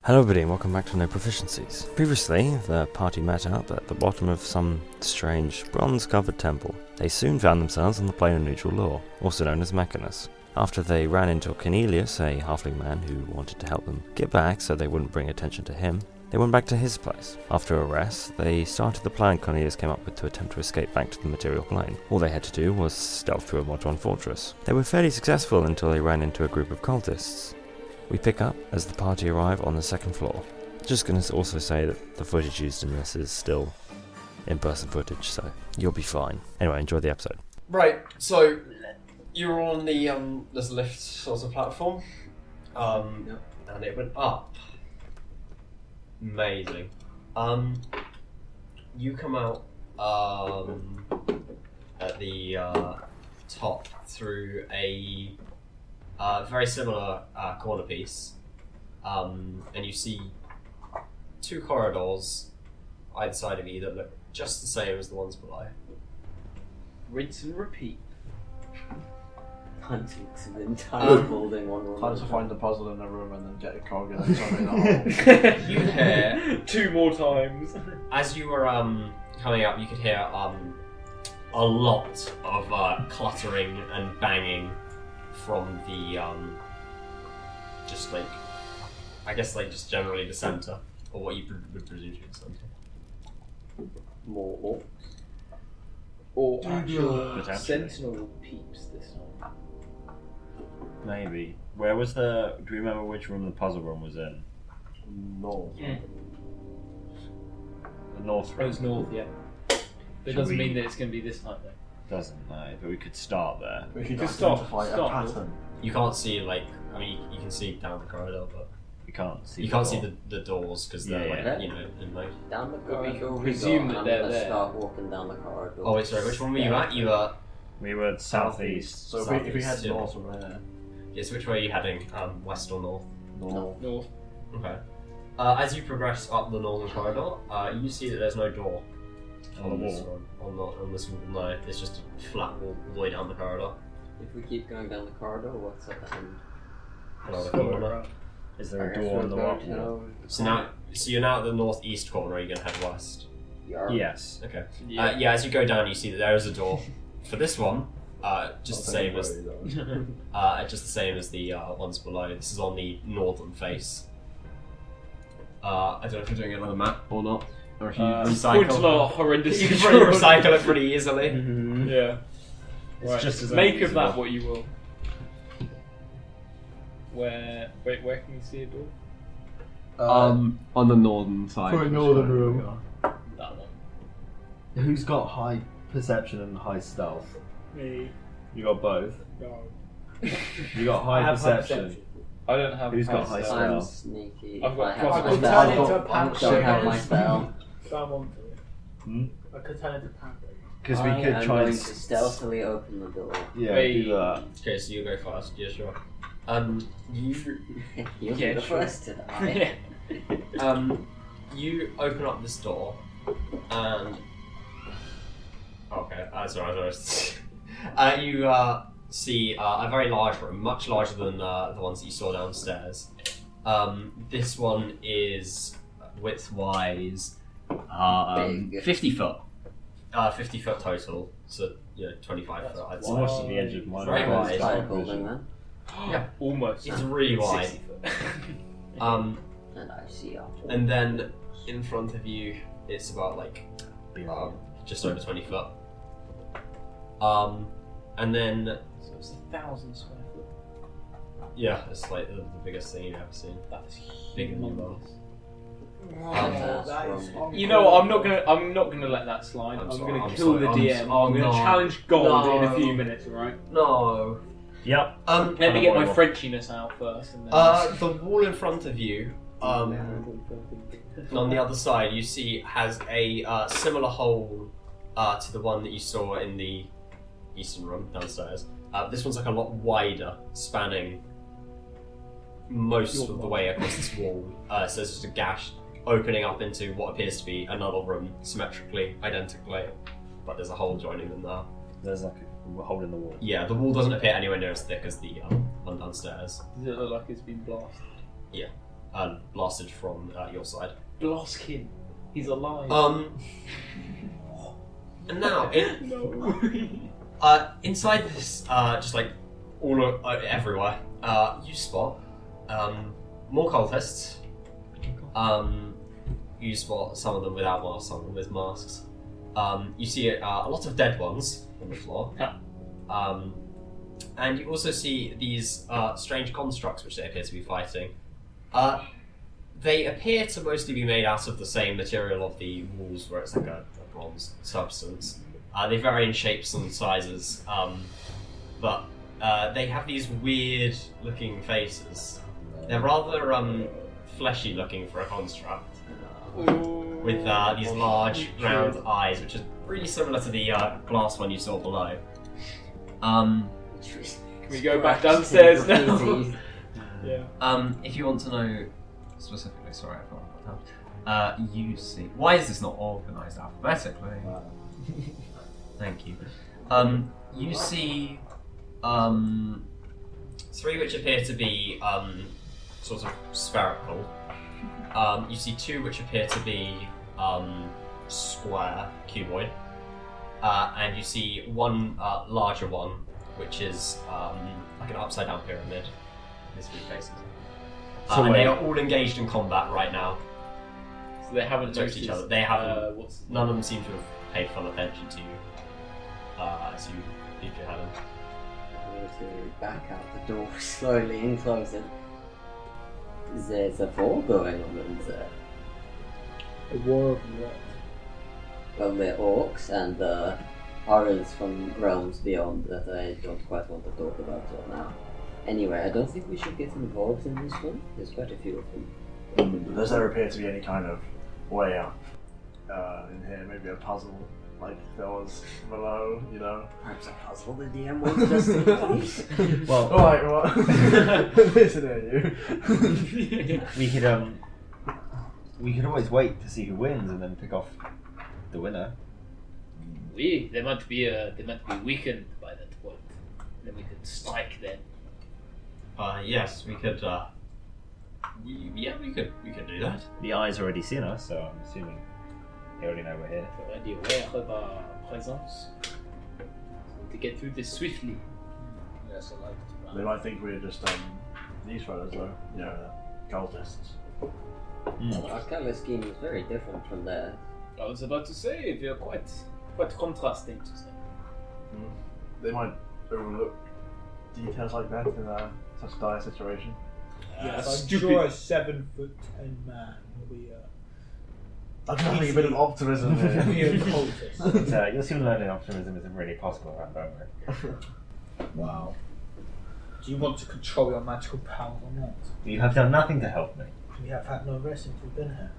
Hello everybody and welcome back to No Proficiencies. Previously, the party met up at the bottom of some strange bronze-covered temple. They soon found themselves on the plane of neutral law, also known as Mechanus. After they ran into Cornelius, a halfling man who wanted to help them get back so they wouldn't bring attention to him, they went back to his place. After a rest, they started the plan Cornelius came up with to attempt to escape back to the material plane. All they had to do was stealth through a Modron fortress. They were fairly successful until they ran into a group of cultists. We pick up as the party arrive on the second floor. Just going to also say that the footage used in this is still in-person footage, so you'll be fine. Anyway, enjoy the episode. Right, so you're on the this lift sort of platform, and it went up. Amazing. You come out at the top through a very similar corner piece, and you see two corridors either side of you that look just the same as the ones below. Rinse and repeat. Hunting an entire building one room. Time to find the puzzle in the room and then get a cog and then throw it in the hole. You hear, Two more times. as you were coming up, you could hear a lot of cluttering and banging from the just like, I guess like just generally the centre, or what you would presume to be the centre. More orcs. Or Potentially. actual sentinel peeps this time. Maybe. Where was the... Do you remember which room the puzzle room was in? No. The north It room? was north, yeah. But it Should doesn't we- mean that it's going to be this time though. Doesn't know, but we could start there. We could Just stop, identify a stop. pattern. You can't see like, I mean you can see down the corridor, but We can't see you the can't door. see the doors because they're Yeah. like, you know, in like. Down the But we can corridor we presume go, that and they're I'm gonna there. start walking down the corridor. Oh wait, sorry, which one were you at? You were. We were southeast. So if we head Southeast, yeah. north from here. Yes, which way are you heading? West or north? North. North. Okay. As you progress up the northern corridor, you see that there's no door On the this wall. one. On this wall, no, it's just a flat wall all the way down the corridor. If we keep going down the corridor, what's at the end? Another Follow corner. around. Is there I a guess door on we're the going wall? to So you're now at the northeast corner. Are you going to head west? Yarp. Yes. Okay. Yeah. Yeah. As you go down, you see that there is a door for this one. Just the same as the ones below. This is on the northern face. I don't know if you're doing another map or not, or if you Point to recycle. not horrendous. You can probably recycle it pretty easily. Yeah. It's Right. just as Make of unusable. that what you will. Where can you see a door? On the northern side. For a northern room. That one. Who's got high perception and high stealth? Me. You got both. No. You got I high have perception. I don't have. Who's got high high stealth. I'm stealth? sneaky. I've If got I have plus my one. spell. Turn into a I panther. don't have my spell. If I want to. Hmm? I could turn into panther. Because we I could am try going and... to stealthily open the door. Yeah, Wait. do that. Okay, so you go first. Yeah, sure. You You'll be Yeah, the sure. first to die. you open up this door, and okay, sorry. You see a very large room, much larger than the ones that you saw downstairs. This one is width-wise Big. 50 foot. 50 foot total, so 25 foot. I'd It's say. almost at the edge of my Very wide. It's like a building then. Yeah. Almost. It's really wide. 60 foot. And I see a hole. And then in front of you, it's about like just over 20 foot. And then So it's 1,000 square foot. yeah, it's like the biggest thing you've ever seen. That is Bigger than you humongous. That is You know what? I'm not gonna let that slide. I'm I'm, sorry, gonna I'm kill sorry, the I'm DM. so- I'm, oh, gonna no. challenge God in a No. few minutes, alright? No. Yep. Let me get my Frenchiness out first, and then. The wall in front of you, on the other side, you see has a similar hole to the one that you saw in the eastern room downstairs. This one's like a lot wider, spanning most of the way across this wall. So there's just a gash opening up into what appears to be another room, symmetrically, identically, but there's a hole joining them now. There's like a hole in the wall. Yeah, the wall doesn't appear anywhere near as thick as the one downstairs. Does it look like it's been blasted? Yeah. and blasted from your side. Bloskin. He's alive. And now, inside this, just like everywhere, you spot more cultists. You spot some of them without masks, some of them with masks. You see a lot of dead ones on the floor. And you also see these strange constructs which they appear to be fighting. They appear to mostly be made out of the same material of the walls, where it's like a bronze substance. They vary in shapes and sizes, but they have these weird-looking faces. They're rather fleshy looking for a construct, with these large round eyes, which is really similar to the glass one you saw below. Can we go back downstairs now? Yeah. If you want to know specifically, sorry, I forgot about that. You see, why is this not organised alphabetically? Thank you. You see three which appear to be sort of spherical. You see two which appear to be square, cuboid. And you see one larger one, which is like an upside down pyramid with three faces. And they are all engaged in combat right now. So they haven't Against noticed each other. They haven't. what's None of them seem to have paid full attention to you as you leave your heaven. I'm going to back out the door slowly and close it. There's a war going on in there. A war of what? Well, the orcs and the horrors from realms beyond that I don't quite want to talk about right now. Anyway, I don't think we should get involved in this one. There's quite a few of them. Does there appear to be any kind of way up in here? Maybe a puzzle like there was below, you know? Perhaps a puzzle the DM wants us to complete. Well, Alright, what? Listen here, you. we could always wait to see who wins and then pick off the winner. they might be weakened by that point. Then we could strike them. Yes, we could. We could do that. The eyes already seen us, so I'm assuming they already know we're here. They're already aware of our presence. So to get through this swiftly. Yes, I like it. They might think we're just these fellas though, you know, the cultists. Our color scheme is very different from theirs. I was about to say, we are quite contrasting to them. They might overlook details like that in such a dire situation. Yes, I'm sure a 7'10" man will be I'm having a bit of optimism here. be a cultist. You'll soon learn that optimism isn't really possible around Bomer. Wow. Do you want to control your magical powers or not? You have done nothing to help me. We have had no rest since we've been here.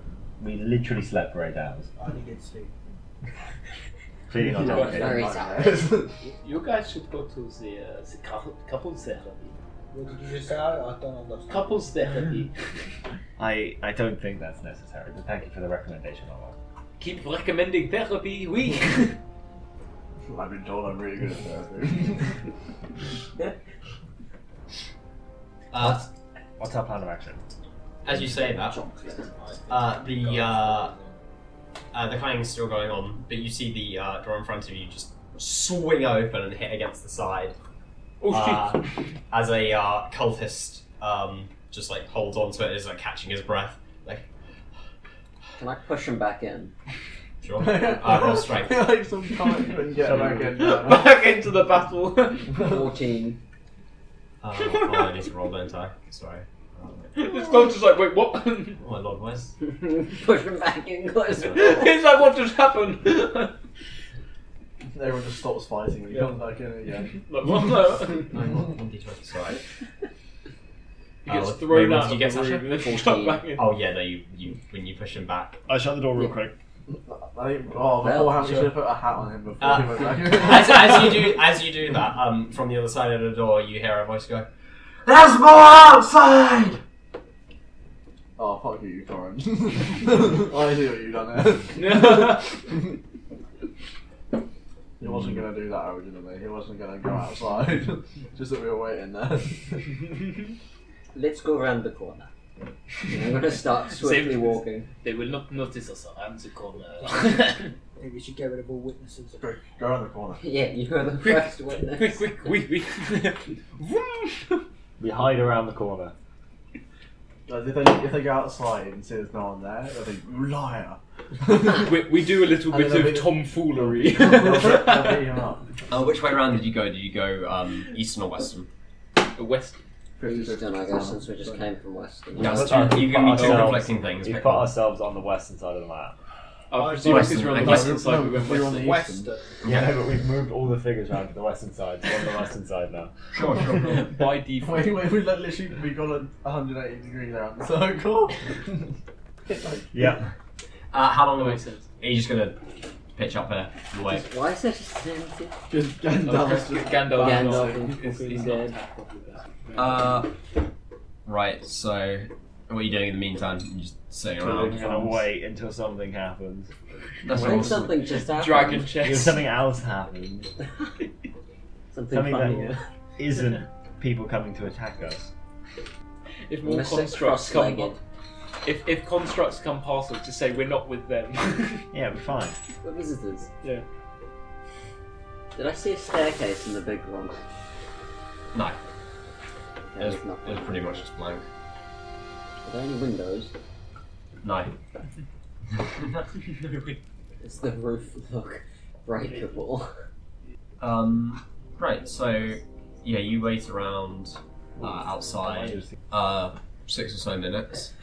We literally slept for 8 hours. I didn't get sleep. Clearly not Very complicated. tired. You guys should go to the couples therapy. What did you just say? I don't understand. Couples therapy. I don't think that's necessary, but thank you for the recommendation, Oliver. Keep recommending therapy, oui. I've been told I'm really good at therapy. What's our plan of action? As you say that, the clang's still going on, but you see the door in front of you just swing open and hit against the side. Oh As a cultist just like holds on to it, is like catching his breath. Like, Can I push him back in? sure. Roll strength. Like some comic and get back in. Back into the battle. 14. I need to roll, don't I? Sorry. This coach is like, wait, what? Oh my lord, where's... Push him back in closer. He's like, what just happened? Everyone just stops fighting when he comes back in again. Like, what? No. 1d20, sorry. He gets What thrown did out you of get, the room Sasha? and then 14. shot back in. Oh yeah, no, you when you push him back. I shut the door real quick. I think, beforehand we should have put a hat on him before he went back in. As you do that, from the other side of the door, you hear a voice go, There's more outside! Oh, fuck you, Corin. I see what you've done there. He wasn't going to do that originally. He wasn't going to go outside. Just that we were waiting there. Let's go around the corner. I'm gonna start swiftly walking. They will not notice us around the corner. Maybe we should get rid of all witnesses. Quick, go around the corner. Yeah, you are the first witness. quick. We hide around the corner. Like, if they go outside and see there's no one there, they'll think, liar. we do a little And bit then of they'll be- tomfoolery. They'll beat him up. Which way around did you go? Did you go eastern or western? West. Eastern, I guess, since we just came from Western. That's But two. You can be two ourselves- conflicting things. We pick put one. ourselves on the western side of the map. I presume because we're on the Western, western side, we went we're on the west. eastern. Yeah, but we've moved all the figures around to the western side. So we're on the western side now. Sure. By default. Wait, we literally we got a 180 degrees around the circle. Yeah. How long That are makes sense. you just gonna pitch up here and wait? Why is there just empty? Just Gandalf Gandalf is is not dead. attacked properly. Right. So, what are you doing in the meantime? You just sitting We're around. gonna wait until something happens. That's I think awesome. something just happened. Dragon If chest. something else happens, Something something funny. that isn't people coming to attack us. If more Mr. constructs come, Cross-legged. if constructs come past us to say we're not with them. Yeah, we're fine. We're visitors. Yeah. Did I see a staircase in the big room? No, Okay, it's there's nothing. pretty much just blank. Are there any windows? No. Does the roof look breakable? Right. So, yeah, you wait around outside 6 or so minutes.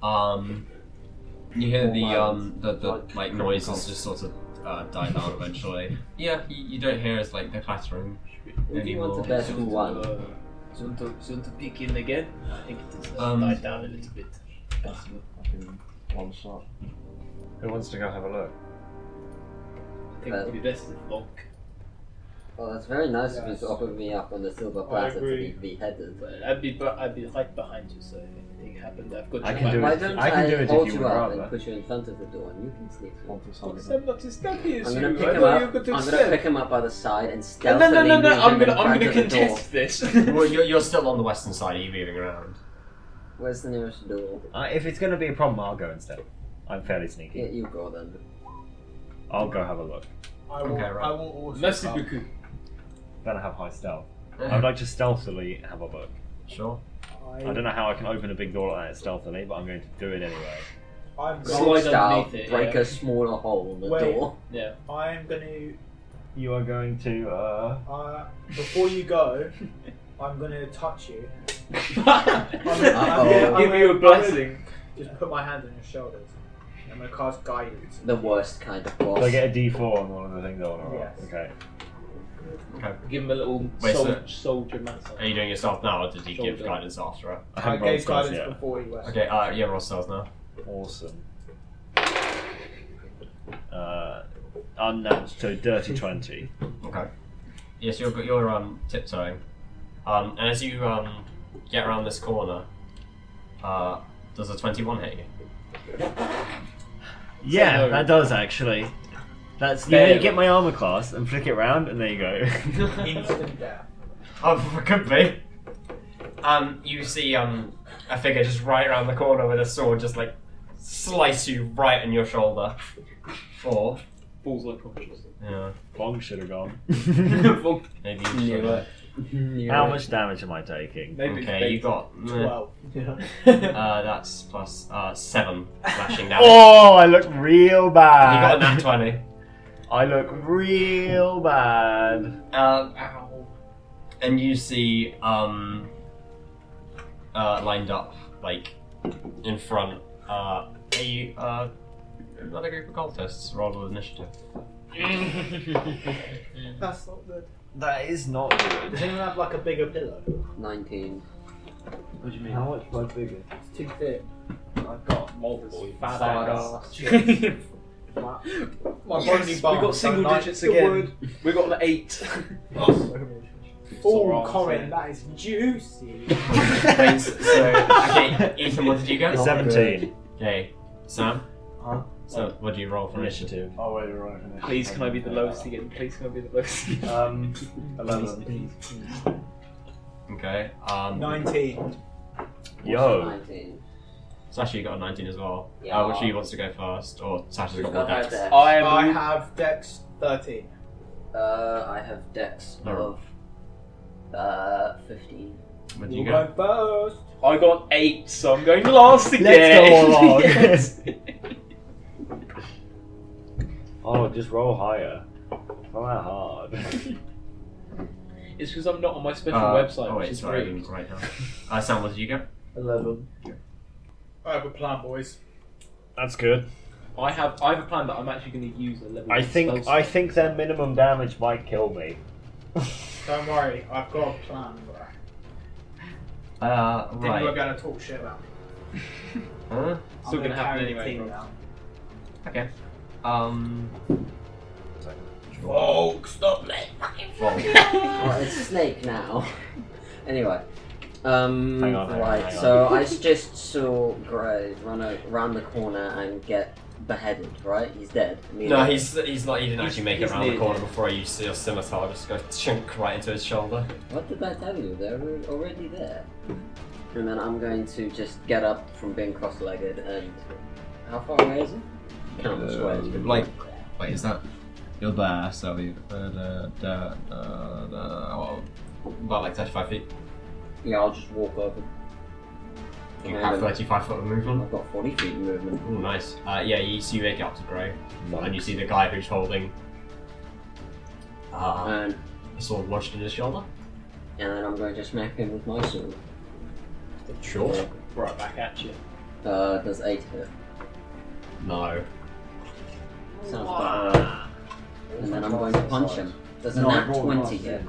You hear the like noises just sort of die down eventually. Yeah, you don't hear as like the clattering Who do you want anymore. to bet who won? Soon to peek in again. I think it is Um, died down a little bit. One shot. Who wants to go have a look? I think it would be best if Monk. Well, that's very nice of you Yes. to offer me up on the silver I platter to agree. be beheaded. But I'd be right behind you, so if anything happened, I've got I your can do back. it. Why don't I can do it if hold you you would up rather. and put you in front of the door and you can sneak through? Onto Because something. I'm not as stealthy as I'm you. gonna pick I him know up. you could I'm have gonna pick him up by the side and No, stealthily no. move him I'm in gonna front of the door. contest this. Well, you're still on the western side. Are you moving around? Where's the nearest door? If it's going to be a problem, I'll go instead. I'm fairly sneaky. Yeah, you go then. I'll go have a look. I will, Okay, right. I will also Merci come. beaucoup. Then I have high stealth. I would like to stealthily have a look. Sure. I don't know how I can open a big door like that stealthily, but I'm going to do it anyway. I'm Slide going, Style, underneath it, break yeah. a smaller hole in the Wait. door. Yeah. I'm gonna. You are going to, Before you go, I'm gonna touch you. Uh-oh. Give you a blessing. Just put my hand on your shoulders. I'm gonna cast guidance. The worst kind of boss. do I get a D4 on one of the things on? Or Yes. Okay. Okay. Give him a little Wait, so- soldier massage. Are you doing yourself now, or did you give Shoulder. guidance after it? I I haven't rolled gave spells guidance yet. before he went. Okay. Yeah, roll spells now. Awesome. Unnatural, so dirty 20. Okay. Yes, you're tiptoeing. And as you get around this corner, does a 21 hit you? Yeah, no. that does actually. That's you Barely. get my armor class and flick it around, and there you go. Instant death. Oh, it could be. You see a figure just right around the corner with a sword, just like slice you right in your shoulder. 4. Falls unconscious. Yeah. Bong should have gone. Maybe you Knew should. it. Knew How it. much damage am I taking? Maybe Okay, you got. 12. Yeah. That's plus 7 slashing damage. Oh, I look real You bad. got a nat 20. I look real bad. Ow. And you see lined up like in front another group of cultists. Roll with initiative. That's not good. That is not good. Does anyone have like a bigger pillow? 19. What do you mean? How much was bigger? It's too thick. I've got multiple. Fat Fat ass. ass. My Yes, we got single digits again. We got the 8. Oh, Alright, Corin, so- that is juicy. Okay, okay, Ethan, what did you get? 17. Okay, Sam. Huh? So, what do you roll for Initiative. Oh wait, you're right. Please, can I be the lowest again? Please, can I be the lowest? 11. Okay. 19. Yo. 19. Sasha, you got a 19 as well. Yeah. Which of you wants to go first? Or Sasha's got Who's more got dex? higher dex? I have Dex 13. I have Dex Oh. of 15. Where do you You'll go? go first. I got 8, so I'm going last again. Let's go along. Yes. Oh, just roll higher. Not that hard. It's because I'm not on my special website, Oh which wait, is sorry, I rigged. didn't write down. Sam, what did you get? 11. I have a plan, boys. That's good. I have a plan that I'm actually going to use a level. I 1 spell slot. think their minimum damage might kill me. Don't worry, I've got a plan, bro. Then Right. you're going to talk shit about me. Huh? Still I'm gonna happen carry the anyway, team bro. now. Okay. Oh, stop it! Well, Well, it's Snake now. Anyway. Hang on, right, hang on. so I just saw Gray run around the corner and get beheaded, right? He's dead. no, he's not. He didn't actually make it he's around the near corner dead. before you see your scimitar just go chunk right into his shoulder. What did I tell you? They were already there. And then I'm going to just get up from being cross-legged and... How far away is it? Count the squares. Wait, is that? You're there, so you about like 35 feet. Yeah, I'll just walk over. You have 35 foot of movement. I've got 40 feet movement. Oh, nice. Yeah, so you make it up to Grey, Nice. and you see the guy who's holding And a sword lodged in his shoulder. then I'm going to smack him with my sword. Sure. Right back at you. Does 8 hit? No. Sounds about right. And then I'm going to punch him. Does a nat 20 hit?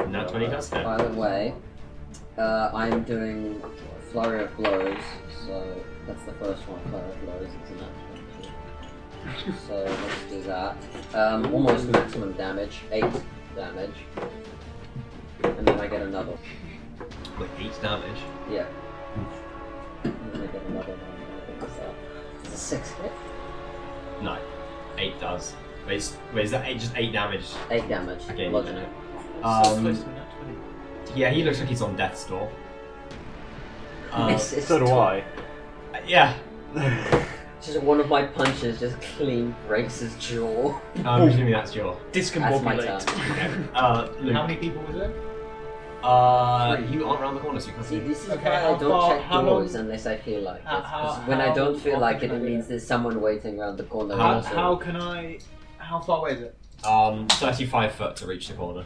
Nat 20 does hit. By the way, I'm doing flurry of blows, so that's the first one. Flurry of blows is a nat 20. So let's do that. Almost maximum damage, 8 damage, and then I get another. With 8 damage. Yeah. And then I get another one. I think it's that. Does a 6 hit? No. 8 does. Wait, is that 8, just 8 damage? 8 damage. Okay. Bludgeoning. So close to a nat 20. Yeah, he looks like he's on death's door. It's So do I. Yeah. Just one of my punches just clean breaks his jaw. I'm presuming that's your. That's my Discombobulate. turn. Luke. How many people was it? You aren't around the corner, so you can't See, see. this is Okay, why I how don't far- check how doors long- unless I feel like it. How- 'Cause how- when I how don't feel like it, often it can I means do there's someone waiting around the corner. How, also. how can I... How far away is it? 35 foot to reach the corner.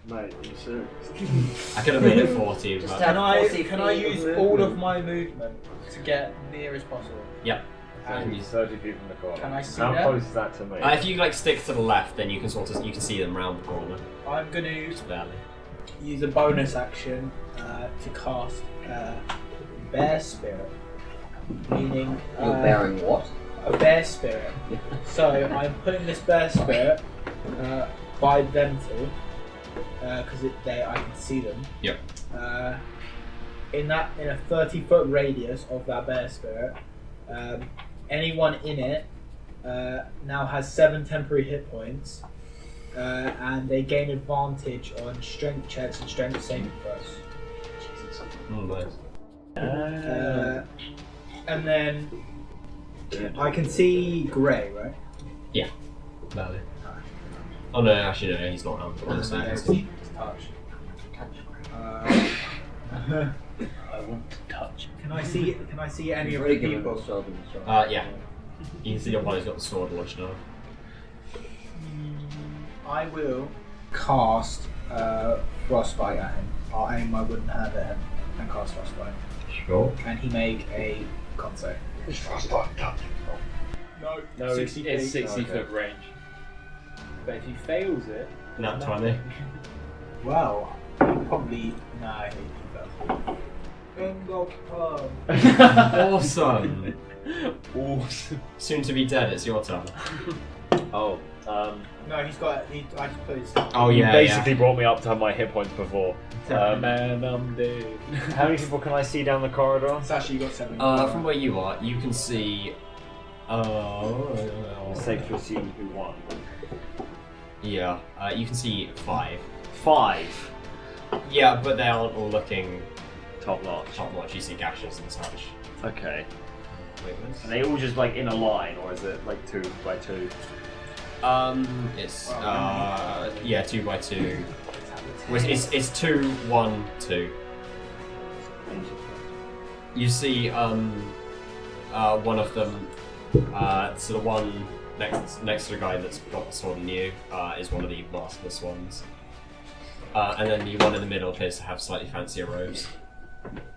Mate, are you serious? I could have made it 40, Just but have- Can I 40 can I feet of use movement. all of my movement to get near as possible? Yep. And He's 30 feet from the corner. Can I see How that? close is that to me? if you like stick to the left, then you can see them round the corner. I'm going to Just barely. use a bonus action to cast Bear Spirit, meaning You're bearing what? a bear spirit. So I'm putting this bear spirit by them two because I can see them. Yep. In a 30-foot radius of that bear spirit, anyone in it now has 7 temporary hit points, and they gain advantage on strength checks and strength saving throws. Nice. And then I can see Grey, right? Barely. Oh no, actually no, he's not around the corner. So you can see. Touch. I want to touch. Can I see any You've of already the given people? the sword and the sword. Yeah. You can see the one who's got the sword lodged now. I will cast Frostbite at him. I'll aim my wooden hand at him and cast Frostbite. Sure. Can he make a con save? Is Frostbite touch? No. No, 60 it's feet. 60 Okay. foot range. But if he fails it, Nat 20. Well, probably no. He does. Bingo perm. Awesome. awesome. Soon to be dead. It's your turn. Oh, No, he's got. I just put his. Oh you yeah. basically brought me up to have my hit points before. Man, I'm dead. How many people can I see down the corridor? Sashi, you got 7. From where you are, you can see. It's safe to assume who won. Yeah. You can see 5. 5. Yeah, but they aren't all looking Top notch. top notch. You see gashes and such. Okay. Are they all just like in a line, or is it like 2 by 2? It's 2 by 2. It's 2, 1, 2. You see, one of them, so the one next to the guy that's got the sword on you, is one of the maskless ones. And then the one in the middle appears to have slightly fancier robes.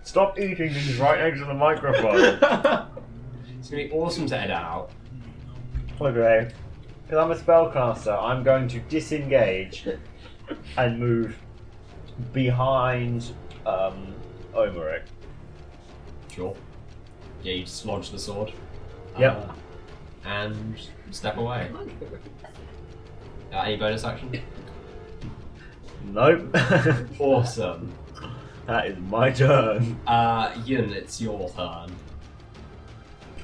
Stop eating these right next to the microphone. It's gonna be awesome to edit out. Okay. Because I'm a spellcaster, I'm going to disengage and move behind Omeric. Sure. Yeah, you dislodge the sword. Yep. And step away. Any bonus action? Nope. Awesome. That is my turn. Yun, it's your turn.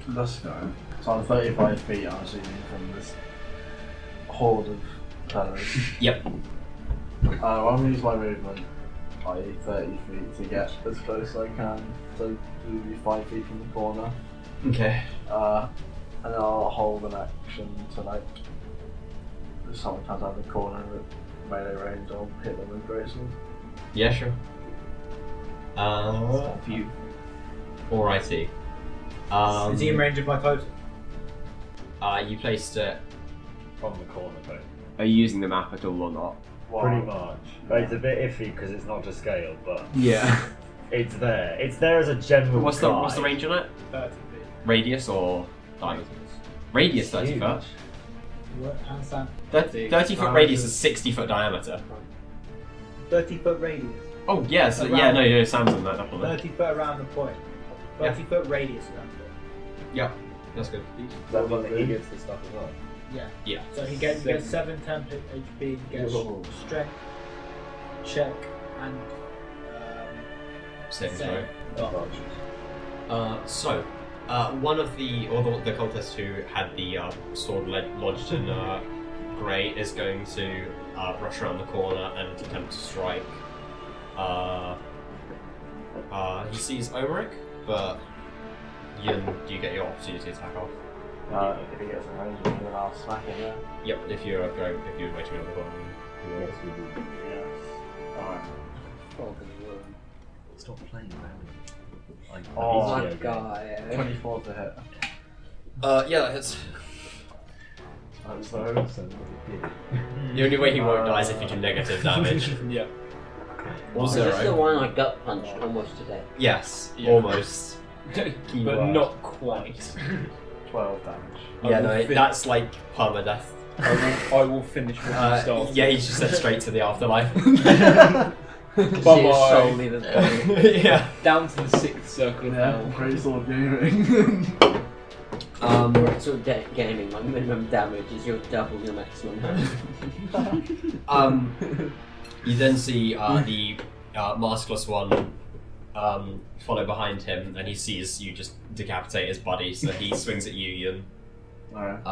Let's go. So I'm 35 feet, I'm assuming, from this horde of fellows. Yep. I'm going to use my movement, i.e. 30 feet, to get as close as I can. So maybe 5 feet from the corner. Okay. And then I'll hold an action to like, if someone comes out of the corner at melee range, I'll hit them with greatsword. Yeah, sure. You. Alrighty. Is he in range of my totem? You placed it. From the corner, though. Are you using the map at all or not? Pretty much. But it's a bit iffy because it's not to scale, but Yeah. it's there. It's there as a general What's the range on it? 30 feet. Radius or diameter? Radius 30 foot. What? Understand? 30 foot radius is 60 foot diameter. 30 foot radius. Oh yeah, so yeah, no, Sam's on that. 30 foot around the point. 30 foot radius around the point. Yeah, that's good. That means that he gets the stuff as well. Yeah. Yeah. So he gets 7 temp HP, he gets strength, check, and Saving save. throw. One of the cultists who had the sword lodged in Grey is going to rush around the corner and attempt to strike. He sees Omeric, but you get your opportunity to attack off. If he gets in range of me, then I'll smack him there. Yep, if you're waiting on the corner. Yes, we do. Yes. Alright. Stop playing around. Like, Oh, my easier game. guy. 24 to hit. Yeah, that hits. So, The only way he won't die is if you do negative damage. Yeah. Or Is this the zero. one I gut punched almost today? Yes, Yeah. almost. But not quite. 12 damage. Yeah, I no, will that's like permadeath. I will finish what you started. Yeah, he's just sent straight to the afterlife. Bye-bye. Solely the Yeah. Down to the 6th circle of Yeah, hell. great sword gaming. So gaming, my minimum damage is your double your maximum health. You then see the maskless one follow behind him, and he sees you just decapitate his buddy, so he swings at you, Yun. Alright,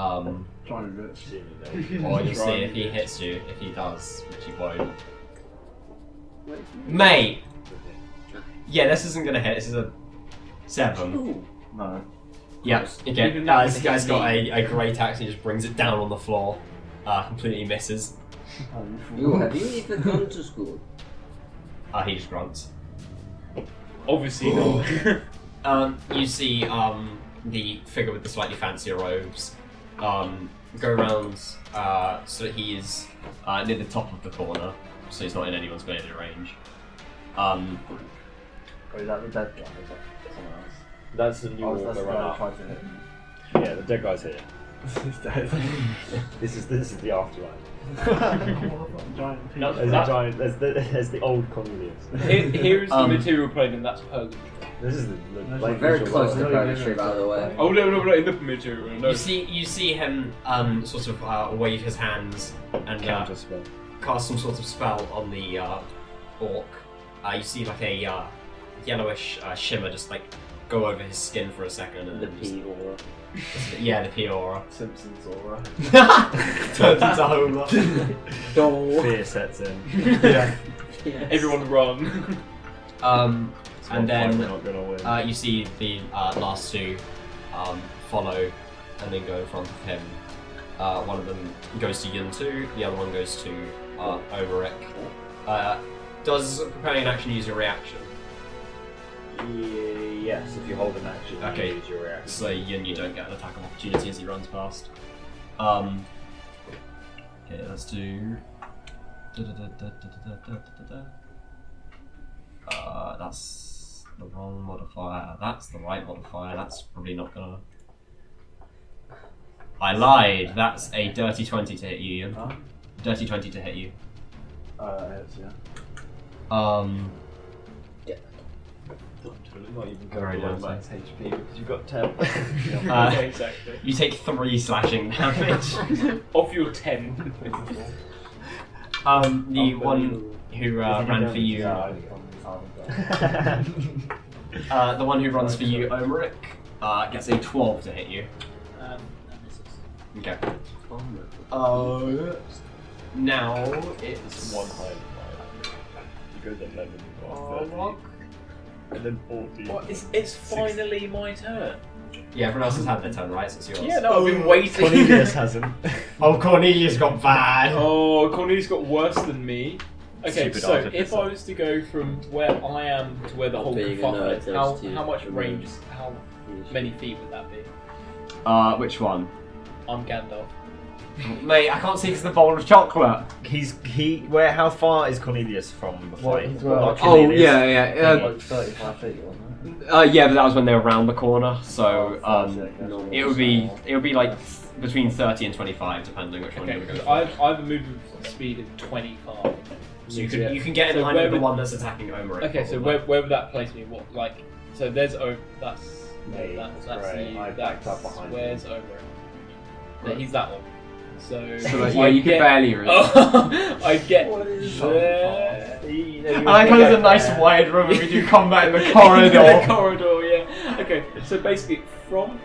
try me a bit. Or you'll see if he hits you, if he does, which he won't. Mate! Yeah, this isn't gonna hit, this is a 7. Ooh. No. Yeah, again, this guy's got a great axe, he just brings it down on the floor, completely misses. You have you even gone to school? He just grunts. Obviously not. You see the figure with the slightly fancier robes go around so that he is near the top of the corner, so he's not in anyone's melee range. Or is that the dead guy? Is that someone else? That's the new Oh, orc that's that the guy ran who up. tried to hit him. Yeah, the dead guy's here. He's dead. This is the afterlife. Giant There's piece. a giant. There's the old Cornelius. Here is the material plane, and that's purgatory. This is the That's like, Very visual close to world. purgatory, by the way. Oh no, in the material. No. You see him sort of wave his hands and Counter spell. cast some sort of spell on the orc. You see like a yellowish shimmer just like go over his skin for a second, and The then just, P aura. yeah, the P aura Simpsons aura. turns into Homer. Fear sets in. Yeah. Yes. Everyone run. And then we're not gonna win. you see the last two follow and then go in front of him. One of them goes to Yun 2, the other one goes to Omeric. Does preparing an action use your reaction? Yes, if you hold an action, Okay. you use your reaction. So Yun, you don't get an attack of opportunity as he runs past. Okay, let's do. That's the wrong modifier. That's the right modifier. That's probably not gonna. I lied. That's a dirty 20 to hit you, Ian. Huh? Dirty 20 to hit you. Yes, yeah. Not even Very going low, to max HP because you've got 10. Exactly. You take 3 slashing damage. Off your 10. The one who ran for you. The one who runs for you, Omeric, gets a 12 to hit you. That misses. Okay. Now it's One higher than mine. You go to 11, you got 30. And then 40. What? It's finally my turn. Yeah, everyone else has had their turn, right? So it's yours. Yeah, no, I've been waiting. Cornelius hasn't. Oh, Cornelius got bad. Oh, Cornelius got worse than me. Okay, Stupid so artificer. if I was to go from where I am to where the whole Being a kerfuffle nerd, is, there's two how much remains. range? How many feet would that be? Which one? I'm Gandalf. Mate, I can't see because the bowl of chocolate. How far is Cornelius from the Well, fight? he's well- Like Oh, Cornelius? yeah. Like 35 feet, wasn't it? Yeah, but that was when they were around the corner. So Normal it would be like between 30 and 25, depending which one Okay, you were because going for. I have a movement speed of 25. So you can get in So line where with the would- one that's attacking Omeric. Okay, so probably. where would that place me? What so there's that's Me, that's great. you. I backed up behind where's over? No, he's that one. So, Yeah, you could barely reach. Oh, I get. What is there. I like how there's a nice wide room and we do combat in the corridor. The corridor, yeah. Okay, so basically from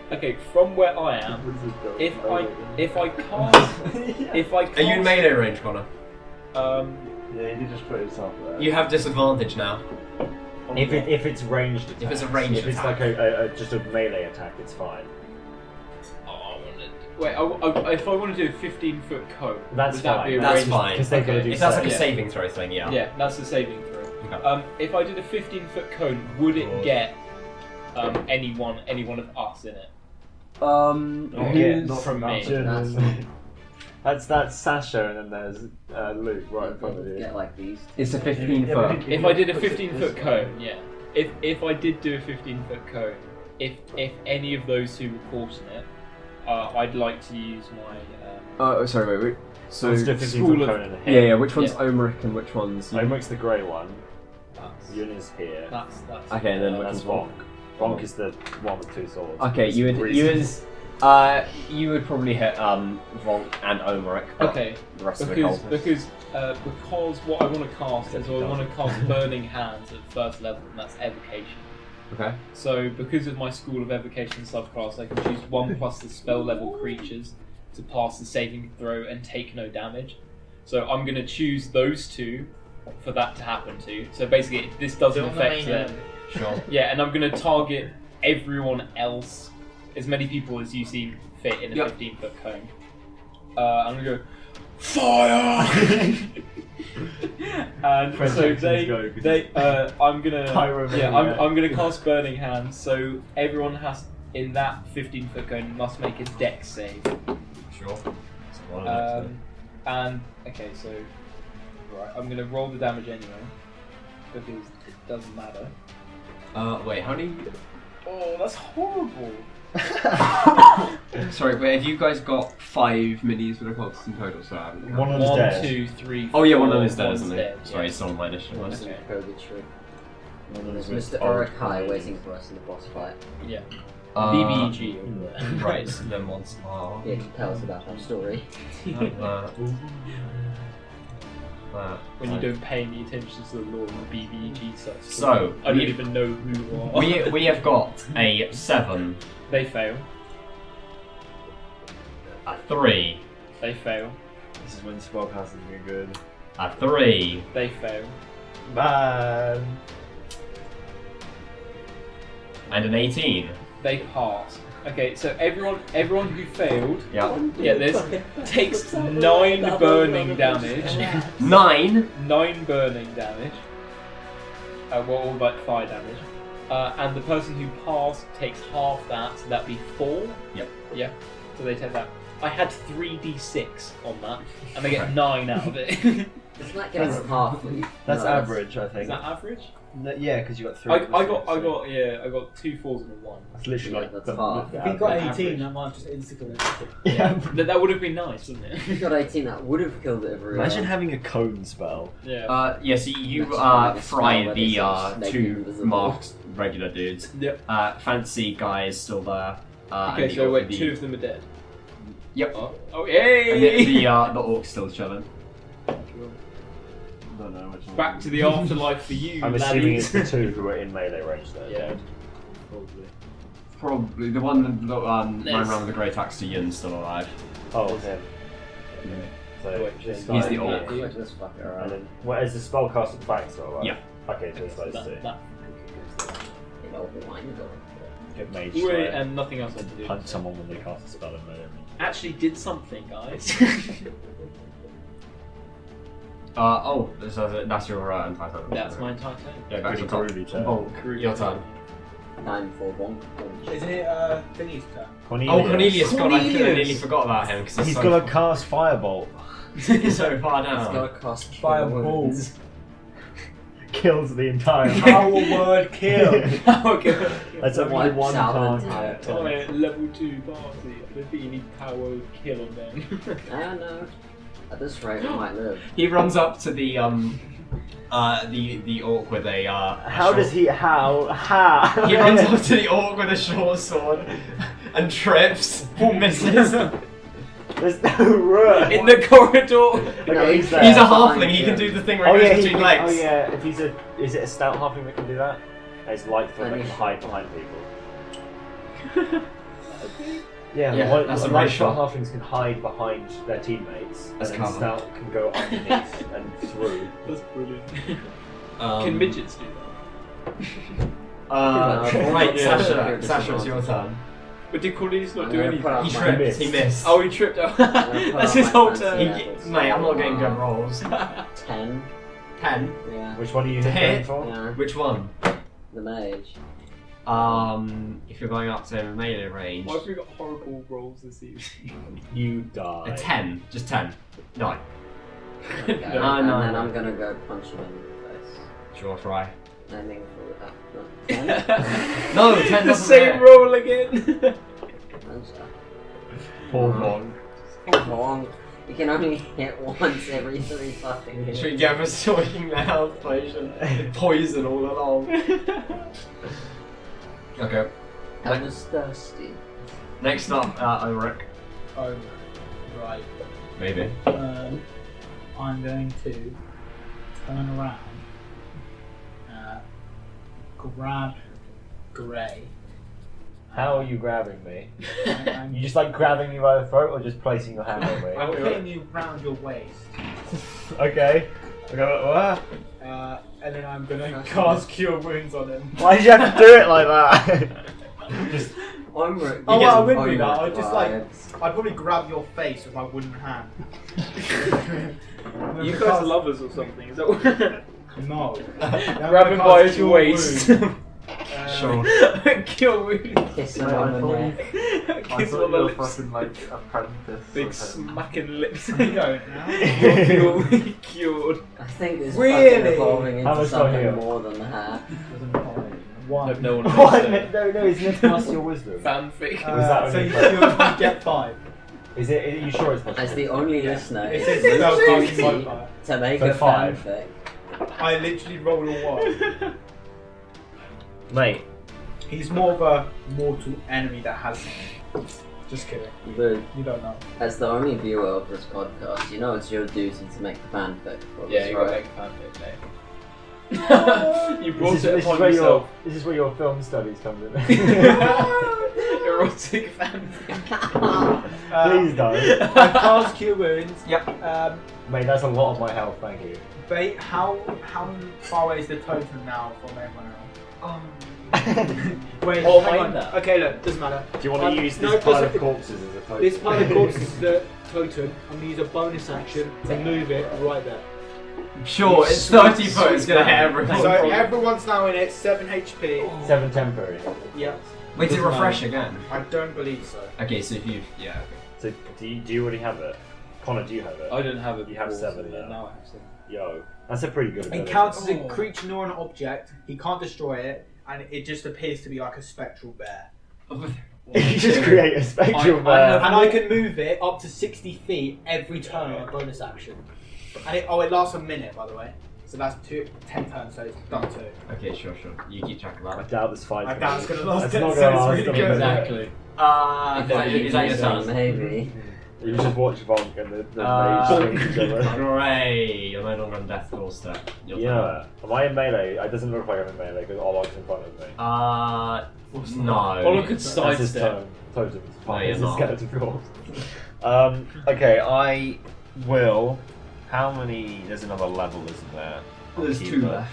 where I am, if I cast. Are you in melee range, Connor? Yeah, he did just put himself there. You have disadvantage now. If it's ranged attack. If it's a ranged If it's attack. like just a melee attack, it's fine. Wait, if I want to do a 15-foot cone, That's would that fine. be a That's ranged- fine. Because they're going to do If that's like a Yeah. saving throw thing, yeah. Yeah, that's the saving throw. Okay. If I did a 15-foot cone, would it God. get any one of us in it? Not from me. That's Sasha, and then there's Luke right in front of you. Get like these. It's a Yeah, 15 but foot. it- If I did a puts it 15-foot this cone, yeah. If I did do a 15-foot cone, if any of those two were caught in it, I'd like to use my. Oh, sorry, wait. So, Let's do a 15 School foot of- cone and a hit. yeah. Which one's Yeah. Omeric and which one's? Omeric's the grey one. That's Yun is here. that's. Okay, and then which That's one's Vonk. Vonk is the one with two swords. Okay, It's you would probably hit Vonk and Omeric. but Okay, The rest of the because cultists. because what I want to cast is I want to cast Burning Hands at first level, and that's evocation. Okay. So, because of my School of Evocation subclass, I can choose 1 plus the spell level creatures to pass the saving throw and take no damage. So, I'm going to choose those two for that to happen to. So, basically, this doesn't affect them. Sure. Yeah, and I'm going to target everyone else, as many people as you see fit in a Yep. 15-foot cone. I'm going to go, fire! And French so accents go, I'm gonna Pyromania. I'm gonna cast Burning Hands. So everyone has in that 15-foot cone must make a Dex save. Sure. And okay, so right, I'm gonna roll the damage anyway because it doesn't matter. Wait, how many? Oh, that's horrible. Sorry, wait, have you guys got 5 minis with a cultist in total? So I haven't. One of them's 1, dead. 2, 3. Oh yeah, one of 4, them is dead, one's isn't dead, it? Sorry, yeah. it's on my initiative. One list. is- Purgatory. One of There's them's Mr. with Eric High Cornelius. waiting for us in the boss fight. Yeah. Uh, BBG over there. Right, then what's Here to tell us about our story. When you don't pay any attention to the law of BBG such. So, I don't we- even know who you are. we have got a 7, They fail. a 3, They fail. This is when spellcasting is good. a 3, They fail. Man. and an 18. They pass. Okay, so everyone who failed, Yeah. get this, takes 9 burning damage. 9. 9 burning damage. Well, all but fire damage. And the person who passed takes half that, so that'd be 4. Yep. Yeah. So they take that. I had 3d6 on that, and they get Okay. 9 out of it. It's like getting half. That's No, average, I Is think. that average? No, yeah, because you got 3. I got 2 4s and a 1. That's literally Yeah, like that's the, half. the If he got average. 18, that might just instantly. Yeah. That would have been nice, wouldn't If you it? got 18, that would have killed everyone. Imagine having a cone spell. Yeah. Yeah, so you That's like a fry spell the that is two invisible. marked regular dudes. Yep. Fancy guy is still there. Okay, and the so orc- wait, the- 2 of them are dead. Yep. Oh, And yay! the orc's still chilling. Don't know which one. Back to the afterlife for you, I'm assuming it's laddies. the 2 who are in melee range there. Yeah. Probably. Probably the one that ran There's- around with the great axe to Yun's still alive. Oh, him. So Wait, this he's guy the here, orc. Click this fucker And around. then, well, is the spell cast at flanks or what? Yeah. Okay, so it's those two. That. You know, behind the door. Get mage Wait, strike. and nothing else I can do. Punch someone when they cast a spell in melee range. Actually did something, guys. That's your entire turn. That's my entire turn. Yeah, back to Really the top. groovy turn. Bulk, your turn. Time for bonk. Isn't it Thingy's turn? Cornelius, God, I Cornelius! nearly forgot about him because He's so got to cast Firebolt. he's so far It's down. gotta cost Fireball. wounds. Kills the entire Power word kill. Okay. That's only Wipes one out the target. entire Oh, turn. yeah, level 2 party. I don't think you need power kill on them. I don't know. At this rate, we might live. He runs up to the orc with a How does he? How? He runs up to the orc with a short sword and trips, misses. There's no room. In the corridor. Okay, he's there. He's a Behind halfling. He can him. do the thing where Oh he yeah, goes he between can, legs. oh yeah. If he's a, is it a stout halfling that can do that? It's light foot that can Unusual. hide behind people. Yeah, Yeah, one, that's a light racial. foot halflings can hide behind their teammates, That's and then cover. stout can go underneath and through. That's brilliant. Um, Can midgets do that? Right, Yeah. Sasha. Sasha, it's your turn. But did Cornelius not I'm do gonna anything? put up He my- tripped. missed. He missed. Oh, he tripped out. gonna put That's up his my whole fancy turn. apples. Mate, I'm not getting good rolls. 10. 10. Yeah. Which one are you To hitting hit? for? Yeah. Which one? The mage. If you're going up to melee range, Why have we got horrible rolls this evening? You die. a 10. Just 10. 9. Okay. No, and no, then no. I'm gonna go punch him in the face. Sure, try. Aiming for that. 10. No, 10 The doesn't same hit. roll again. Poor Long. Long. You can only hit once every 3 fucking hits. Should we give us sorting the health potion? Poison all along. Okay. I was thirsty. Next up, Ulrich. Oh, right. Maybe. I'm going to turn around, grab Grey. How are you grabbing me? I'm, You just like grabbing me by the throat, or just placing your hand on me? I'm putting you round your waist, Okay. What? and then I'm going to cast Cure Wounds on him. Why did you have to do it like that? Just I'm Oh, well, I wouldn't do I'm that. I'd just like, vibes. I'd probably grab your face with my wooden hand. You guys are lovers or something? Is that what? No. Grab him by his waist. Sure. Kill me. Kiss him Mate, on I the thought neck. Kiss him on the lips. fucking like apprentice. Big smacking lips. You don't now. You're cured. I think this is Really? fucking evolving How into much do I heal? something more than that. One. No one What? knows. No, it's meant to plus your wisdom. Fanfic. Was that So only you for- get 5. Is it? Are you sure it's plus? As the only listener, It it's says spell casting duty modifier. to make So a 5. fanfic. I literally rolled a 1. Mate, He's more of a mortal enemy that has something. Just kidding. But You don't know. as the only viewer of this podcast, you know it's your duty to make the fanfic for Yeah, this, you got to right? make a fanfic, mate. You brought it upon yourself. This is where your film studies comes in. Erotic fanfic. Please don't. I cast Cure Wounds. Yep. Mate, that's a lot of my health, thank you. How far away is the totem now from everyone else? Wait, Oh, hang mind on. that. Okay, look, doesn't matter. Do you want to use no, this pile doesn't- of corpses as a token? This pile of corpses is the totem. I'm gonna use a bonus action to move it right there. Sure, it's 30 foot. It's gonna hit everyone. So everyone's now in it. 7 HP. 7 temporary. Yeah. Wait, did it Doesn't refresh matter. again? I don't believe so. Okay, so if you So do you already have it? Connor, do you have it? I don't have it. You have before, 7 so yeah, now. now I have 7. Yo, that's a pretty good It ability. counts as a creature nor an object. He can't destroy it, and it just appears to be like a spectral bear. You just create a spectral I have- bear. And I can move it up to 60 feet every turn on a bonus action. And it lasts a minute, by the way. So that's 10 turns, so it's done 2. Okay, sure. You keep track of I that. doubt this fight. I doubt it's gonna last It's 10 not seconds, gonna last. really good. Exactly. Is that your turn? Maybe. You just watch Vonk and the mage swing each other. Hooray! You're no longer on death doorstep. Your turn. Yeah. Am I in melee? It doesn't look like I'm in melee because Olog's in front of me. No. Oh, look at That's his sidestep. totem. No, you're It's a not. skeleton corpse. Okay, I will. How many? There's another level, isn't there? There's Keep 2 it. left.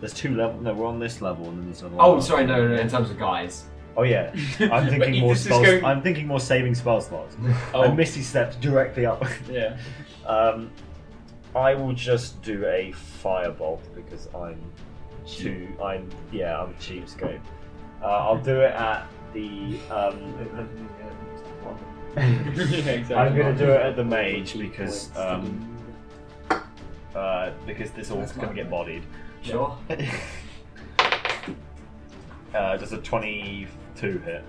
There's 2 levels. No, we're on this level, and then there's another. Oh, level. sorry, no, in terms of guys. Oh yeah. I'm thinking Wait, more this is spells. going- I'm thinking more saving spell slots. Oh. I Misty stepped directly up. Yeah. I will just do a firebolt because I'm a cheapskate. I'll do it at the. Yeah, exactly. I'm gonna do it at the mage because this orc's gonna get bodied. Sure. Does a 22 hit?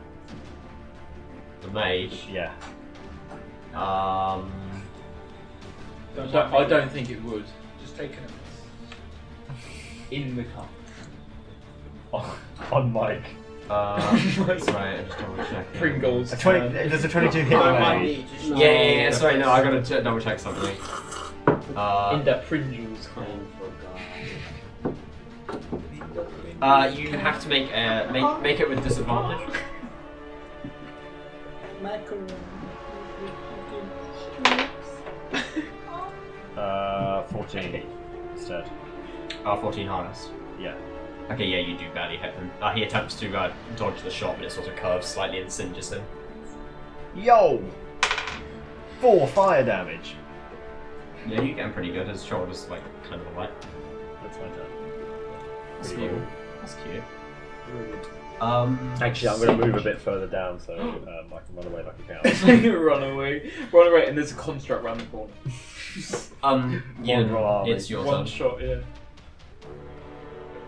The mage. Yeah. I don't think it would. Just taking it. In the cup. On mic. Sorry, I just double check. Pringles. A 20. Does a 22 hit I the might mage? need just Yeah. Sorry, no, I gotta double check something. In the Pringles cup. You have to make it with disadvantage. 14 instead. 14 harness. Yeah. Okay, yeah, you do barely hit him. He attempts to dodge the shot, but it sort of curves slightly and singes him. Yo! 4 fire damage. Yeah, you get him pretty good. His shoulder's like kind of light. That's my turn. That's Pretty cute. cool. That's cute. Actually, I'm going to move a bit further down so I can run away like a cow. Run away, and there's a construct round the corner. Yin, roll army. it's your One turn. shot, yeah.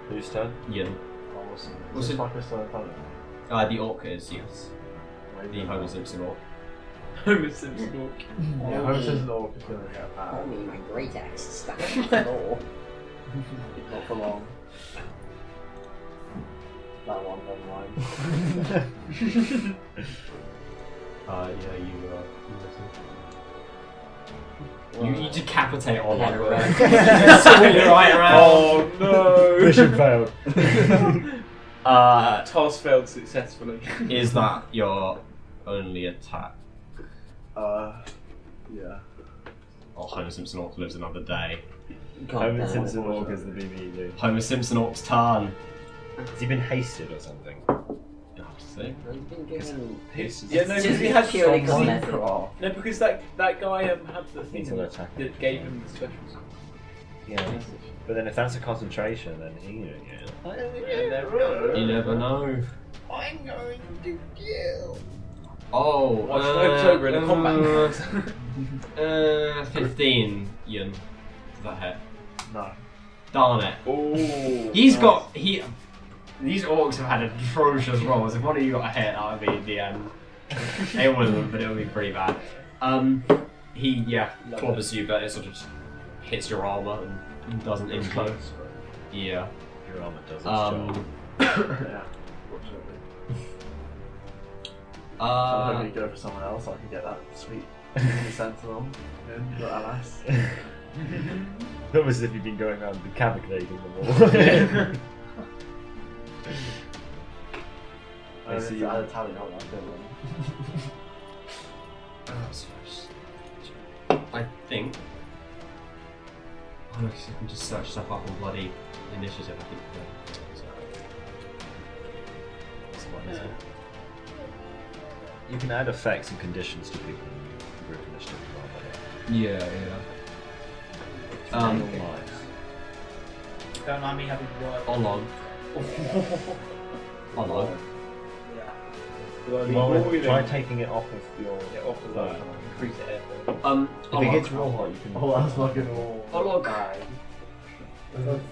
Whose turn? Yin. Awesome. Was it- Fucker still in front of me? The orc is yes. The Homer Simpson orc. Homer Simpson walk. Yeah, Homer Simpson orc is going to get Oh, power. me, my great axe is stuck on the floor. Not for long. That one, never mind. You decapitate all Yeah, of right. them. Swing it right around. Oh no! Mission failed. Task failed successfully. Is that your only attack? Yeah. Oh, Homer Simpson orc lives another day. Homer damn. Simpson orc is the BB Homer Simpson orc's turn. Has he been hasted or something? See? I've been given... Yeah, no, Just because he had purely because he- cosmetic. No, because that guy had the thing He's an that, attacker. that gave him the specials. Yeah. But then if that's a concentration, then he You never know. I'm going to kill. Oh, Watch October in a combat. 15, Ian. Does that hit? No. Darn it. Oh, These orcs have had atrocious rolls. If one of you got a hit, that would be the end. It wouldn't, but it would be pretty bad. He clobbers you, but it sort of just hits your armor and doesn't injure you. Close. Yeah. Your armor does its job. Yeah. I'm hoping you go for someone else so I can get that sweet sentinel in, but alas. Almost as if you've been going around decapitating them all. I see you. I talent, hold on, I think. Oh, look, I can just search stuff up on bloody initiative. I think. You can add effects and conditions to people in group initiative as well, by Yeah, the way. Okay. Don't mind me having work. Hold on. Hold on. Well, try taking it off of your. Off of that. Increase the air flow. If it gets real hot, you can. Oh, that's fucking all. Oh, look.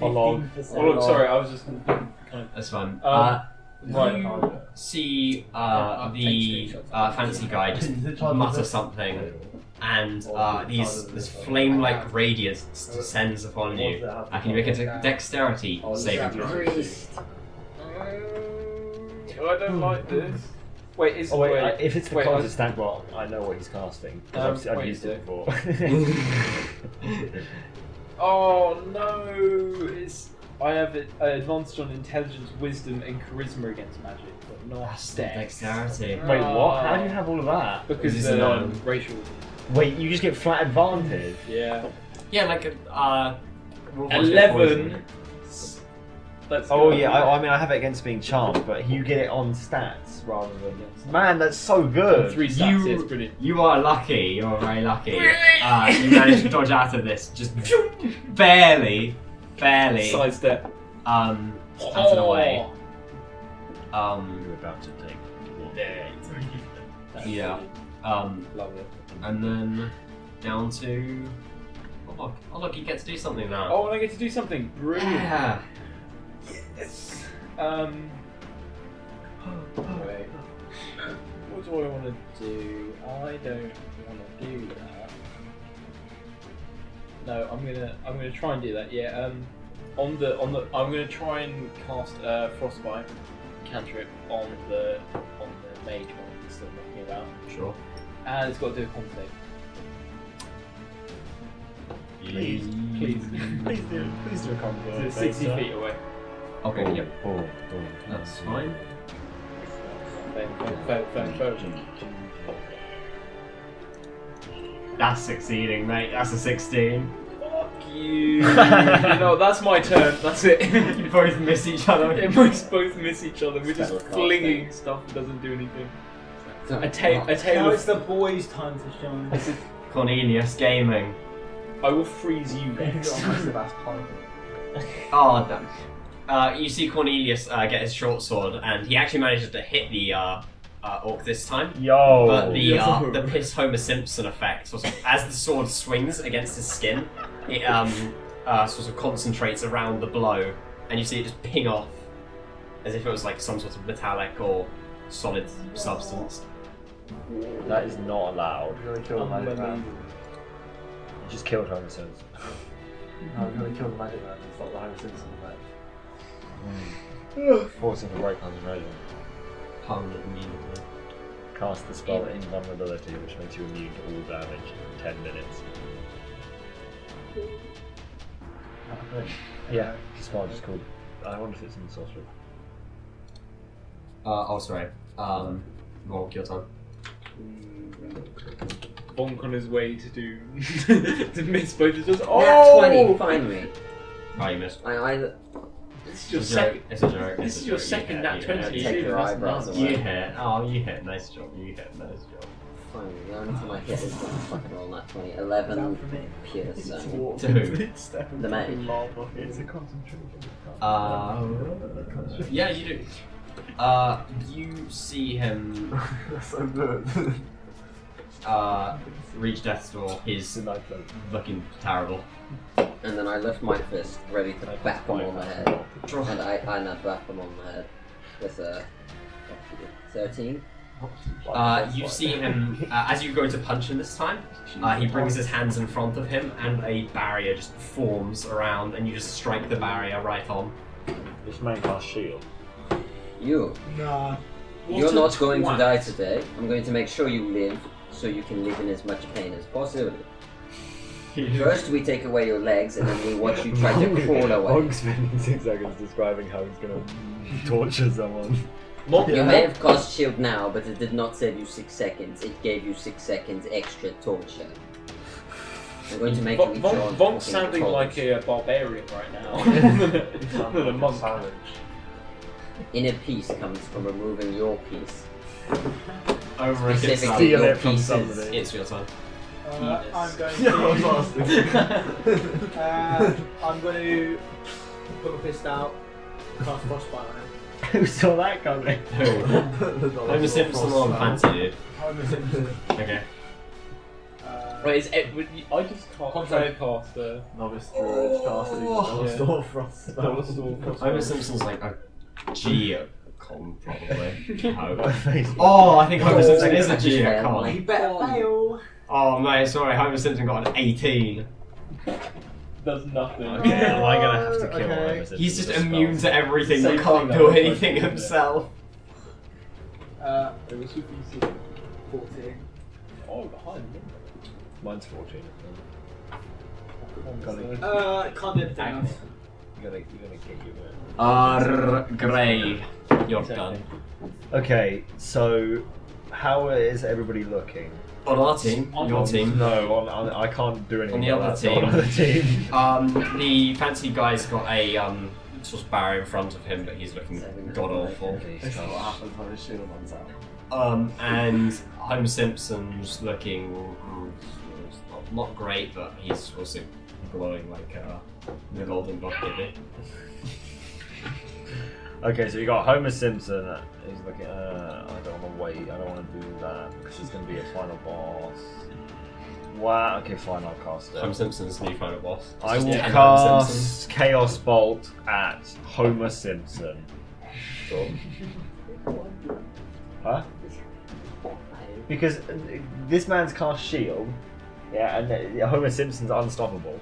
Oh, look, sorry, I was just kind of. That's fine. Right. You see the fancy guy just mutter something, and this flame-like radiance descends upon you. Can you make a dexterity saving throw? I don't like this. Wait, is if it's the wait, closest stand, well, I know what he's casting. 'Cause I've wait, used it before. Oh no! I have an advantage on intelligence, wisdom, and charisma against magic, but not That's dex. dexterity. Wait, what? How do you have all of that? Because This is it's annoying. racial. Wait, you just get flat advantage. Yeah. Yeah, like a 11. Let's Oh go. yeah, I mean I have it against being charmed, but you get it on stats rather than. Man, that's so good. 3 stats, it's brilliant. You are lucky. You're very lucky. You managed to dodge out of this, just barely. Sidestep. Out of the way. You're about to take. Yeah. Love it. And then down to. Oh look, you get to do something now. Oh, and I get to do something brilliant. Yeah. Yes. Wait. What do I want to do? I don't want to do that. No, I'm gonna try and do that. Yeah. I'm gonna try and cast frostbite cantrip on the mage one that's still knocking about, Sure. and it's got to do a con save. Please. Please. Please do a combo. It's 60 feet away. Okay. Yep. Oh, That's fine. Fail. That's succeeding, mate. That's a 16. Fuck you. That's my turn. That's it. You both miss each other. Yeah, we both miss each other. We're just Spell flinging stuff that doesn't do anything. So, A tale Now it's of. the boys' time to shine. Cornelius Gaming. I will freeze you next. Oh, damn. You see Cornelius get his short sword, and he actually manages to hit the orc this time. Yo. But the piss Homer Simpson effect, sort of, as the sword swings against his skin, it sort of concentrates around the blow, and you see it just ping off, as if it was like some sort of metallic or solid substance. That is not allowed. We're gonna kill the magic man. You just killed Homer Simpson. No, we're gonna kill the magic man and stop the Homer Simpson effect. Forcing the right concentration. Hung immediately. Cast the spell Invulnerability, which makes you immune to all damage in 10 minutes. Yeah, the spell just called. I wonder if it's in the sorcery. Sorry. Well, your turn. Bonk on his way to do to miss both of us. Nat Oh! 20, finally. Oh, you missed. I either. This is your It's a joke. second. It's a joke. This It's is a your joke. second You nat hit, 20. you Take hit. your That's eyebrows nuts. away. You hit. Oh, you hit. Nice job. You hit. Nice job. Finally, the only time I hit is when I fucking roll nat 20. 11 piercing. To who? The mage. It's a concentration. Yeah, you do. You see him That's so good. reach death's door. He's looking terrible. And then I lift my fist, ready to back him on the head. And I nut back him on the head with a 13. You see him as you go to punch him this time. He brings his hands in front of him, and a barrier just forms around, and you just strike the barrier right on. This man casts shield. Nah. You're not going to die today. I'm going to make sure you live, so you can live in as much pain as possible. First, we take away your legs, and then we watch you try to crawl away. Bog's spending 6 seconds describing how he's gonna torture someone. You may have cast shield now, but it did not save you 6 seconds. It gave you 6 seconds extra torture. I'm going to make you each your own Vonk's fucking sounding torch. like a barbarian right now. Sounds The like a monk. savage. inner peace comes from removing your piece. Over a Specifically Steal your it from pieces. somebody. It's your turn. I'm going Yeah, I was to. asking. I'm going to put my fist out, cast frostbite on him. Who saw that coming? Who? Homer Simpson on fancy, dude. Homer Simpson. Okay. Wait, is it? I just can't. Contract. Cast Novice Druid casting. Yeah. Store Frost. Homer Simpson's like a Geocon, probably. Homer. Face. Oh, I think Homer Simpson is a You Geocon. better fail. Oh, mate, sorry, Homer Simpson got an 18. does nothing. Okay, am I gonna have to kill Okay. Homer Simpson He's just with a immune spell? to everything, Same but can't thing do that anything was like- himself. It was super easy. 14. Oh, behind me. Mine's 14. Can't do anything else. You're gonna get you Grey, your It's done. Okay, so how is everybody looking? On our team, your team. No, on I can't do anything. On the about other that, so team. On the other team. The fancy guy's got a sort of barrier in front of him, but he's looking god awful. This is what happens when his shield runs out. And Homer Simpson's looking not great, but he's also glowing like the golden bucket. Okay, so you got Homer Simpson. He's looking. I don't want to wait. I don't want to do that because he's going to be a final boss. Wow. Okay, fine. I'll cast it. Homer Simpson's new final boss. It's I just will 10 Homer Simpsons. cast Chaos Bolt at Homer Simpson. Huh? Because this man's cast shield. Yeah, and Homer Simpson's unstoppable.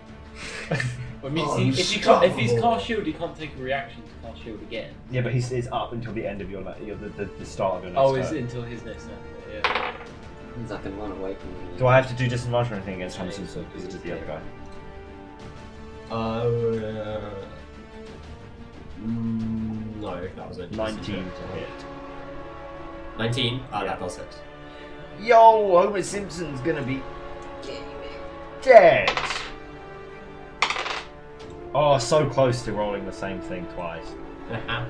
I mean, Oh, if he's cast shield, he can't take a reaction to cast shield again. Yeah, but he's up until the end of your the start of your next Oh, turn. is it until his next turn? Yeah. Means I can run away from you. Do I have to do disadvantage or anything against Homer Simpson? Because it is the other guy. No, that was only 19 to hit. 19? Yeah. That does hit. Yo, Homer Simpson's gonna be dead. Oh, so close to rolling the same thing twice. If I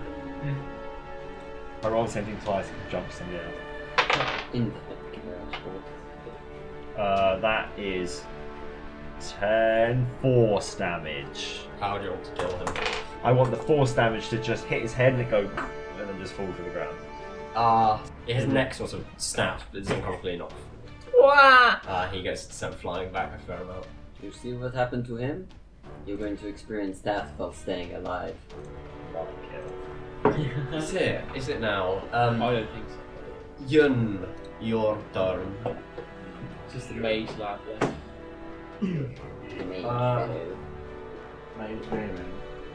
roll the same thing twice, it jumps in the air. Infinite chaos bolt. That is 10 force damage. How do you want to kill him? I want the force damage to just hit his head and it go and then just fall to the ground. His neck sort of snaps, but doesn't come clean off. He gets sent flying back a fair amount. You see what happened to him? You're going to experience death while staying alive. Not a kill. Is it? Is it now? I don't think so. Yun, your turn. Just the mage lad left. Mage fellow. Mage gaming.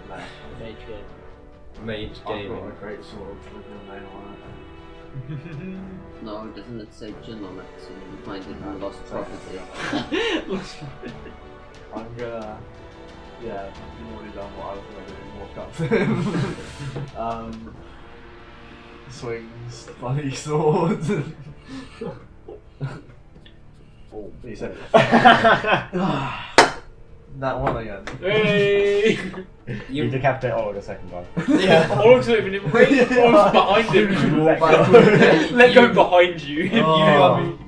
Left. Mage game. Mage I've got a gaming. great sword with your name on it. No, doesn't it say Jin on it? So you find it in the Lost Prophecy. I'm gonna. Yeah, you've already done what I was gonna do. Walk up to him. Swings funny sword. Oh, he said. That one again. Hey! You decapitate Oleg a second time. Yeah. Orc's not even in range. Orc's behind him. Let Let go behind you.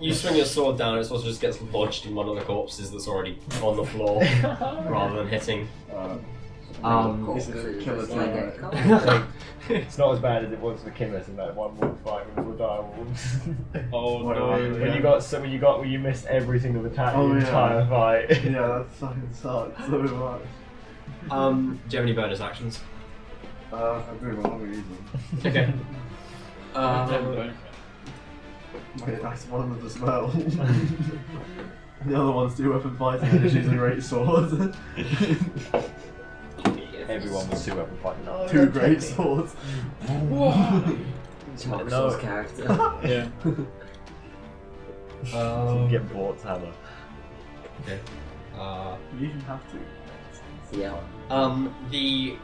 You swing your sword down, it sort of just gets lodged in one of the corpses that's already on the floor, rather than hitting. This is a killer It's like a team. cult. It's not as bad as it was for Kimmus in that one wolf fight with the dire wolves. Oh no. when you missed every single attack Oh, the yeah. entire fight. Yeah, that fucking sucks so much. Do you have any bonus actions? I do, but I'm not gonna use them. Okay. Wait, that's one of them to smell. The other one's two weapon fighting and she's a great sword. Everyone was 2 weapon fighting. No, Two great swords. Marshall's character. Yeah. Get Bort's hammer. Okay. You even have to. Yeah. The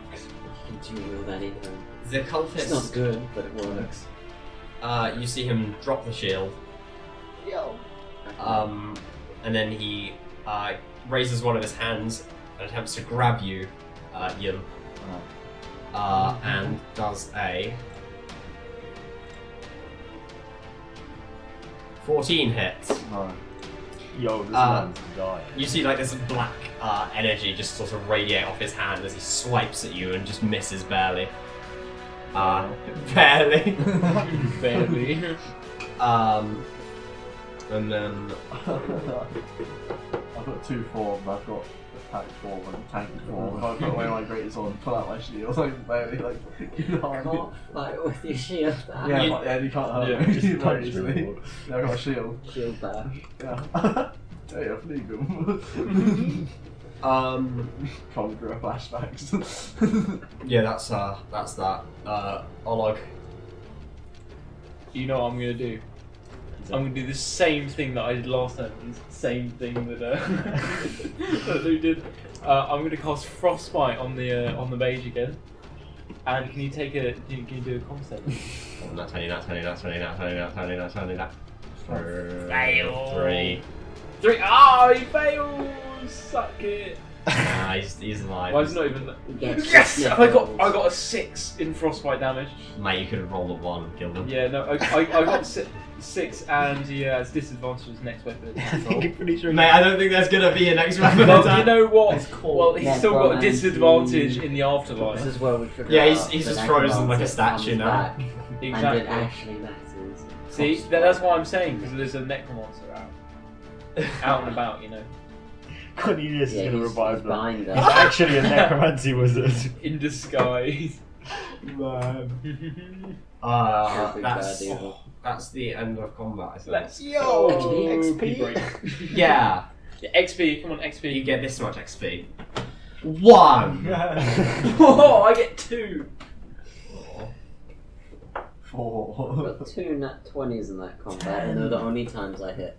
Do you wield anything? the It's not cultist. good, but it works. You see him drop the shield. And then he raises one of his hands and attempts to grab you, Yun. and does a 14 hits. No. Yo, this Uh, man's dying. You see like this black energy just sort of radiate off his hand as he swipes at you and just misses barely. Barely. Barely. And then I've got 2 forms. I've got attack form and tank form. If I put away my great sword and pull out my shield, I can barely like keep it on. Can't fight with your shield back. Yeah, You- you can't hurt Yeah, me just very punch easily. me. Yeah, I've got a shield. Shield back. Yeah. Hey, I flew them. Trying through flashbacks. yeah, that's that. Olog. You know what I'm gonna do? I'm gonna do the same thing that I did last time. The same thing that that Lou did. I'm gonna cast Frostbite on the mage again. And can you take a? Can you do a concept? Not 20, not 20, not 20, not 20, not 20, not 20, not 20. Fail. 3. 3. Oh, he fails! Suck it. Nah, he's alive. Why is it not even? Yes! I got a 6 in Frostbite damage. Mate, you could have rolled a 1 and killed him. Yeah, no, I got 6 and he has disadvantage with his next weapon. I think I'm pretty sure. Mate, I don't think there's gonna be a next weapon Well, attack. you know what? It's called Well, he's still got a necromancy. disadvantage in the afterlife. This is where we figure Yeah, out he's the just frozen like a necromancer statue comes now. back, Exactly. And it actually matters. See, that's what I'm saying, because there's a necromancer out and about, you know. Cornelius Yeah, is going to he's revive them. behind He's us. actually a necromancy wizard. In disguise. Man. Perfect That's idea. that's the end of combat. I think. Let's Yo, XP. Yeah, XP, come on, XP. you get this much XP. 1. Oh, I get 2. 4. I've got 2 nat 20s in that combat, and they're the only times I hit.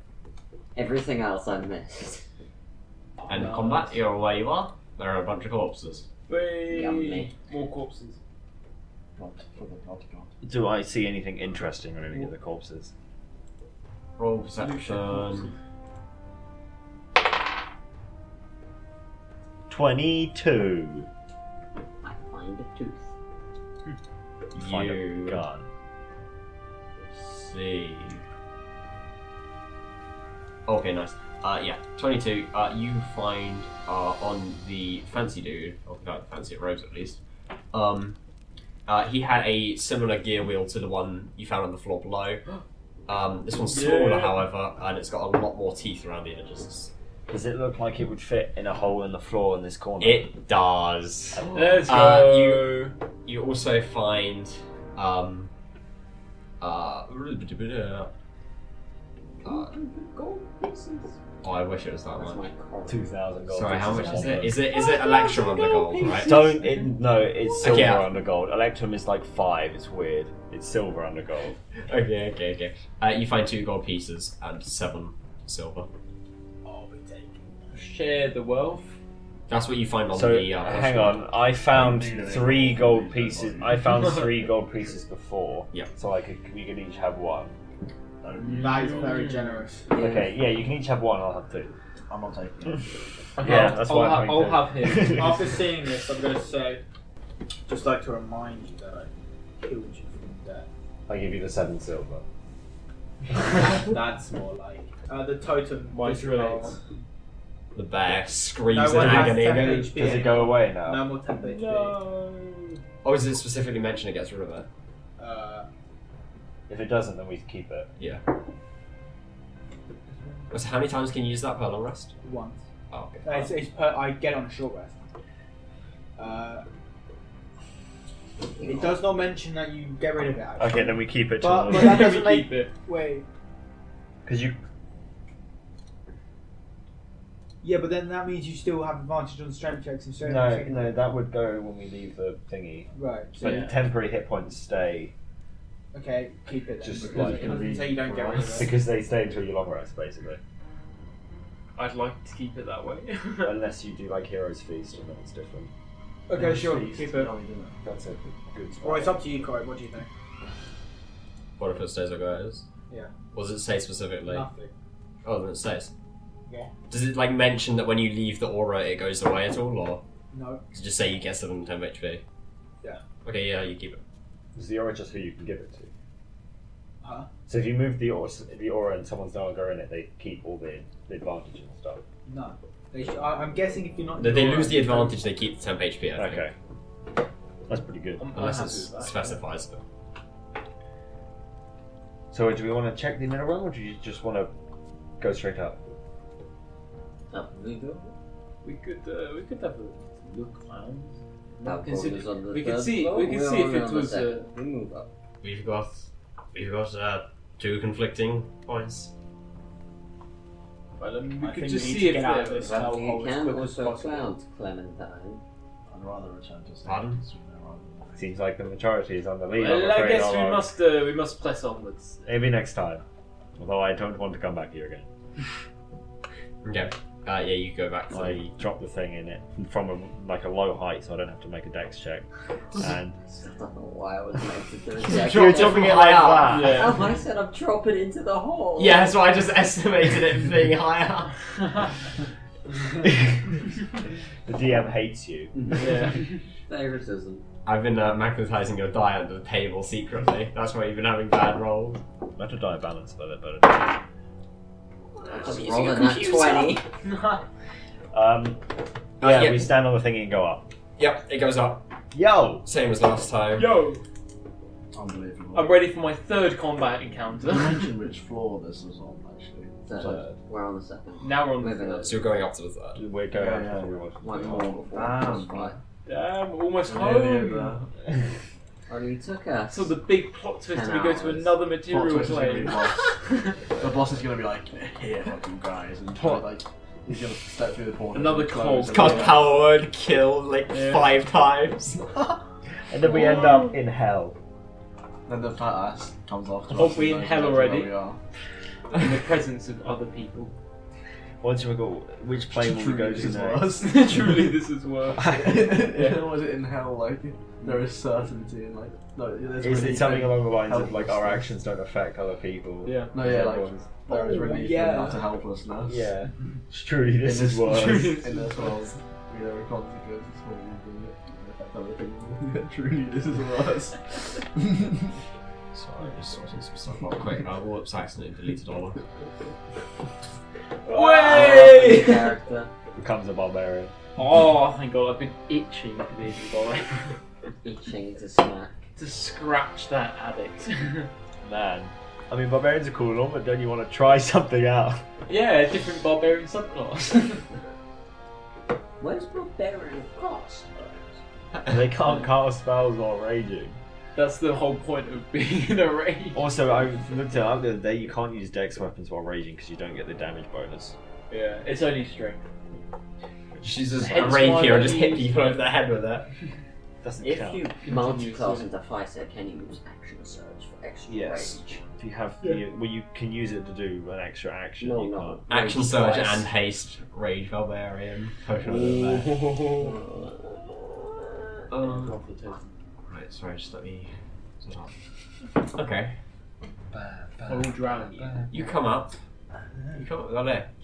Everything else I missed. End of combat. You're where you are. There are a bunch of corpses. Whee! Yummy. More corpses. Do I see anything interesting on any of the corpses? Roll perception. 22. I find a tooth. Find You a gun. see. Okay, nice. Yeah, 22. You find on the fancy dude, or the fancy at Rose at least. He had a similar gear wheel to the one you found on the floor below. This one's smaller, Yeah. however, and it's got a lot more teeth around the edges. Does it look like it would fit in a hole in the floor in this corner? It does. Let's go. You also find Gold pieces. oh, I wish it was that That's much. my card. 2,000 gold. Sorry, how pieces much is on it? them. Is it Electrum under gold, right? Don't it? No, it's silver Okay. under gold. Electrum is like 5. It's weird. It's silver under gold. Okay. You find 2 gold pieces and 7 silver. Share the wealth. That's what you find on So the. hang on, I found 3 gold pieces. I found 3 gold pieces before. Yeah. So we can each have 1. That is very generous. Okay, yeah, you can each have 1. I'll have 2. I'm not taking it. Yeah, that's why I'm I'll having have him. After seeing this, I'm going to say, just like to remind you that I killed you from death. I give you the 7 silver. That's more like the totem. Why just drill relates. The bear screams No in one has agony. 10 again. HP. Does it go away now? No more temp HP. No. Oh, is it specifically mentioned it gets rid of it? If it doesn't, then we keep it. Yeah. So how many times can you use that per long rest? Once. Oh, okay. It's per, I get on a short rest. It does not mention that you get rid of it. Actually. Okay, then we keep it. But till that doesn't We make. keep it. Wait. because you. Yeah, but then that means you still have advantage on strength checks and strength. No, that would go when we leave the thingy. Right. So But Yeah. temporary hit points stay okay, keep it. Then, Just because like it doesn't say you don't get rid of it. because they stay until your long rest, basically. I'd like to keep it that way. Unless you do like Hero's Feast, and then it's different. Okay, sure, keep it. That's a good spot. Well, it's up to you, Corey. What do you think? What if it stays like that is? Yeah. What does it say specifically? Nothing. Oh, then it stays. Yeah. Does it like mention that when you leave the aura it goes away at all, or No. does it just say you get 7 temp HP? Okay, yeah, you keep it. Is the aura just who you can give it to? Huh? So if you move the aura and someone's no longer in it, they keep all the advantage and stuff. No. I'm guessing if you're not. They lose the advantage, they keep the temp HP, I think. Okay. That's pretty good. Unless I'm it happy with that. specifies. So do we want to check the middle room, or do you just want to go straight up? Up we go. We could have a look around. Our Consider- quarters on the we could third see- floor, we could we're see if only it on the was, second. We move up. We've got 2 conflicting points. Well, I mean, we I could think just we need see to if get out of there- this But hellhole you as can quick as also possible. count Clementine. I'd rather return to Pardon? Seems like the majority is on the lead. Well, I'm I afraid, guess although- we must press onwards. Maybe next time. Although I don't want to come back here again. Okay. Yeah, you go back to I the. drop the thing in it from a low height, so I don't have to make a dex check. And I don't know why I was meant to do You're it. you're dropping dropping it it like high that. up. Oh, I said I'll drop it into the hole. Yeah, so I just estimated it being higher. The DM hates you. Yeah. Favoritism. I've been magnetizing your die under the table secretly. That's why you've been having bad rolls. Better die balance a little bit. Just using roll a in that computer. 20. Yeah, yeah. we stand on the thingy and go up. Yep, it goes up. Yo! Same as last time. Yo, Unbelievable. I'm ready for my 3rd combat encounter. Did you mention which floor this was on, actually? Third. We're on the second. Now we're on the Moving 3rd. up. So you're going up to the 3rd. We're going Yeah, up yeah. before we want. One more before Damn. boss fight. Damn, we're almost We're nearly home. over. Only took us. So the big plot twist 10 we go to hours. another Plot material twist is gonna be plane. boss. The boss is gonna be like, here, fucking guys, and try, like he's gonna step through the portal. Another and close cold and Cast then- power word, kill like Yeah. 5 times. And then we end up in hell. Then the fat ass comes after Oh, us. we and in knows hell exactly already? where we are. In the presence of other people. Once we go, which plane will we go Truly to this is next? worse. Truly, this is worse. Yeah. Was it in hell? Like there is certainty and like no. There's Is relief it something and along the lines of like our helplessness. actions don't affect other people? Yeah. No, yeah, like Everyone's- there is Oh, relief yeah. and utter helplessness. yeah. Truly, this In is worse. in this world, there are consequences for you do it and affect other people. Truly, this is worse. Sorry, just sorting some stuff out quick. Whoops, accidentally deleted all of it. Way! Character. Becomes a barbarian. Oh, thank God, I've been itching to be boy. Itching to smack. To scratch that addict. Man. I mean, barbarians are cool and all, but don't you want to try something out? Yeah, a different barbarian subclass. Where's Barbarian Cross? They can't cast spells while raging. That's the whole point of being in a rage. Also, I looked it up the other day, you can't use dex weapons while raging because you don't get the damage bonus. Yeah, it's only strength. She's just a Hence rapier why and just we hit use- people over the head with it. Doesn't If count. you Continues multi-class to- into fighter, can you use action surge for extra Yes. rage? If you have, Yeah. you can use it to do an extra action. No, you no. can't. Action Rage surge twice. and haste, rage barbarian. Potion of the Right, sorry, just let me. Okay. We're all drowning. You come up. You come up the left.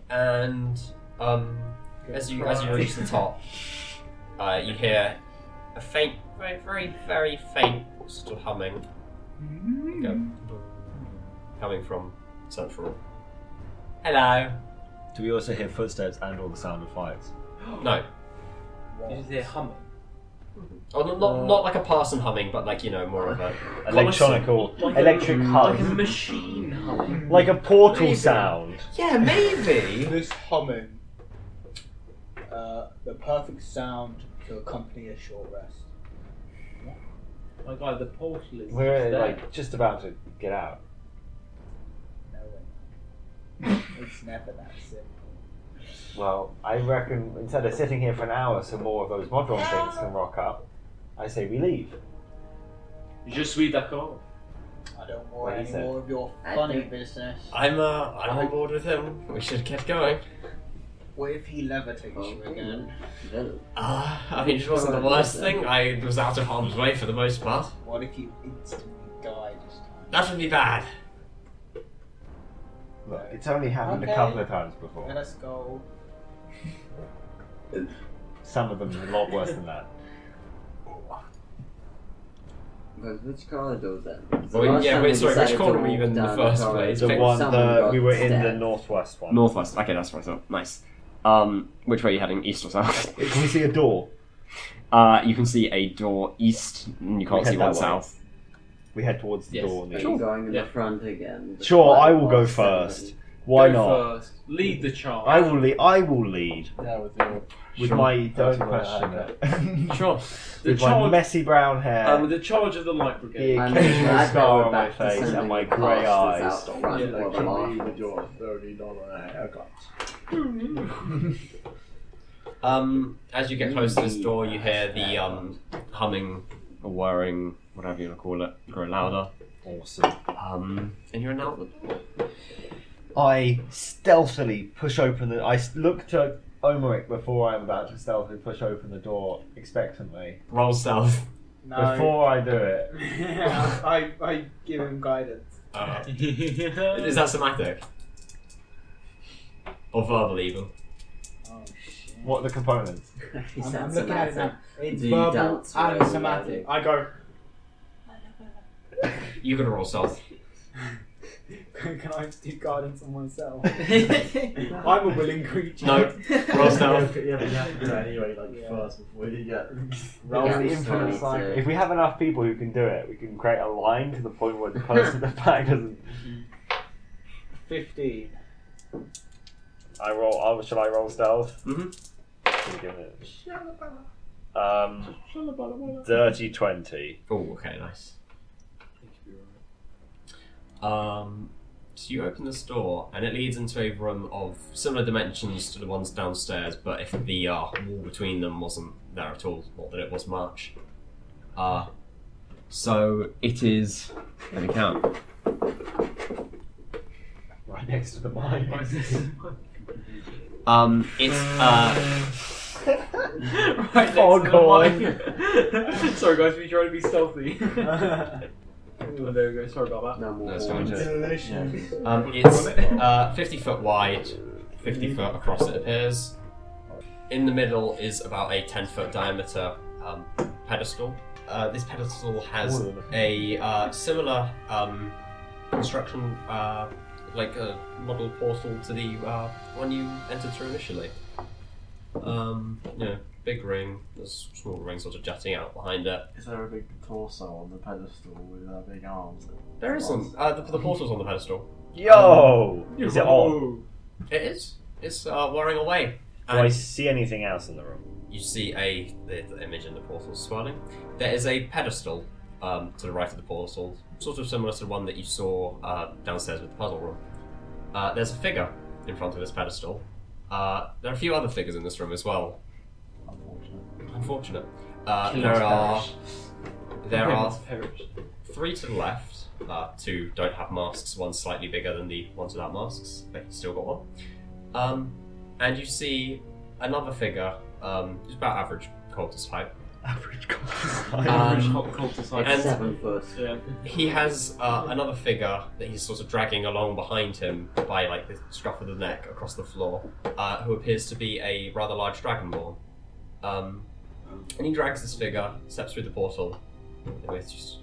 And as you reach the top, you hear a faint, very, very, very faint sort of humming. Coming from central. Hello. Do we also hear footsteps and all the sound of fights? No. You just hear humming. Oh, not like a person humming, but like, you know, more of a Electronic or electric Like a hum. machine humming. Like a portal Maybe. sound. Yeah, maybe. This humming, the perfect sound to accompany a short rest. My God, the portal is We're there. like just about to get out. No way. It's never that simple. Well, I reckon instead of sitting here for an hour so more of those modron things can rock up, I say we leave. Je suis d'accord. I don't What want he any said. more of your I funny think- business. I'm on board with him. We should get going. What if he levitates you again? Villain. I mean, it wasn't the worst thing. I was out of harm's way for the most part. What if you instantly die this time? That would be bad. Look, it's only happened Okay. a couple of times before. Let us go. some of them a lot worse than that. But which corridor then? Well, yeah, wait, sorry, which corner were you in the first place? The Pick one, someone we were got in the stabbed. northwest one. Northwest. Okay, that's what I thought. Nice. Which way are you heading? East or south? Can we see a door? You can see a door east, and you can't We head see one that way. south. We head towards the Yes. door. Are Near. you going in Yeah. the front again? Sure, I Despite will go all first. seven? Why Go not? First. Lead the charge. I will lead. I will lead Yeah, with your with short, my don't dirty question haircut. it. Sure. The With my charge. messy brown hair, The charge of the light the brigade. I'm occasional glad scar we're on my back to face, and sending my the grey casters eyes. out front Yeah, for the Lecture me marshal. with your $30 haircut. As you get close to this door, you hear the humming Or whirring, whatever you want to call it, grow louder. Awesome. and you're now at the door. I stealthily push open the. I look to Omeric before I'm about to stealthily push open the door expectantly. Roll stealth. No. Before I do it, I give him guidance. Is that somatic? Or verbal even? Oh shit. what are the components? He I'm said looking at it somatic. now. It's Do you verbal dance and with somatic. somatic? I go. You can roll stealth. Can I do guidance on myself? I'm a willing creature. No. Roll stealth. Yeah, but you have to do it anyway, like Yeah. first before you get. Roll Yeah, the it's influence line. 22. If we have enough people who can do it, we can create a line to the point where the person at the back doesn't. 15. I roll. Oh, shall I roll stealth? Mm-hmm. Give it. Dirty 20. Oh, okay, nice. So you open this door, and it leads into a room of similar dimensions to the ones downstairs, but if the wall between them wasn't there at all, not that it was much. So it is. Let me count. Right next to the mic. It's Right Oh, next to go the mic. Sorry guys, we try to be stealthy. Oh, there we go, sorry about No more. No, it's fine. Delicious. it's 50 foot wide, 50 foot across it appears. In the middle is about a 10-foot diameter pedestal. This pedestal has a similar construction, like a model portal to the one you entered through initially. Big ring, there's small ring sort of jutting out behind it. Is there a big torso on the pedestal with big arms? There isn't. The portal's on the pedestal. Yo! that. Is it on? It is. It's whirring away. Do I see anything else in the room? You see the image in the portal swirling. There is a pedestal to the right of the portal, sort of similar to the one that you saw downstairs with the puzzle room. There's a figure in front of this pedestal. There are a few other figures in this room as well. Unfortunate. There are Perished. 3 to the left. 2 don't have masks. One's slightly bigger than the ones without masks, but he's still got one. And you see another figure, who's about average cultist height. Average Average Um, cultist Like and- 7 foot. Yeah. He has another figure that he's sort of dragging along behind him by like the scruff of the neck across the floor, who appears to be a rather large dragonborn. And he drags this figure, steps through the portal, and it's just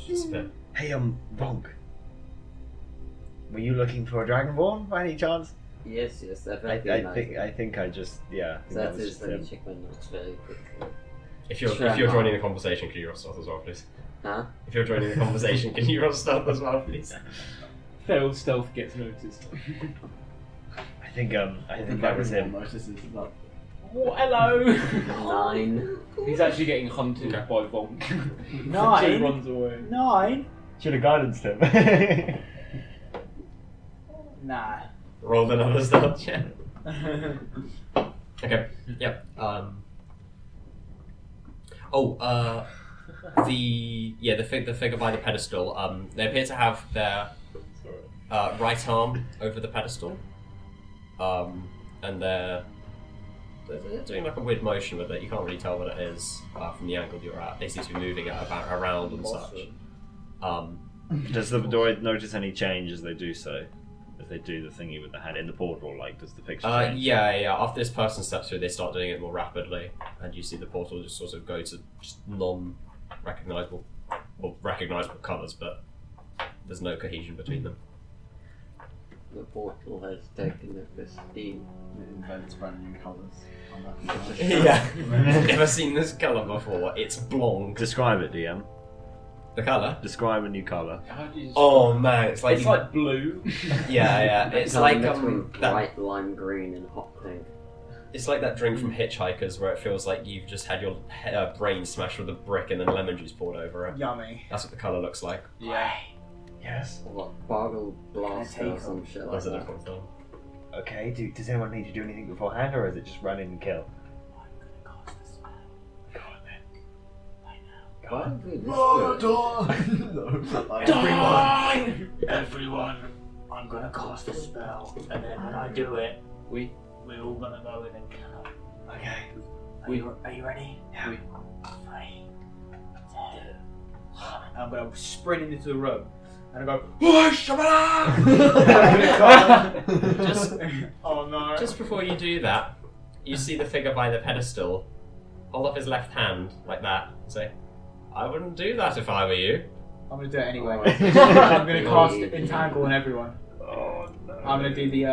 disappear. Hey, Bonk. Were you looking for a Dragonborn by any chance? Yes, I I recognize think it. I think I just I think That was is, just let me him. check my notes very quickly. If you're Sure, joining the conversation, can you roll stealth as well, please? Huh? If you're joining the conversation, can you roll stealth as well, please? Failed stealth gets noticed. I think that was him. Notices that. Oh, hello! 9. He's actually getting hunted Okay. by Vonk. Nine? Jim runs away. 9? Should have guidance him. Nah. Rolled another stealth check. Okay. Yep. The figure by the pedestal. They appear to have their right arm over the pedestal, and they're doing like a weird motion with it. You can't really tell what it is from the angle you're at. They seem to be moving it about around and such. Do I notice any change as they do so? as they do the thingy with the hand in the portal? Like, does the picture change? Yeah. After this person steps through, they start doing it more rapidly, and you see the portal just sort of go to just non-recognizable, or recognizable colours, but there's no cohesion between them. The portal has taken up the steam. It invents brand new colours. Yeah. Never seen this colour before. It's blonde. Describe it, DM. The colour? Describe a new colour. How do you Oh man, it's like it's like blue. yeah. It's Something like between that. bright lime green and hot pink. It's like that drink from Hitchhikers where it feels like you've just had your brain smashed with a brick and then lemon juice poured over it. Yummy. That's what the colour looks like. Yeah. Yes. Or what, Bargle Blast or some shit like That's a that. different film. Okay, does anyone need to do anything beforehand, or is it just run in and kill? Why don't we just Everyone, I'm gonna cast a spell, and then when I do it, we're all gonna go in and kill him. Okay. Are you ready? Yeah. 3, 2, 1. I'm gonna sprint into the room, and I go, whoosh, Just, oh no. just before you do that, you see the figure by the pedestal hold up his left hand like that and say, I wouldn't do that if I were you. I'm gonna do it anyway. I'm gonna cast Entangle on everyone. Oh no. I'm gonna do the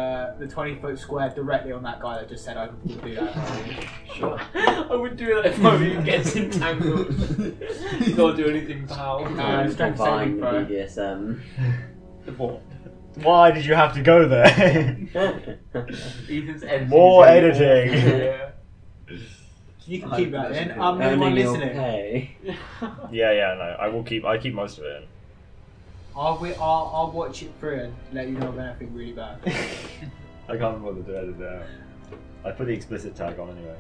20-foot square directly on that guy that just said I would do that. Sure. I would do that if I gets entangled. You can't do anything, pal. Strength combine saving throw. BDSM? What? Why did you have to go there? Ethan's editing. More is editing. Yeah. You can keep that in. I'm the Earning one your listening. pay. Yeah, no. I keep most of it in. I'll watch it through and let you know if anything really bad. I can't bother to edit it out. I put the explicit tag on anyway.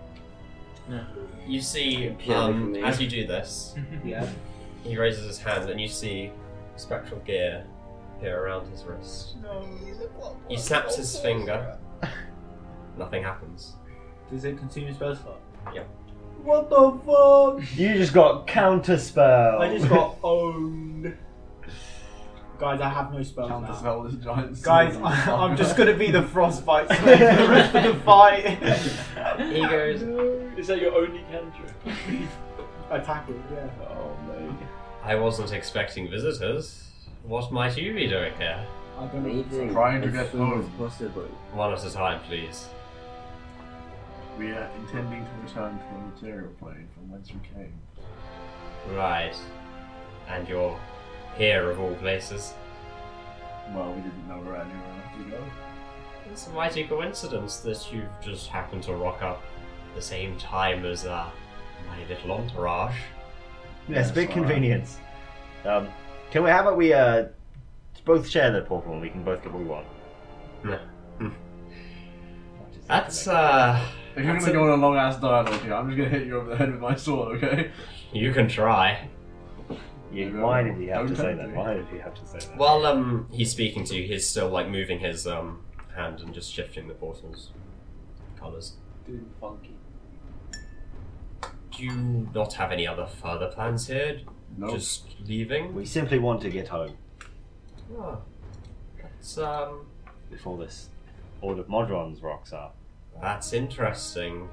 You see, Purely for me. as you do this, Yeah. he raises his hand and you see spectral gear here around his wrist. No. He snaps his finger. Nothing happens. Does it continue spell slot? Yep. What the fuck? You just got counterspell. I just got owned. Guys, I have no spells Counter now. spell this giant. Guys, sword. I'm just gonna be the frostbite slave for the rest of the fight. He goes, Is that your only cantrip? Attack it, yeah. Oh mate. I wasn't expecting visitors. What might you be doing here? I don't know. Leaving Trying to as get soon home. as possible. One at a time, please. We are intending to return to the material plane from whence we came. Right. And you're here of all places. Well, we didn't know where anywhere else to go. It's a mighty coincidence that you've just happened to rock up at the same time as my little entourage. Yes, big That's convenience. Can we? How about we both share the portal and we can both get what we want? That's If you're gonna go on a long ass dialogue here, I'm just gonna hit you over the head with my sword, okay? you can try. Why did he have to Don't say tempt that? me. Why did he have to say that? While he's speaking to you, he's still like moving his hand and just shifting the portal's colours. Dude, funky. Do you not have any other further plans here? Nope. Just leaving? We simply want to get home Oh, that's before this Order of Modrons rocks up. that's interesting.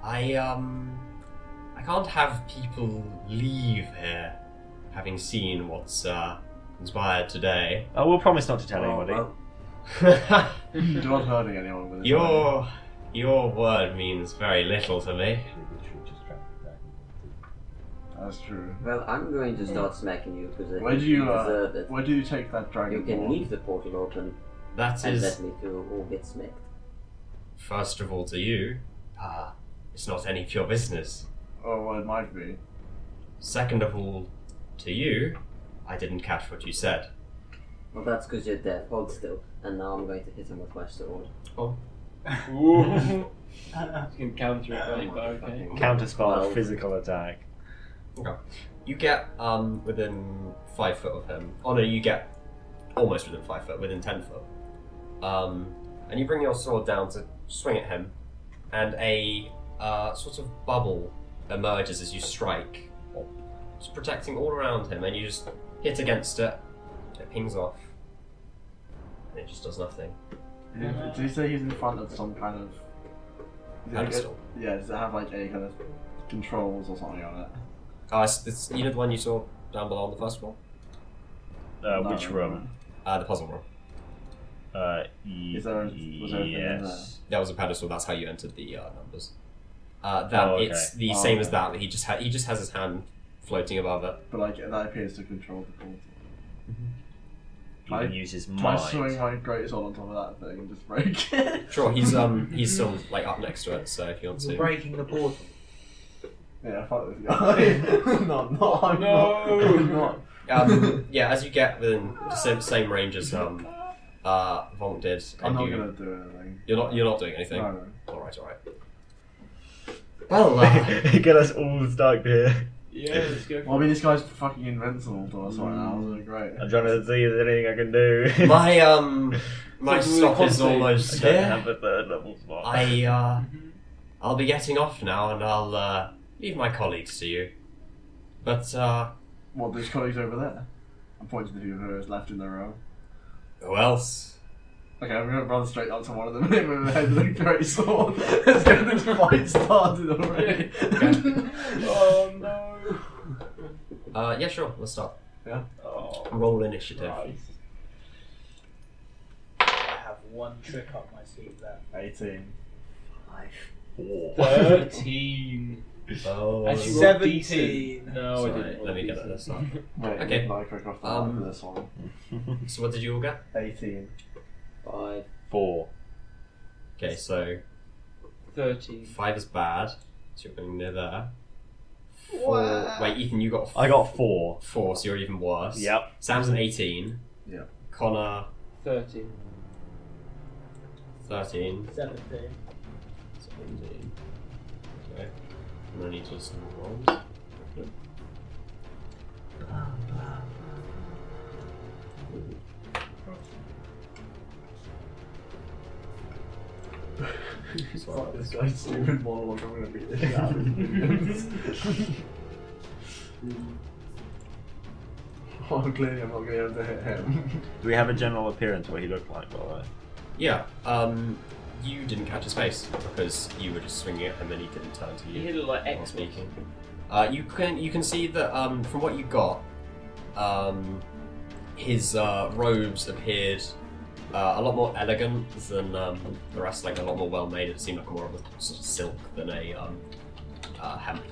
I can't have people leave here having seen what's inspired today. Oh, we'll promise not to tell anybody. well, You're not hurting anyone with it. Your word means very little to me. That's true. well, I'm going to start smacking you because I Where think do you deserve it. where do you take that dragon? You can ball? leave the portal open That and is, let me to all get smacked. first of all, to you. It's not any of your business. Oh, well, it might be. Second of all, to you, I didn't catch what you said. Well, that's because you're dead. Hold still. And now I'm going to hit him with my sword. Ooh. You can counter it, right? But okay. Counterspell Well- physical attack. Okay. You get within 5 foot of him. Oh no, you get almost within 5 foot, within 10 foot. And you bring your sword down to swing at him, and a sort of bubble emerges as you strike, just protecting all around him, and you just hit against it. It pings off. It just does nothing. Did you say he's in front of some kind of... Pedestal. Yeah, does it have like any kind of controls or something on it? It's you know the one you saw down below on the first floor? Which room? The puzzle room. Was there anything in there? Yes. That was a pedestal. That's how you entered the numbers. okay. It's the same as that. But he just has his hand floating above it. But like that appears to control the portal. You can use his Try mind. swing my great sword on top of that thing and just break it. Sure, he's still like up next to it. So if you want You're to, breaking the portal. Yeah, fuck this guy. I'm not. I'm not. yeah, as you get within the same range as Vonk did, I'm not you, gonna do anything. You're not doing anything. No. All right. Well, Get us all stuck here. Yeah, let's go. Well, I mean, this guy's fucking invincible to us right now, so great. I'm trying to see if there's anything I can do. my stop is almost I don't here. have a third level spot. I'll be getting off now, and I'll leave my colleagues to you. But What, there's colleagues over there? I'm pointing to whoever's left in the row. who else? Okay, I'm gonna run straight up to one of them and hit him in the head with a great sword. Let's get this fight started already. Oh no. Yeah, sure. Let's start. Yeah. Oh, Roll initiative. Christ. I have one trick up my sleeve left. 18. 13. Oh, Actually, rolled 17. decent. No, I sorry, didn't. let me get it this time. Wait, Okay. I click off the Um, for this one. So what did you all get? 18. 5. 4. Okay, so 13. 5 is bad. So you're going near there. 4. Wait, Ethan, you got I got 4. 4, so you're even worse. Yep. Sam's an 18. Yep. Connor 13. 13. 17. 17. Okay. And I need to listen to rolls. Fuck this guy's stupid monologue, I'm gonna beat the shit out of him. Oh, clearly I'm not gonna be able to hit him. Do we have a general appearance what he looked like, by the way? Yeah, you didn't catch his face because you were just swinging it and then he didn't turn to you He looked like while X speaking. You can see that from what you got, his robes appeared a lot more elegant than the rest, like a lot more well made. It seemed like more of a sort of silk than a hemp,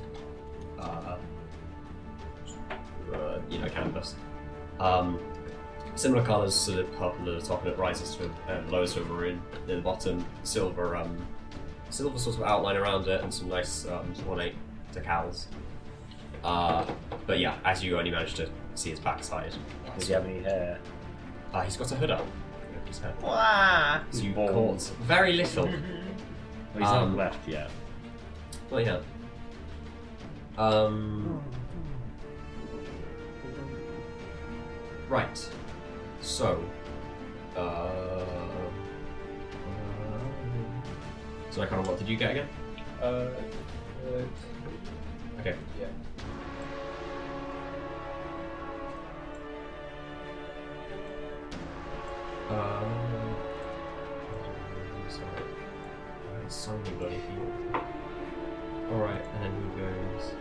canvas. Similar colours, sort of purple at the top, and it rises to lowers to a maroon near the bottom. Silver sort of outline around it, and some nice ornate decals. But yeah, as you only managed to see his backside. Does he have any hair? He's got a hood up over his head. Wow. So you Bald. caught very little. Well, he's not Um, left yet. Well, yeah. Right. So. So I kind of what did you get again? Okay. Yeah. Sorry. It's so many bloody people. Alright, and then he goes.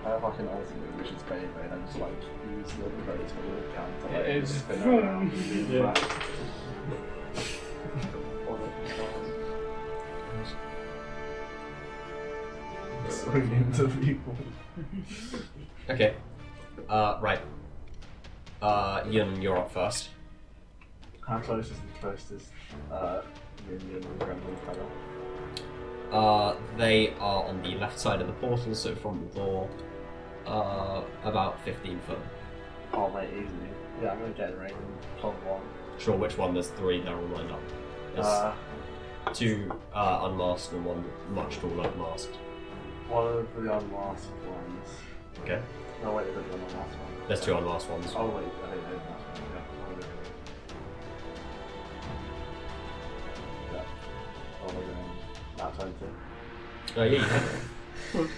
I have like an ultimate which is Beyblade, I just like use the great sword of count to like It's spin boom. around and do Yeah. that. Or the swing into people. Okay. Right. Yun, you're up first. How close is the closest minion and gremlin fellow? They are on the left side of the portal, so from the door, about 15 foot. Oh mate, easily. Yeah, I'm gonna get a ring. Top one. Sure, which one? There's 3, they're all lined up. There's 2 unmasked and 1 much taller masked. One of the unmasked ones. Okay. No wait, there's one unmasked one. There's 2 unmasked ones. Oh wait, I think there's one. Yeah. Oh, we're going not 20. Yeah, you can.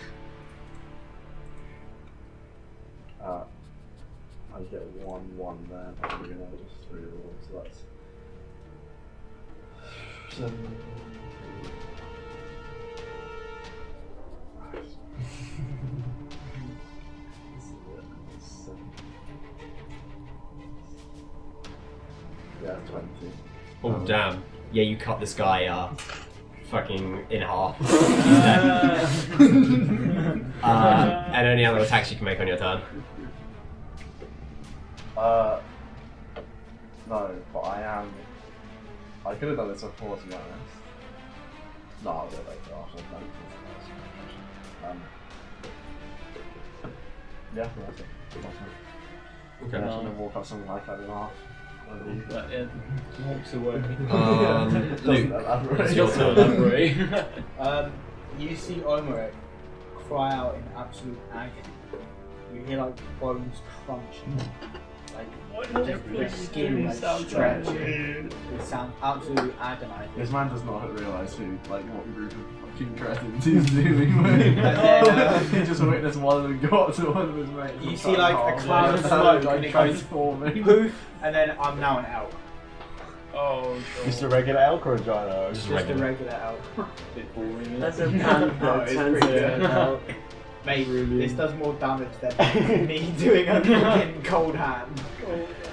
I get 1/1 there. I'm gonna just reroll, so that's 7. Yeah, 20. Oh damn! Yeah, you cut this guy fucking in half. He's dead. And any other attacks you can make on your turn. No, but I could have done this before, to be honest. No, I'll do it later after I've done it. Yeah, that's it. Okay. I'm just gonna walk up something like that in half. Walks away. Luke, it's your turn. You see Omeric cry out in absolute agony. You hear like bones crunching, like their skin like stretching. It sounds absolutely agonizing. This man does not realise what group of fucking cretins he's dealing with. And then he just witnessed one of them got to one of his mates. you and see cut like him a half. cloud of Yeah, smoke like and it goes transforming. poof, and then I'm now an elk. Oh, Just a regular elk or a giant elk? Just Just a regular elk. bit boring. That's a panther it's turns pretty into an elk. Mate, this does more damage than me doing a fucking cold hand.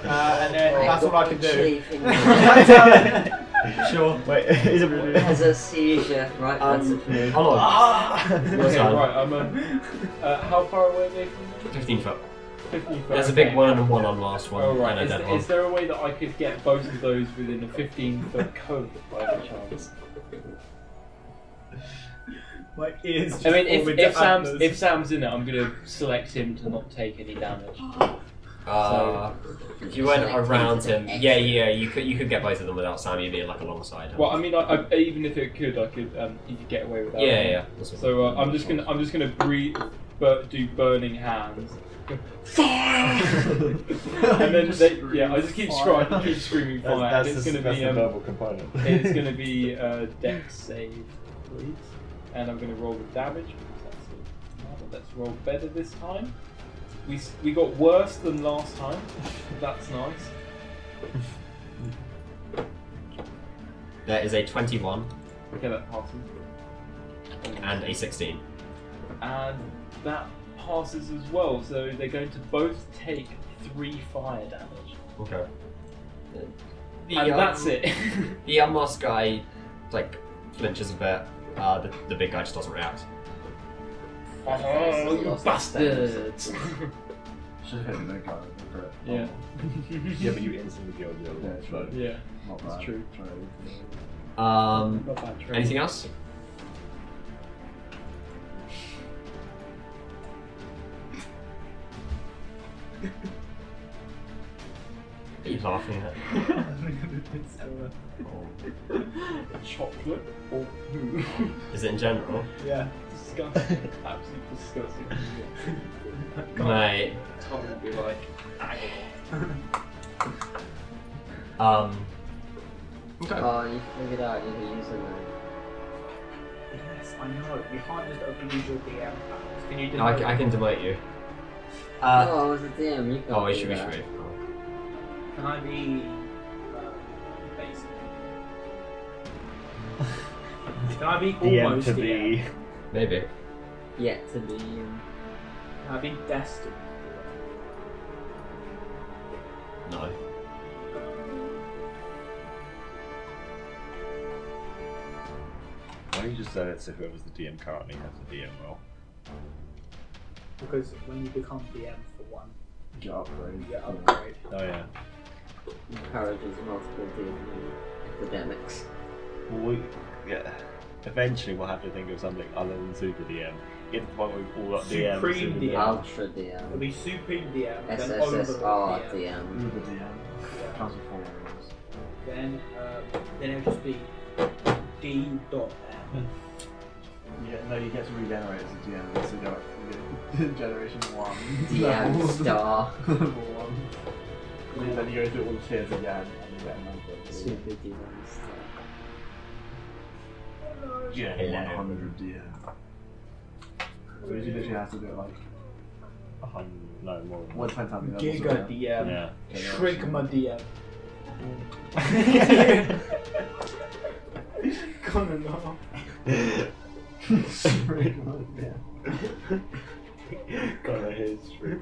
And then that's all I can do. Chafing. Sure. Wait, is it really? Has a seizure. Right, that's it for me. Hold on. Okay, right, I'm how far away are they from me? 15 foot. 15 foot. There's a big one and one on last one. Oh, right. And a dead one. Is there a way that I could get both of those within a 15-foot cone by any chance? My ears. I mean, if Sam's in it, I'm gonna select him to not take any damage. If you went around him, yeah, you could get both of them without Sam. You'd be like alongside him. Well, I mean, I even if it could, I could. You could get away with that. Yeah. That's what So I'm just gonna do burning hands. Fire! And then I just keep screaming fire. That's and it's the gonna be verbal component. it's gonna be Dex save, please. And I'm gonna roll the damage because that's it. Let's roll better this time. We got worse than last time. That's nice. There is a 21 Okay, that passes. and a 16. And that passes as well. So they're going to both take 3 fire damage. Okay. And that's it. The unmasked guy, flinches a bit. The big guy just doesn't react. Oh, you bastards! Should hit the big guy with it. Yeah. Yeah, but you instantly killed the other Yeah, one. true. Yeah. Not That's bad. true. Um, Not bad trade. anything else? What are you laughing at? Chocolate or poo? Is it in general? Yeah. Disgusting. Absolutely disgusting. Mate. Tom would be like, Okay. Oh, you figured out you can use it now. Yes, I know. You can't just open usual DM packs. Can you do I can demote you. Oh, I was a DM. You can't Oh, we do should. that. Can I be basic? Can I be DM almost to DM? be. Maybe. Yet to be. Can I be destined? No. Why don't you just say it so whoever's the DM currently has the DM role? Because when you become DM for one, Get upgrade. you get upgrade. Oh yeah. Encourages multiple DM epidemics. Well, yeah. Eventually we'll have to think of something other than Super DM. Get to the point where we've all got DMs. Supreme Super DM. Ultra It'll DM. be Supreme DM, then Overlord SSSR DM. DM. Uber DM. Counts with 4 rolls. Then it'll just be D.M. Yeah, no, you get to regenerate as a DM, so you get generation 1. DM star. Level 1. And then you go through all the tiers again, and you get a number. Super DM star. Yeah, 100 DM. So you literally have to do it like No, more than What depends how many levels Giga are there. DM. Yeah. Shrigma DM. Gonna know. Got his stream.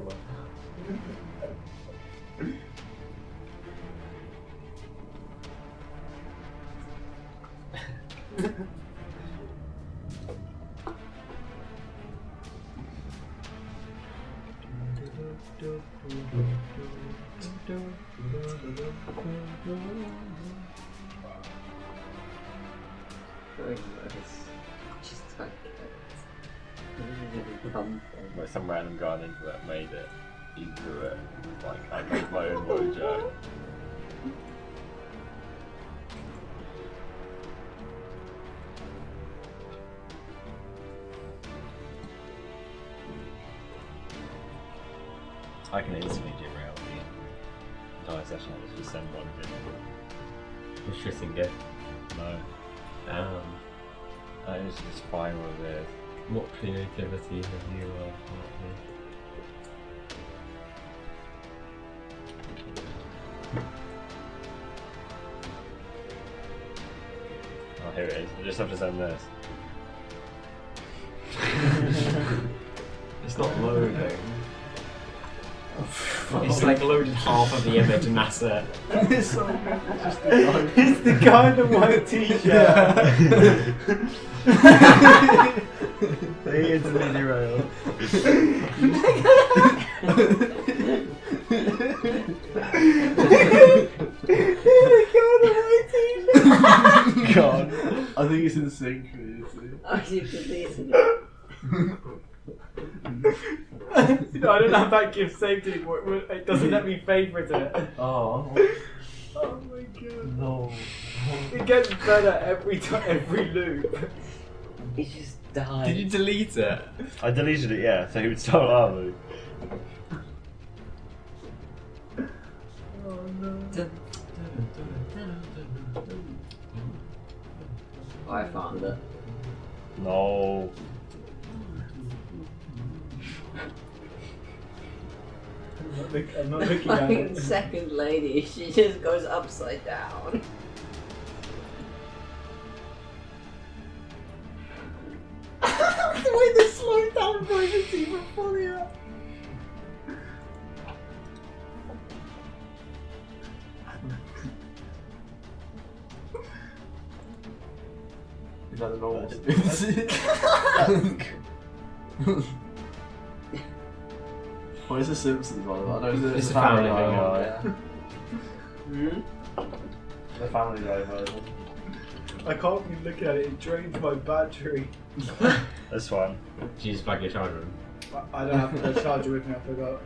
Just like come Like some random guy on the internet made it. He drew it. Like I made my own mojo. I can instantly derail the entire session. I just send one in. Interesting game. No. It's just fine with it. What creativity have you Oh, here it is. I just have to send this. It's not loading. It's like loaded half of the image and that's it. It's so good. It's the guy in the white t-shirt. They instantly derailed. God, I think it's in sync for you too. I keep deleting it. No, I don't have that gift saved anymore. It doesn't let me favourite it. Oh. Oh my god. No. It gets better every time, every loop. It just died. Did you delete it? I deleted it, yeah, so he would start laughing. Oh no. I found it. No. I'm not looking at Fucking it. second lady, she just goes upside down. The way they slow down versions even funnier. Is that the normal? What is the Simpsons one about? No, It's a Family Guy. Hmm? The Family Guy version. I can't be looking at it, it drains my battery. This one. Do you just plug your charger in? I don't have the charger with me, I forgot.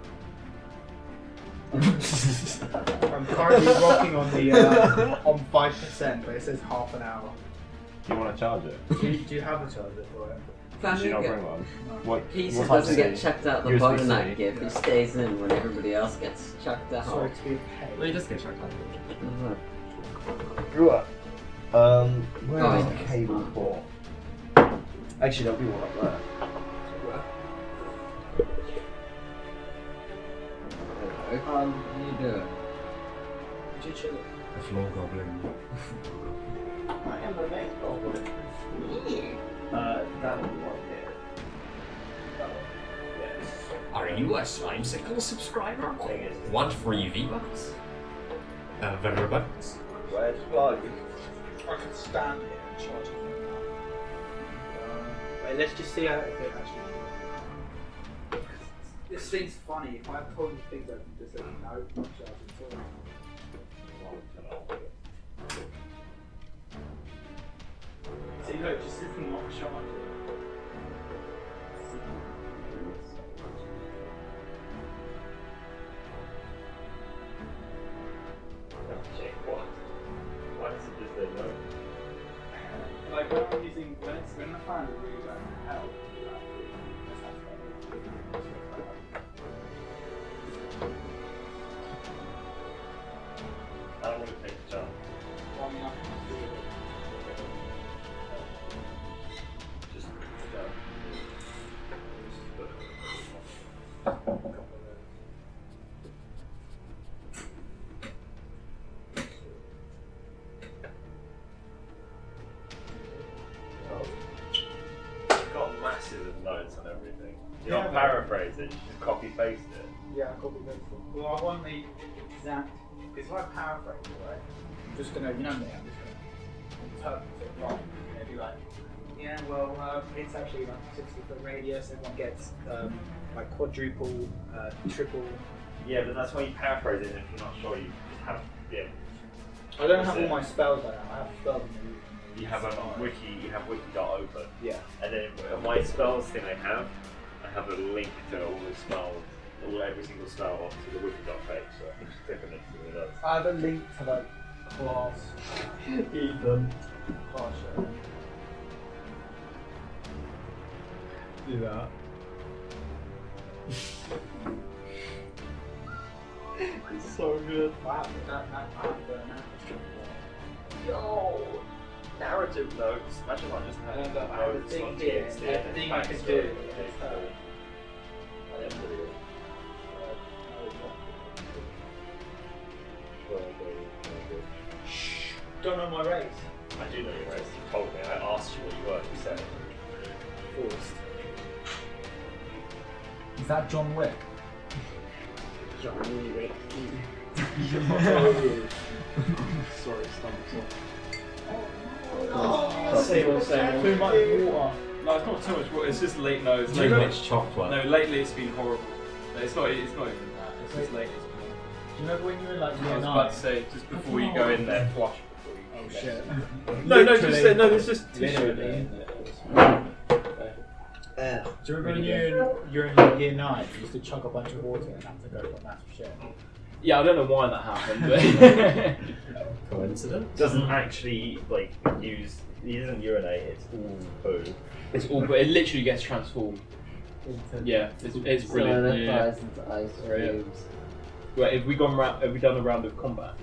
I'm currently rocking on the on 5%, but it says half an hour. Do you want to charge it? Do you have a charger for it? Did you not bring one? What? Pizza what type doesn't is get it? chucked out the USB-C? bottleneck gift, it stays in when everybody else gets chucked out. Sorry to be a Well, pain. you just get checked out. Mhm. Where Oh, is yeah. the cable for? Actually, there'll be one up there. How you doing? Did you chill it? The floor goblin. I am the main goblin. That one here. That one. Yes. Are you a Slimesicle subscriber? Want free V-Bucks? Very bucks. Where's plug? I could stand here and charge it. Wait, let's just see how if it actually. This thing's funny. If I told you things, I could just say no, not charging. Sorry. See, look, just if not charging. Why does it just say no? Like when I'm using when the fan is really going to hell. I don't want to take the chance. Just go. it? You just copy paste it. Yeah, I copy paste it. Well, I want the exact. It's like paraphrase, right? I'm just gonna, you know me, I'm just gonna interpret it wrong. Be like, yeah, well, it's actually like 60-foot radius. Everyone gets like quadruple, triple. Yeah, but that's why you paraphrase it. And if you're not sure, you just have I don't have all my spells like that. I have spells in the You have a wiki. You have wiki.open. Yeah. And then my spells thing I have a link to all the spells, every single spell onto the wiki.page. So I can just click on it and see what it does. I have a link to like class. Ethan. Class show. Do that. It's so good. Wow, that. Yo! Narrative notes. Imagine I just had I have a thing here. Everything I can do. Don't know my race. I do know your race. You told me. I asked you what you were. You said Forced. Is that John Wick? Johnny Wick. Sorry, stomach. Too much water. No, it's not too much water. It's just late. No, it's Too lately. much chocolate. No, lately it's been horrible. No, it's not. It's not even that. It's just lately. Do you remember when you were like I year was 9? about to say just before you go in there, flush before you. Oh shit. No, there's just tissue in Literally. there. Do you remember when you're in year 9, you used to chug a bunch of water and have to go for a massive shit? Yeah, I don't know why that happened, but Coincidence? doesn't actually like use. He doesn't urinate. It's all poo. it's all. But it literally gets transformed. Yeah, it's brilliant. Yeah. Solidifies into ice Brilliant. cubes. Wait, have we gone round? Have we done a round of combat?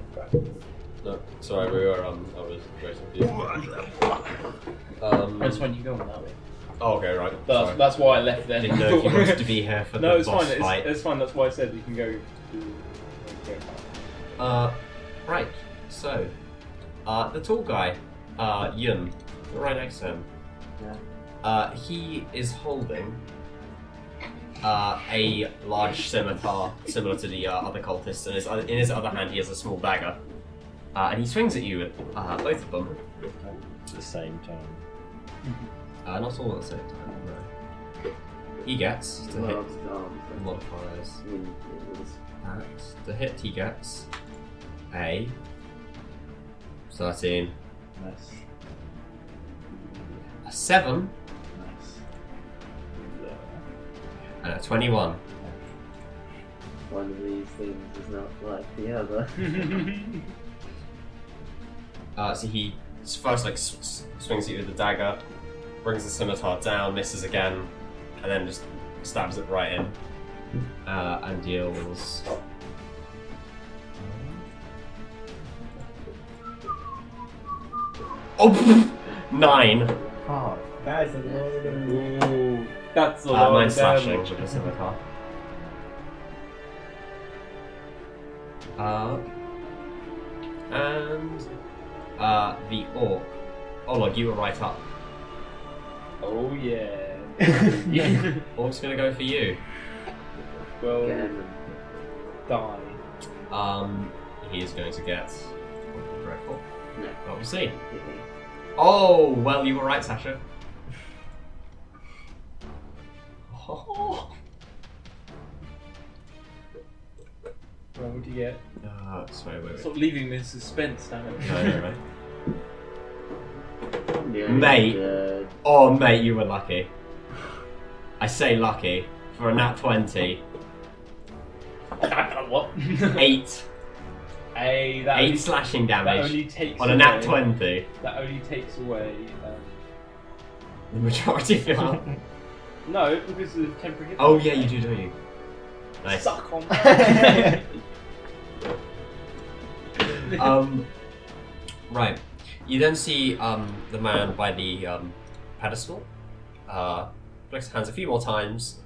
No, sorry, we were, I was very confused. That's when you go on that way. Oh, okay, right. Sorry. That's why I left then. Didn't know if you wanted to be here for No, the it's boss fine. fight. It's fine. That's why I said you can go. Right, so, the tall guy, Yun, right next to him, he is holding a large scimitar, similar to the other cultists, and in his other hand he has a small dagger. And he swings at you with both of them. At the same time. Not all at the same time, no. He gets to hit modifiers. To hit, he gets a 13, Nice. a 7, Nice. and a 21. One of these things is not like the other. So he first swings at you with the dagger, brings the scimitar down, misses again, and then just stabs it right in, and deals. Oh, 9. Hard. That is a load of... Ooh, that's a lot 9 of slashing damage. with the scimitar. And the orc. Oh look, you were right up. Oh yeah. Orc's gonna go for you. Well, Again. die. He is going to get dreadful. No. Well, we'll see. Oh, well, you were right, Sasha. Oh. What would you get? Sorry, wait. Stop leaving me in suspense, damn it. No, Yeah, Mate. yeah. Oh, mate, you were lucky. I say lucky. For a nat 20, What? 8. Hey, that 8 only, slashing that damage only takes on a nat away- 20. That only takes away. The majority of your health. No, because of temporary hit. Oh, yeah, you do, don't you? Nice. Suck on that. Right. You then see the man by the pedestal. Flicks his hands a few more times.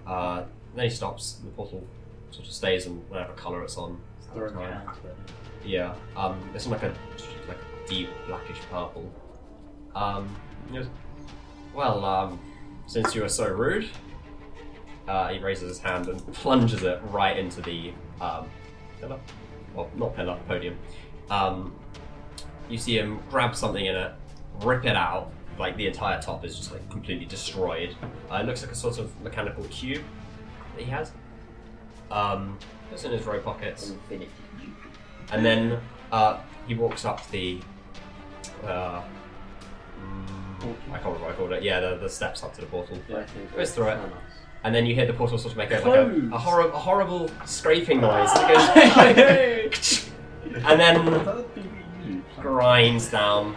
Then he stops, and the portal sort of stays on whatever colour it's on. at the time. Yeah. It's like a deep blackish purple. He goes, well, since you were so rude, he raises his hand and plunges it right into the pillar. Well, not pillar, podium. You see him grab something in it, rip it out. Like the entire top is just like completely destroyed. It looks like a sort of mechanical cube that he has. It's in his robe pockets. Infinity. And then he walks up the. I can't remember what I called it. Yeah, the steps up to the portal. Goes through it. And then you hear the portal sort of make a horrible scraping noise. And it goes and then grinds down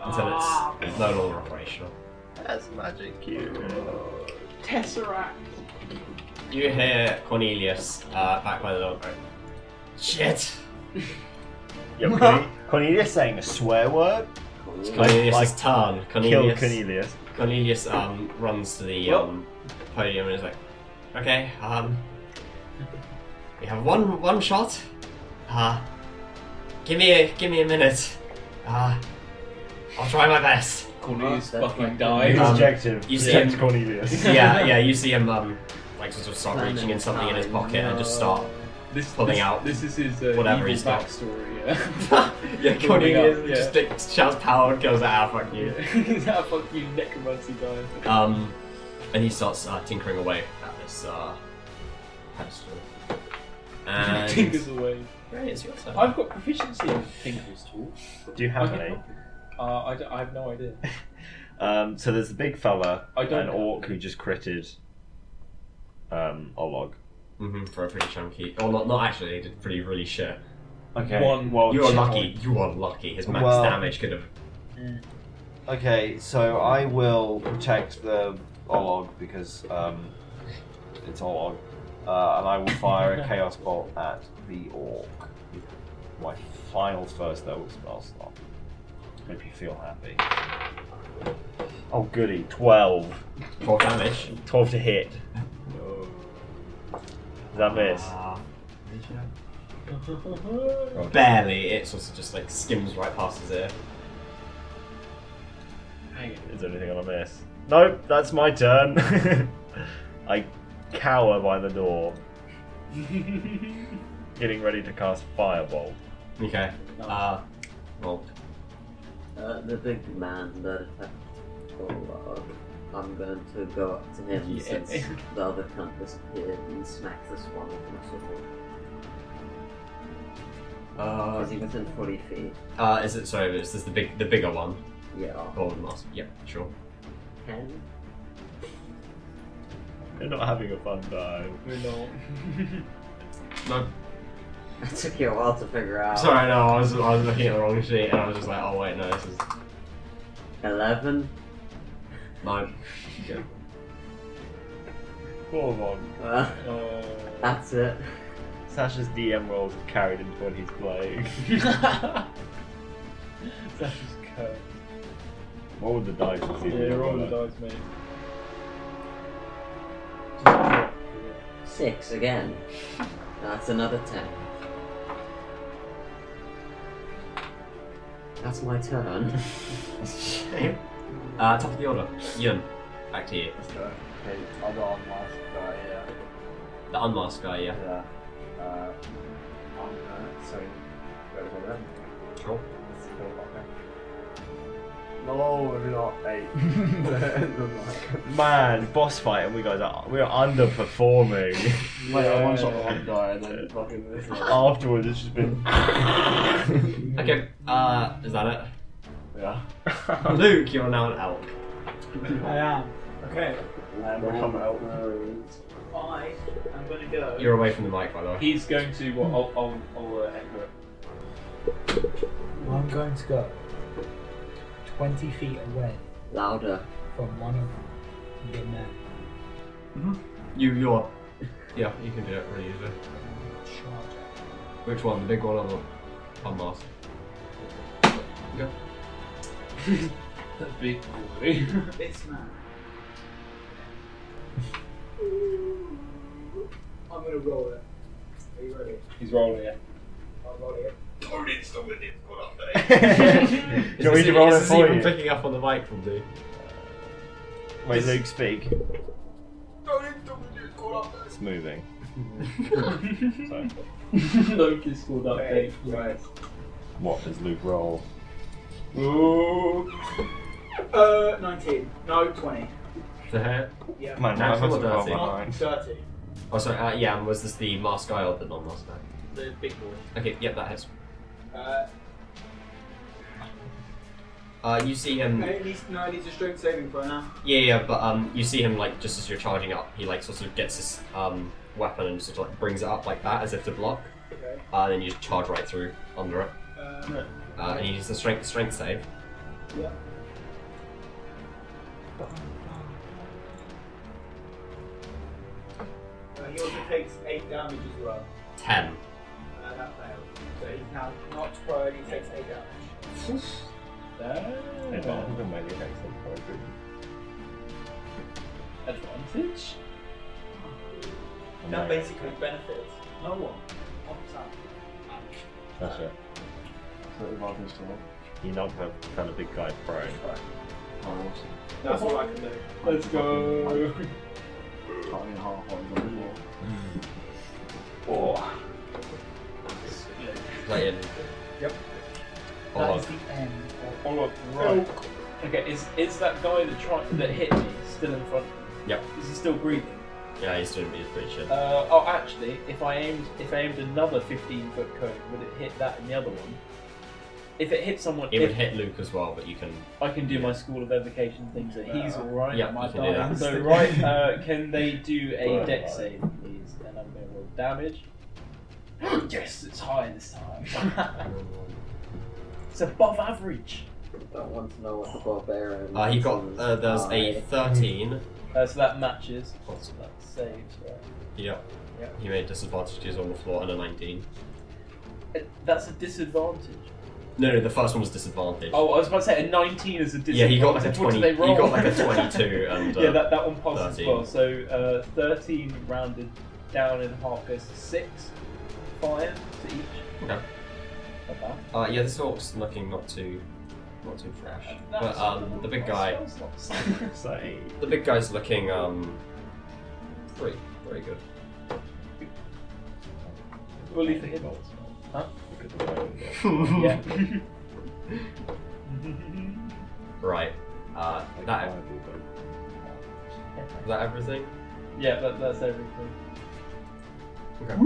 until it's no longer operational. That's magic cube. Tesseract. You hear Cornelius back by the door. Shit! Yeah, Cornelius saying a swear word. Cornelius' turn. Kill Cornelius. Cornelius runs to the podium and is like, okay, we have one shot. Give me a minute. I'll try my best. Cornelius fucking The died. objective. You see him- Cornelius. Yeah, you see him like sort of start reaching in something in his pocket and just start pulling out This is his whatever evil he's got. backstory. Yeah. Yeah, Cornelius Yeah. just like, shouts power and goes fuck you. He's that fucking necromancy guy. And he starts tinkering away at this pedestal. And Tinkers away. Right, it's your turn. I've got proficiency in Tinker's tool. Do you have any? I have no idea. So there's the big fella, I don't an have orc who just critted Olog. For a pretty chunky. Or not actually, he did pretty really shit. Okay. One. Well, You are lucky. You are lucky. His max Well- damage could have. Okay, so I will protect the Olog because it's Olog, and I will fire a Chaos Bolt at the orc. My final first level spell slot. Make you feel happy. Oh goody, 12. 4 damage. 12 to hit. Does that miss? Barely. It sort of just like skims right past his ear. Is there anything on a miss? Nope, that's my turn. I cower by the door. Getting ready to cast Firebolt. Okay. Well, The big man that attacked Olog, I'm going to go up to him Yeah. since the other cunt disappeared and smack this one with my sword. Because he was in 40 feet. is it? Sorry, is this the bigger one? Yeah. Golden mask. Yep, sure. 10? You're not having a fun time. We're not. No. It took you a while to figure out. Sorry, no. I was looking at the wrong sheet and I was just like, oh wait, no, this is 11? 9. Poor Von. That's it. Sasha's DM rolls have carried into when he's playing. That's just cursed. What would the dice and see if we Yeah, got roll the that? dice, mate. 6 again. That's another 10. That's my turn. Shame. Top of the order. Yun. Back to you. Let's go. Okay, I'll go on last guy, yeah. The unmasked guy, yeah. Yeah. I'm gonna say, go for them. Sure. Let's go, okay. No, maybe not 8. Man, boss fight and we're underperforming. Wait, I one shot one guy and then fucking this one. Afterwards it's just been Okay, is that it? Yeah. Luke, you're now an elk. I am. Okay. And we'll come out. I am going to go. You're away from the mic, by the way. He's going to. Well, I'll echo it. I'm going to go 20 feet away Louder. from one of the men. You're. Yeah, you can do it really easily. Charge it. Which one? The big one or the unmasked? Go. The big boy. This man. I'm going to roll it. Are you ready? He's rolling it. I'll roll it. Do you want me to roll it Is this for even you? picking up on the mic from the? Wait, Luke, speak. It's moving. So, Locust called update. Right. what does Luke roll? Ooh. 19. No, 20. The hair. Yeah. Man, Natural I or must have dirty? rolled my mind. 30. Oh, sorry. Yeah, and was this the masked guy or the non-masked guy? The big boy. Okay, yep, that hits. You see him. It needs a strength saving throw now. Yeah, but you see him like just as you're charging up, he like sort of gets his weapon and sort of like brings it up like that as if to block. Okay. And then you just charge right through under it. And he uses a strength save. Yeah. He also takes 8 damage as well. 10. That failed. So he's now not prone, he takes 8 damage. Hey, but I'm gonna make it excellent for a group. Advantage? That basically benefits no one. That's it. So advantage to roll. You knocked the kind of big guy prone. Oh, awesome. That's all I can do. Let's go. Cut me in half on the wall. Oh. Right in. Yep. Hold That on. is the end of Hold on. Right. Okay, is that guy that hit me still in front of me? Yep. Is he still breathing? Yeah, he's doing he's pretty shit. Oh, actually, if I aimed another 15-foot cone, would it hit that in the other one? If it hit someone, It would hit Luke as well, but you can. I can do my school of evocation things that he's all right. Yeah, my you can do that. So right, can they do a dex save, please? And I'm going to roll damage. Yes, it's high this time. It's above average. Don't want to know what the barbarian. He got. There's a 13. So that matches. So that saves, right? Yep. Yeah. He made disadvantages on the floor and a 19. That's a disadvantage. No, the first one was disadvantage. Oh, I was about to say a 19 is a disadvantage. Yeah, he got like a What 20. did He they roll? got like a 22 and. Yeah, that one passes 13. well. So 13 rounded down in half goes to 6 fire to each. Okay. Not bad. Yeah, this orc's looking not too fresh. That's- But the big guy, Say. the big guy's looking very good. Bully for him. Huh? Look at the way. Yeah. Right. That is that everything? Yeah, that's everything. Okay.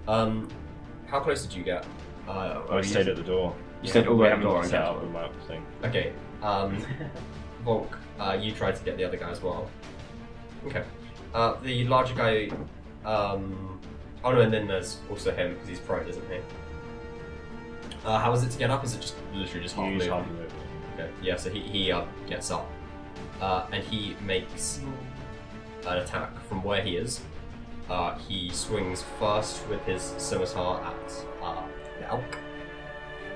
How close did you get? I stayed at the door. You stayed all the way at the door and set get up the map thing. Okay. Volk, you tried to get the other guy as well. Okay. The larger guy. Oh no, and then there's also him because he's prone, isn't he? How is it to get up? Is it just literally just half Use move? half move. Okay. Yeah. So he gets up, and he makes an attack from where he is. He swings first with his scimitar at the elk.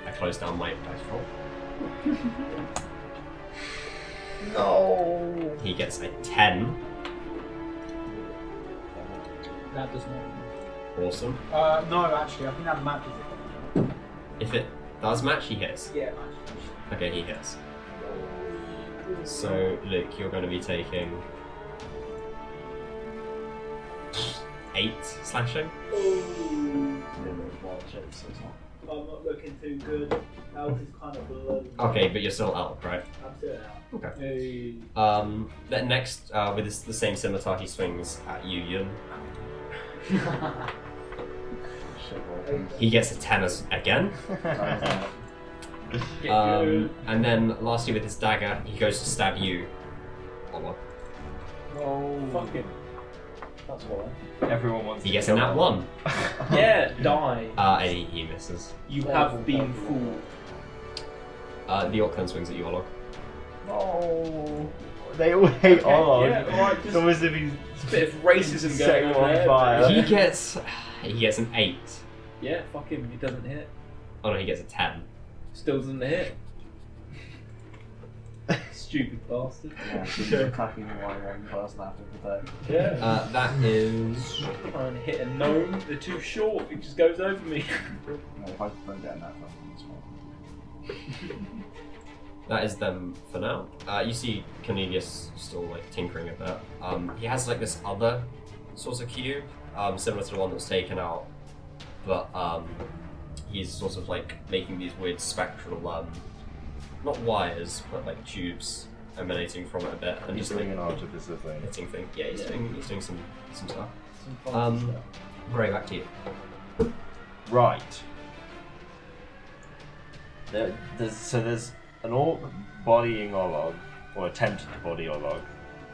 I close down my dice roll. No. He gets a 10. That does not. Awesome. No, actually, I think that matches it. If it does match, he hits. Yeah, it matches. Okay, he hits. So, Luke, you're going to be taking 8 slashing. I'm not looking too good. Health is kind of below. Okay, but you're still out, right? I'm still out. Okay. Then next, with the same scimitar, he swings at you, Yun. He gets a 10 again. And then lastly, with his dagger, he goes to stab you. Hold on. Fuck him. That's why. Everyone wants He to gets a kill nat them. 1. Yeah, die. And he misses. You have been fooled. The orc then swings at you, Olog. No. They all hate Okay, Olog. yeah, alright, It's just- almost as if he's It's a bit of racism Set going him on on there. fire. He gets an 8. Yeah, fuck him. He doesn't hit. Oh no, he gets a 10. Still doesn't hit. Stupid bastard. Yeah, so you're attacking the one young person after the day. Yeah. That is. Trying to hit a gnome. They're too short. It just goes over me. No, if I don't get in that, then it's fine. that is them for now. You see Cornelius still like tinkering a bit. He has like this other sort of cube, similar to the one that was taken out, but he's sort of like making these weird spectral, not wires, but like tubes emanating from it a bit, and He's just doing like, an artificer thing. hitting thing. Yeah, he's doing some stuff. Some fun stuff. Right, back to you. Right. There's an orc bodying Olog, or attempting to body Olog,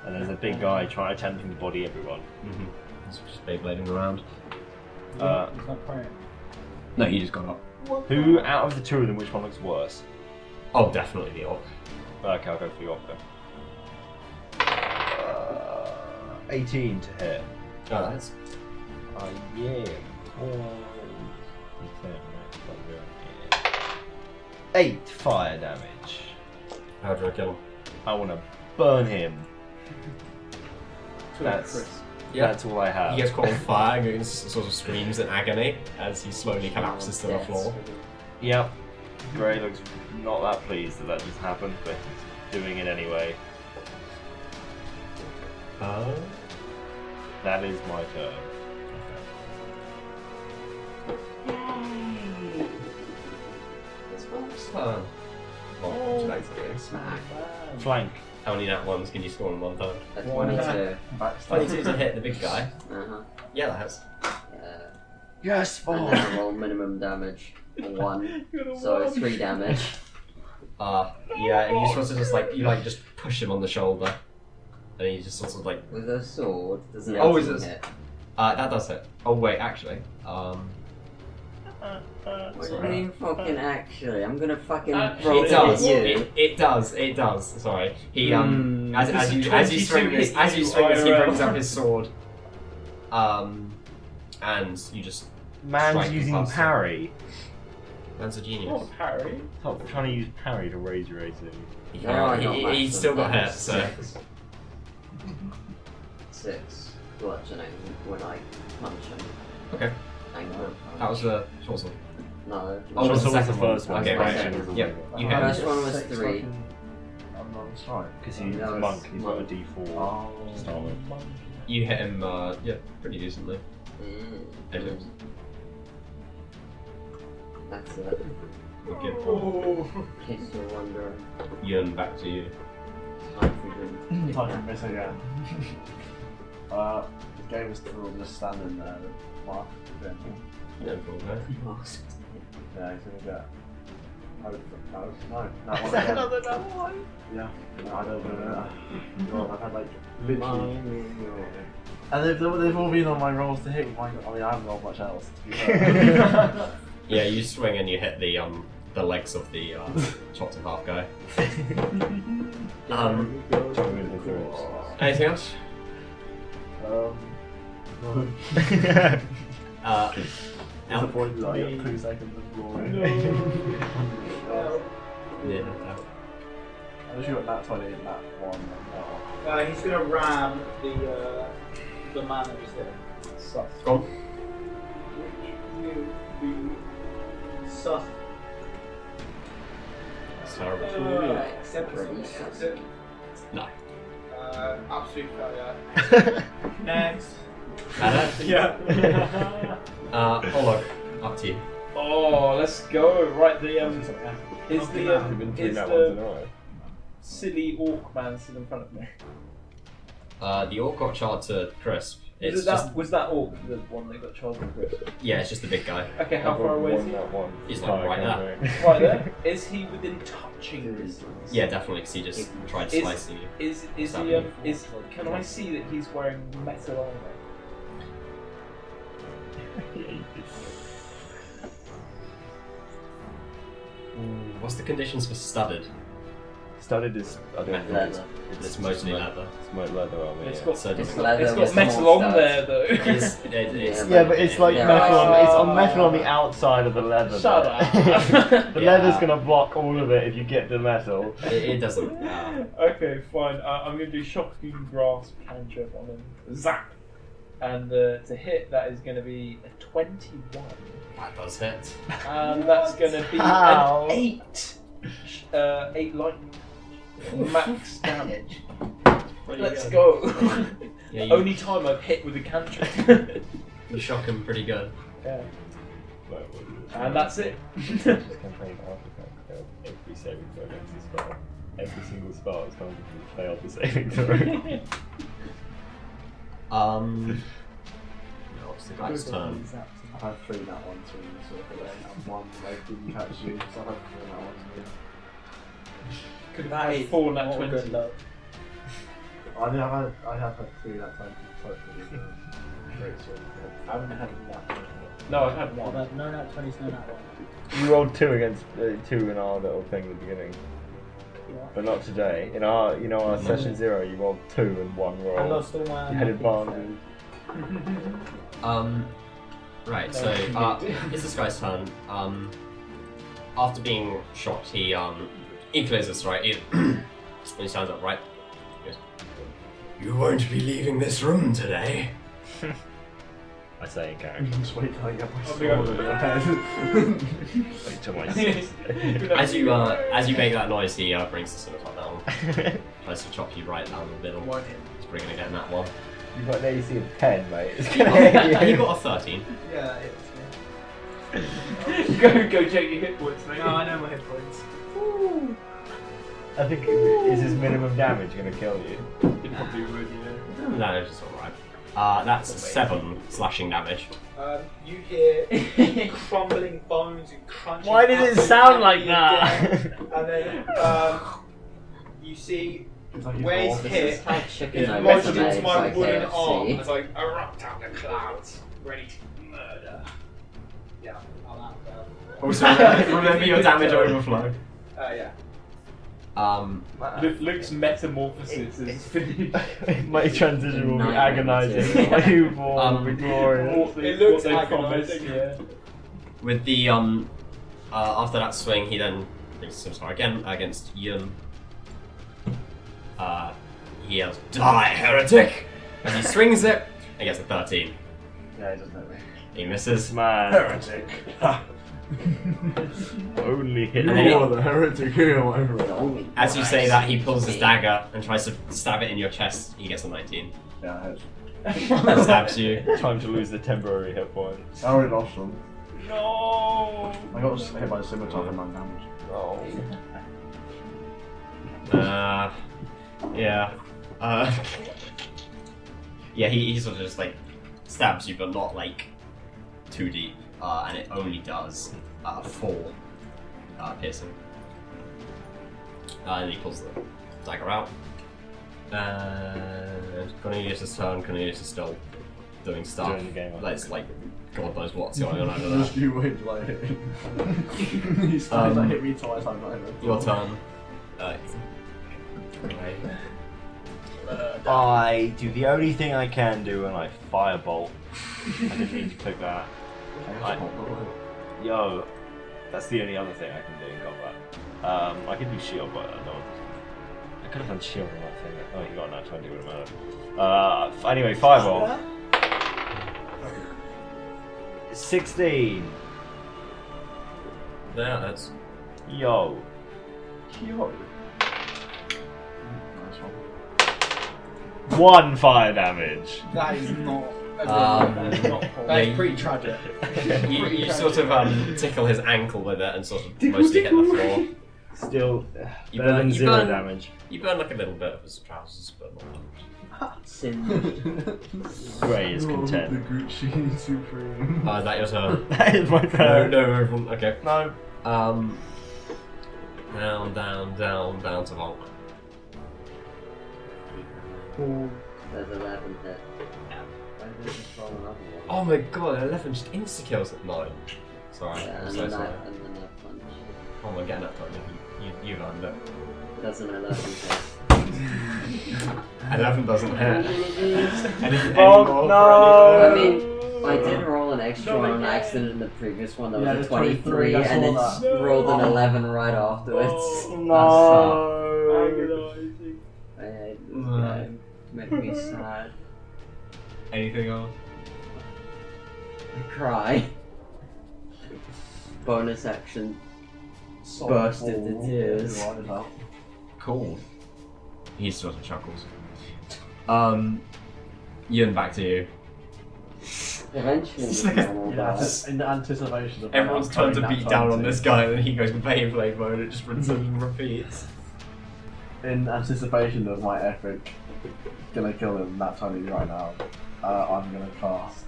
and there's a big guy attempting to body everyone. Mm-hmm. He's just Beyblading around. He's not praying. No, he just got up. Who out of the two of them, which one looks worse? Oh, definitely the orc. Okay, I'll go for the orc then. 18 to hit. Oh, that's. I am. 8 fire damage. How do I kill him? I want to burn him. That's all I have. He gets caught on fire and sort of screams in agony as he slowly collapses to the floor. Yep. Gray looks not that pleased that just happened, but he's doing it anyway. That is my turn. It's Mark's turn. Well, would you like to do? Smack. Flank. How many nat ones can you score in one turn? At 22. 22 to hit the big guy. Uh-huh. Yeah, that hits. Yes, And then I roll minimum damage. 1. So 3 damage. Yeah, and you sort of just like, just push him on the shoulder. And he just sort of like... With a sword, doesn't Oh, it is it? hit? That does hit. Oh, wait, actually. What do you mean fucking actually? I'm gonna fucking Actually, roll It does. you. It does. Sorry. He as you swing this, hit he IRL. brings up his sword. And you just Man's strike him using past him. parry. Man's a genius. Oh, Harry. Stop trying to use parry to raise your AC. He No, I can't- got he's maximum still got hit, damage. so 6 bludgeoning when I punch him. okay. Angle punch. That was a short sword. No. Oh, it was the Short sword second first one. one. Okay, right. Second one. Yep. You hit him. First one was 3. I'm not sorry. Because he's No, a it's monk, he's got a monk. D4 Oh. to start with. You hit him. Yeah, pretty decently. Hit him. That's it. Okay. In case you're wondering. Yun, back to you. If I can miss again. The game is still just standing there. Mark. No problem. Yeah, he's gonna get. No, that one again. Another one. Yeah, no, I don't know. God, I've had like literally. And they've all been on my rolls to hit. I mean, I haven't rolled much else, to be fair. Yeah, you swing and you hit the legs of the chopped in half guy. Anything else? No. Disappointed that I got 2 seconds of glory. Yeah. I wish you got that 20 and that 1. He's gonna ram the man who's there. Sus. Go on. Sus. That's terrible. Except Pretty No. absolute failure. Next. Yeah. Olog, up to you. Oh, let's go. Right, the is You've been through is that one the tonight. silly orc man still in front of me? The orc got charred to crisp. It's Was just, that orc the one that got charged with Chris? yeah, it's just the big guy. Okay, how far away is he? He's like right there. Right there. Is he within touching distance? Yeah, definitely, because he just tried to slice you. Is Stabbing he you. is can I see that he's wearing metal armor? What's the conditions for studded? Studded is, I don't know. Leather. It's mostly leather. It's my leather on me. It's Yeah. got So It's it's leather it's with got metal small on studs. there though. Yeah, but it's like Yeah. metal on, it's on metal on the outside of the leather. Shut bit. up. The Yeah. leather's gonna block all of it if you get the metal. it doesn't. Okay, fine. I'm going to do shocking grasp cantrip on him. Zap! And to hit, that is going to be a 21. That does hit. And that's going to be Ow. an 8 8 lightning damage. Max damage. Let's go. Yeah, you, Only time I've hit with a cantrip. you shock him pretty good. Yeah. And that's it. This campaign artifact failed every saving throw against the spell. Every single spell has found to failed the saving throw. No, it's the guy's turn. I've had 3 that one to me, so if and 1 like didn't catch you, so I've had 3 that one to me. Could have That had is 4 nat not 20. good luck. I have had 3 that time to touch with great sword. I haven't had that. No, I've had I've 1. had no nat 20s, no nat 1. You rolled 2 against 2 in our little thing at the beginning, What? but not today. In our, our session 0, you rolled 2 and 1 roll. I lost all my. You had advantage. Right, so it's this guy's turn. After being shocked, he clears his throat. He stands up, right? He goes, "You won't be leaving this room today." I say in character. Just wait till I get my I'll sword be in your head. Wait till my 6. As you make that noise, he brings the scimitar down. Tries to chop you right down the middle. One hit. He's bringing again that one. You've got an AC of 10, mate. It's He gonna hit you. got a 13. Yeah, that hits me. Go check your hit points, mate. No, I know my hit points. I think, is his minimum damage going to kill you? It probably would, yeah. No, it's just alright. That's 7 slashing damage. You hear crumbling bones and crunching. Why did it apples sound like happening that? again. And then you see It's like where he's all- hit. It's like chicken He's nuggets lodged and into eggs my like wooden arm KFC. as I erupt out of the clouds, ready to murder. Yeah, I'm out there. Also, remember your damage overflow. Yeah. Luke's metamorphosis is finished. My transition will be Nightmare agonising. material. My newborn will be Um, glorious. What It looks they promised, agonising. yeah. With the after that swing, he then brings the scimitar again against Yun. He yells, "Die, heretic!" As he swings it, he gets a 13. Yeah, he doesn't hit me. He misses. Man, Heretic. only hit And then me. he- the heretic here, my friend. As you say that, he pulls his dagger and tries to stab it in your chest. He gets a 19. Yeah, And stabs you. Time to lose the temporary hit points. I already lost them. No! I got hit by a scimitar for 9 damage. Oh. Yeah. Yeah, he sort of just like stabs you, but not like too deep, and it only does 4 piercing. And he pulls the dagger out. And Cornelius is turn. Cornelius is still doing stuff. Doing the game, Let's like, God knows what's going on over Just there. you wait till I hit him. He's trying to hit me twice, I'm not even. Your turn. I do the only thing I can do, and I firebolt. I didn't mean to click that. Yo, that's the only other thing I can do in combat. I can do shield, but I don't. I could have done shield on that thing. Oh, you got a nat 20, wouldn't matter. Anyway, fireball. 16. Yeah, that's. Yo. Yo. Nice one. 1 fire damage. That is not. That is not That's pretty tragic. You sort of tickle his ankle with it and sort of mostly hit the floor. Still You better burn- than you 0 burn- damage. You burn like a little bit of his trousers, but not much. Sin. Grey is The content. Gucci Supreme. Is that your turn? That is my No, turn. no, everyone. Okay. No. Down to Volk. There's 11 hit. Why did it just roll another one? Oh my god, 11 just insta kills at 9. Sorry, Yeah, I'm and so then sorry. and then I punch. Oh my god, you earned it. That's an 11 hit. 11 doesn't hit. Oh, no. I mean, I did roll an extra one on accident in the previous one. That Yeah, was a the 23, 23, I and saw it's that. rolled an 11 right afterwards. No. Agonizing. I hate this guy. Make me sad. Anything else? I cry. Bonus action. burst into tears. Right up. Cool. He sort of chuckles. Ewan, back to you. Eventually, It's this like man will Yeah, die. in anticipation of Everyone's my trying to upcoming beat nat down on 20. this guy, and then he goes Beyblade mode. It just rinses and repeats. In anticipation of my epic gonna kill him that Tony right now, I'm gonna cast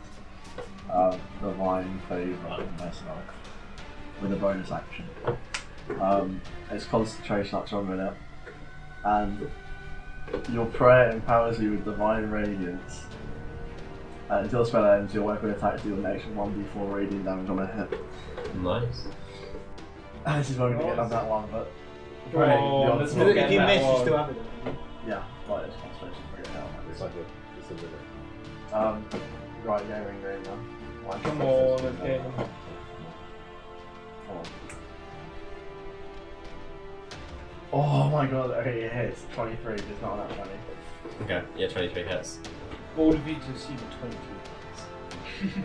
Divine Favor on myself with a bonus action. It's concentration up to a minute, and your prayer empowers you with Divine Radiance. Until the spell ends, your weapon attacks deal an extra 1d4 radiant damage on a hit. Nice. This is only gonna get on that one, but Right. the Let's odds not are- get If you that miss, you one. still have it. yeah, right, it's concentration for it now. It's like it's a minute. Right, gaming game now. One, Come two, on, three, let's get four. Oh my god, okay, it hits. 23, just not on that 20. Okay, yeah, 23 hits. All of you to see the 23.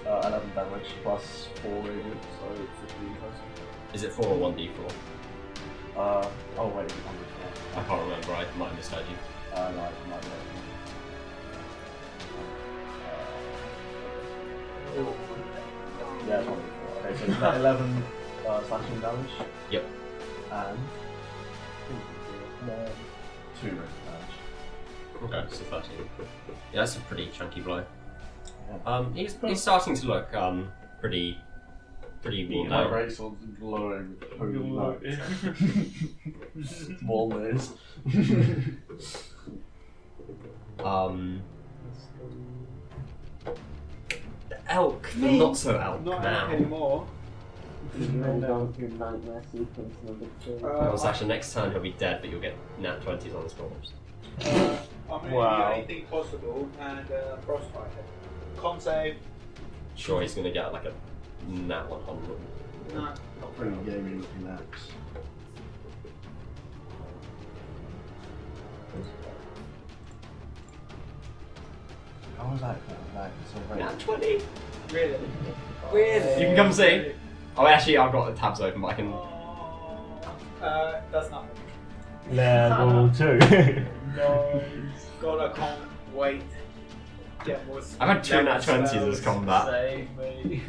11 damage plus 4 radiant, so 15 closer. Is it 4 or 1d4? Oh wait, I can't remember, I might have misheard you. no, I might be. Yeah, 24. Okay, so it's that 11 slashing damage. Yep. And 2 radiant damage. Okay, so 13. Yeah, that's a pretty chunky blow. Yeah. He's starting to look pretty worn My down. great sword's glowing with holy light. Walnut. The elk, the not so elk Not now. anymore. And going through nightmare sequence number 2. Well, Sasha, next turn he'll be dead, but you'll get nat 20s on his corpse. I'm going to Wow. do anything possible and frostbite him. Con save. Sure, he's gonna get like a nat 100. No. Not pretty gamey looking axe. How was that for? Like, so Nat 20? Really? You can come see. Oh, actually, I've got the tabs open, but I can. That's nothing. Level 2. God, I can't wait. Get more. I've had 2 nat 20s spells. as combat. Save me.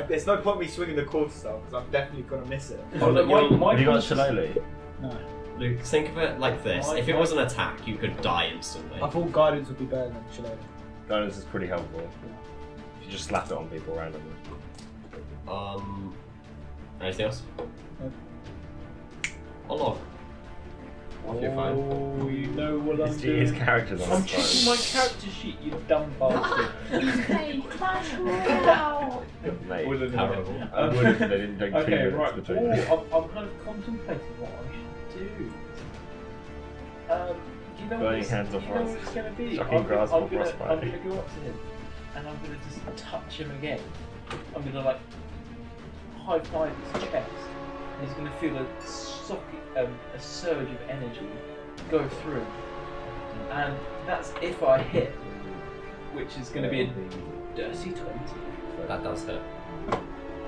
There's no point me swinging the quarterstaff because I'm definitely gonna miss it. Oh, look, Have you got Shillelagh? No. Luke, think of it like this. If it was an attack, you could die instantly. I thought guidance would be better than Shillelagh. Guidance is pretty helpful. If you just slap it on people randomly. Anything else? Nope. Oh, log. Off your phone. Oh, you know what I'm His doing. character's on I'm his checking phone. my character sheet, you dumb bastard. Mate, Wouldn't it? Terrible. I would if they didn't take 2 Okay, minutes right. between. I'm kind of contemplating what I should do. You know Burning what hands you off know Ross. what it's going to be? Shocking grasp of I'm frostbite. gonna go up to him and I'm going to just touch him again. I'm going to like high five his chest. And he's going to feel a surge of energy go through him. And that's if I hit, which is going to be a dirty 20. That does hit.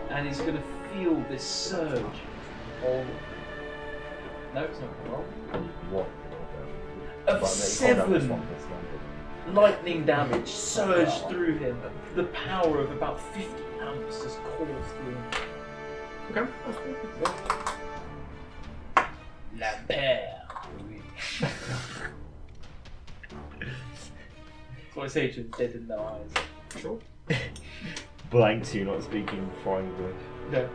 And he's going to feel this surge of. No, it's not going to roll. What? Of 7 lightning damage surge through him. The power of about 50 amps just course through him. Okay. La paire. That's what I say to him, dead in the eyes. Sure. Blanks you not speaking foreign English. No.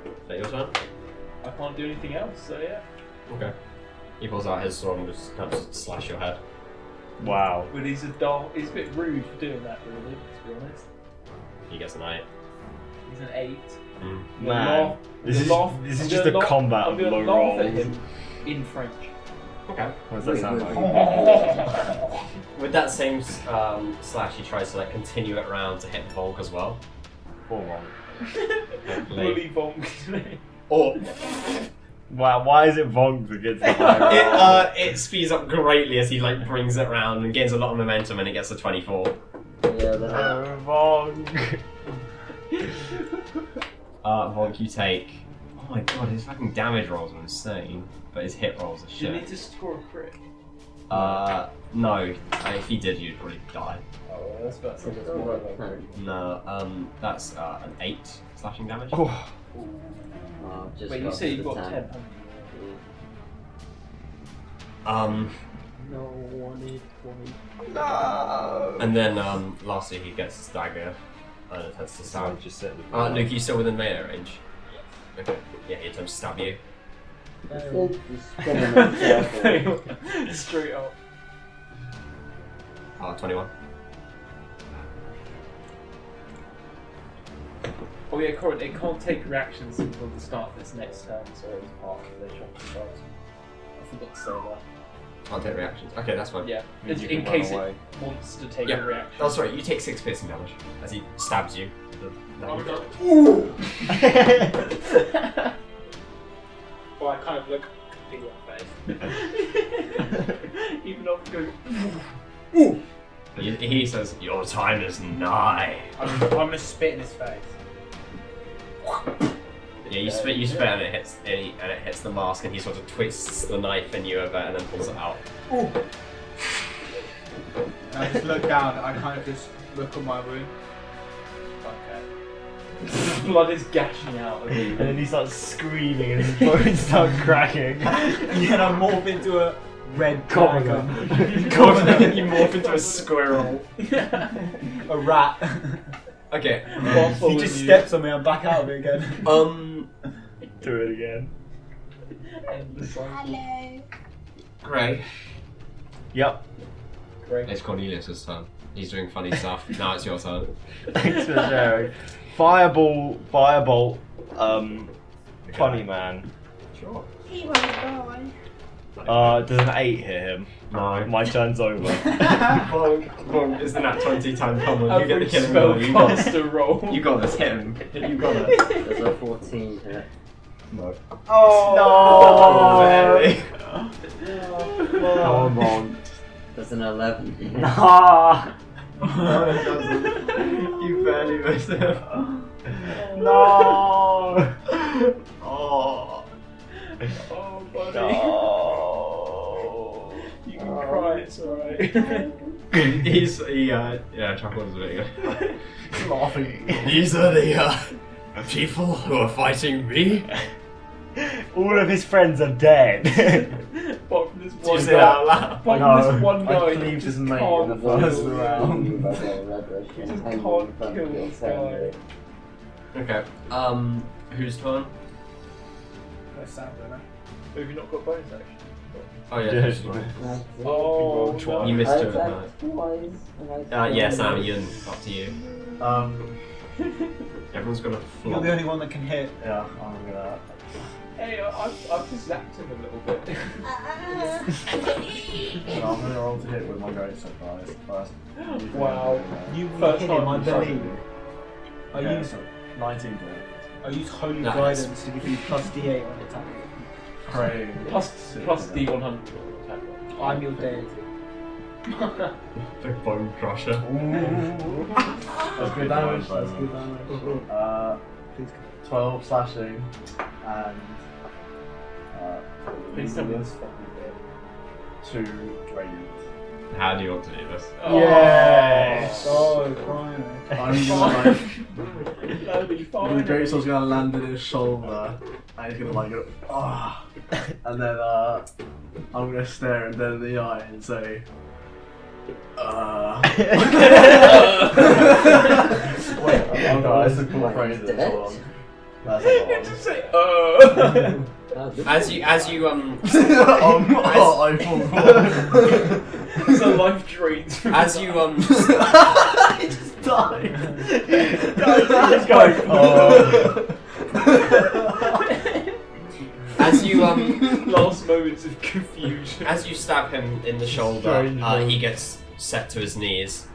Is that your turn? I can't do anything else, so yeah. Okay. He pulls out his sword and just kind of slash your head. Wow. But he's a bit rude for doing that, really, to be honest. He gets an 8. He's an 8. Mm. I'm Man, gonna laugh- this I'm is- gonna laugh- this is I'm just gonna a laugh- combat I'm of gonna low laugh at rolls. him in French. Okay. What does that sound like? With that same slash, he tries to like continue it round to hit Volk as well. Or wrong. Fully bonked. Or Wow, why is it Vongs against the high roll? it speeds up greatly as he like brings it round and gains a lot of momentum, and it gets a 24. Yeah, that's Vong! Vonk, you take. Oh my god, his fucking damage rolls are insane, but his hit rolls are Do you need shit. to score a crit? No. If he did, you'd probably die. Oh, that's about So it's more like No. That's an 8 slashing damage. Oh. just Wait, you got say to you the got 10. 10, haven't No one is 20. No. And then lastly, he gets his dagger and attempts to stab. Just sit with Luke, you still within melee range? Okay. Yeah, he attempts to stab you. you? Straight up. 21. Oh yeah, Corin, they can't take reactions until the start of this next turn, so it's after they jump the start. I forgot to say that. Can't take reactions. Okay, that's fine. Yeah, Means you in can run case away. it wants to take Yeah. a reaction. Oh, sorry, you take 6 piercing damage as he stabs you. Oh, no. Well, I kind of look completely unfazed. Even though I'm going, He says, "Your time is nigh." I'm gonna spit in his face. Yeah, you spit and it hits the mask, and he sort of twists the knife in you over and then pulls it out. And I just look down, I kind of just look at my wound. Okay. blood is gashing out of you. And then he starts screaming and his bones start cracking. And I morph into a red Commoner. dragon. You morph into a squirrel. A rat. Okay. He just steps on me, I'm back out of it again. Do it again. Hello. Greg. Yep. It's Cornelius' turn. He's doing funny stuff. Now it's your turn. Thanks for sharing. Firebolt, funny man. Sure. He won't die. Does an 8 hit him? No. My turn's over. Bonk, isn't that 20 times common? You get the killing spell blow. You got caster roll. You got this. Hit him. You got it. There's a 14 hit. No. Oh No. Come on. There's an 11 hit. Nah. You barely missed him. No. Oh. Oh, buddy. No. You can cry, it's alright. Yeah, chuckles a bit. Laughing. These are the people who are fighting me. All of his friends are dead. Apart from this Did one you say guy. that out loud? Apart from No, this one guy. I who cleaved his just mate in can't the first kill- round. You just can't kill this guy. Okay. Whose turn? That's sad, don't I? Have you not got bonus action? Oh yeah. Yes. Oh, twice. You missed two at night. Twice. Yeah, Sam, Ian, up to you. Everyone's got a You're flop. the only one that can hit. Yeah, I'm gonna. Hey, I've just zapped him a little bit. So I'm gonna roll to hit with my ghost surprise first. Wow. You First hit him, I time you believe. I Yeah, use so 19 to hit. I use Holy Nice. Guidance to give you plus D8 on attack. Praying. plus Yeah. D100 attack. I'm your deity. The bone crusher. That's good damage. That's good damage. 12 slashing and Please tell me this 2 radiant. How do you want to do this? Yes. Oh, finally. I'm gonna like. That'll be The fine. great sword's gonna land in his shoulder, and he's gonna like go, ah, and then I'm gonna stare him dead in the eye and say, Wait, I'm gonna listen for phrases. Hold on. That's a Just say, As you I It's a life drains from as his you eye. He just died. Just go. as you Last moments of confusion. as you stab him in the shoulder, Strange he gets set to his knees,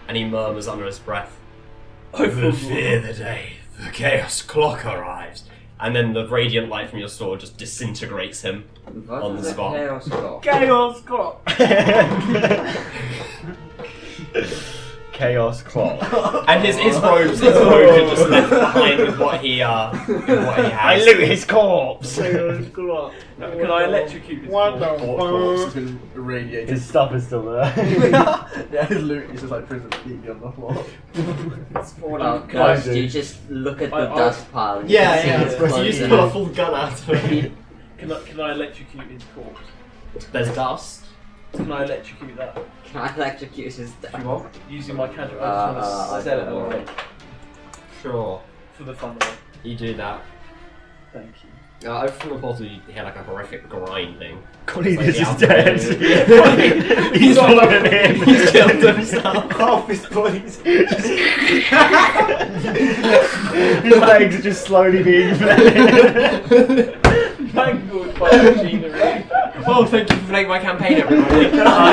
and he murmurs under his breath, "I will fear the day the chaos clock arrives." And then the radiant light from your sword just disintegrates him on the spot. Chaos clock. Chaos clock. chaos clock. And his robes are just left behind with what he has. I loot his corpse. Can I electrocute his What the corpse? corpse has been irradiated. His stuff is still there. Yeah, his loot is just like prison completely on the floor. Well, Can I Ghost, do? you just look at the I- dust pile. And you Yeah, can see yeah. his So clothes you just in pull a it. full gun out of it. Can I electrocute his corpse? There's dust. Can I electrocute that? Can I electrocute his If you want. Using my cantrip, I I just want to set it don't know. away Sure. for the fun of it. You do that. Thank you. Over from the portal, you hear like a horrific grinding. Cornelius It's is like the dead. outside. He's fallen in. He's killed himself. Half his body's his legs are just slowly being flayed. Mangled by machinery. Well, thank you for playing my campaign, everybody.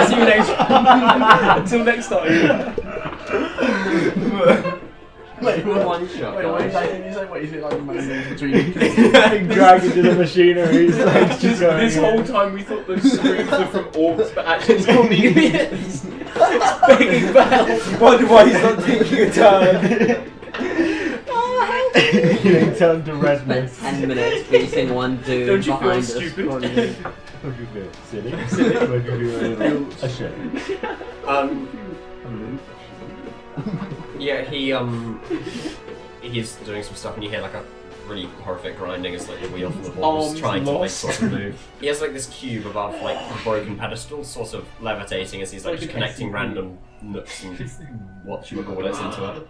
See you next. Until next time. Wait, what? One shot. Wait, what exactly did you say? What is it like moving between? Being dragged into the machinery. His legs just going. This whole time we thought those screams were from orcs, but actually it's Cornelius. It's begging for help. Wonder why he's not taking a turn. Getting turned to Spent redness. 10 minutes beating one dude Don't you feel behind us. stupid? What do you feel? Silly? Silly? What do you feel? Ashamed. Yeah, he's doing some stuff, and you hear like a really horrific grinding as like the wheel from the horse Arms trying to like lost. sort of move. He has like this cube above like a broken pedestal, sort of levitating as he's like Like just an connecting SUV. random nooks and what you call it into it.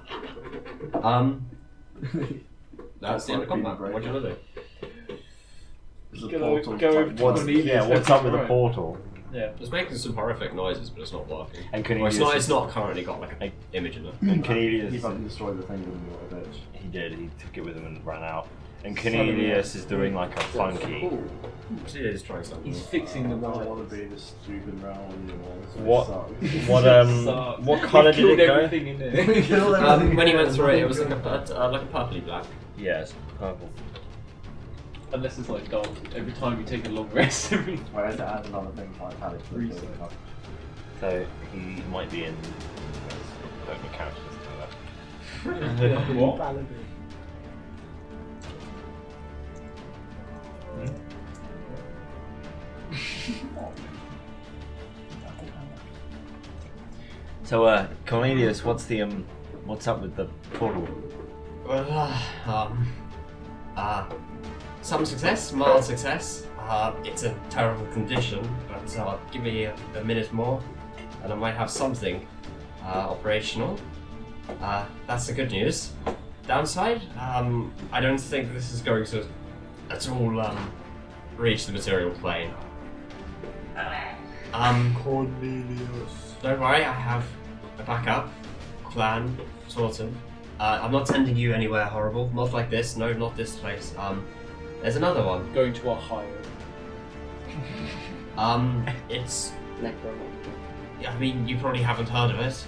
That's the end of combat. What do you want to do? There's a Go portal. over to Cornelius. What's up with the portal? Yeah. It's making some horrific noises, but it's not working. And Well, it's Cornelius. not currently got like an image in it. And He Cornelius. fucking destroyed the thing with me, what a bitch. He did. He took it with him and ran out. And Cornelius is doing like a funky. He is trying something. He's fixing the I don't want wires. to be this stupid round anymore. What what colour did it Killed go? everything in there. When he went through it, it was like a purpley black. Yes, purple. Unless it's like gold. Every time you take a long rest, every Wait, I had to add another thing to my palette. for the Reset. building up. So he might be in. Don't account for What? So Cornelius, what's up with the portal? Well, some success, mild success. It's a terrible condition, but give me a minute more, and I might have something operational. That's the good news. Downside, I don't think this is going to at all reach the material plane. Cornelius. Don't worry, I have a backup plan, sort of. I'm not sending you anywhere horrible. Not like this. No, not this place. There's another one. Going to Ohio. It's. Necromancer. I mean, you probably haven't heard of it.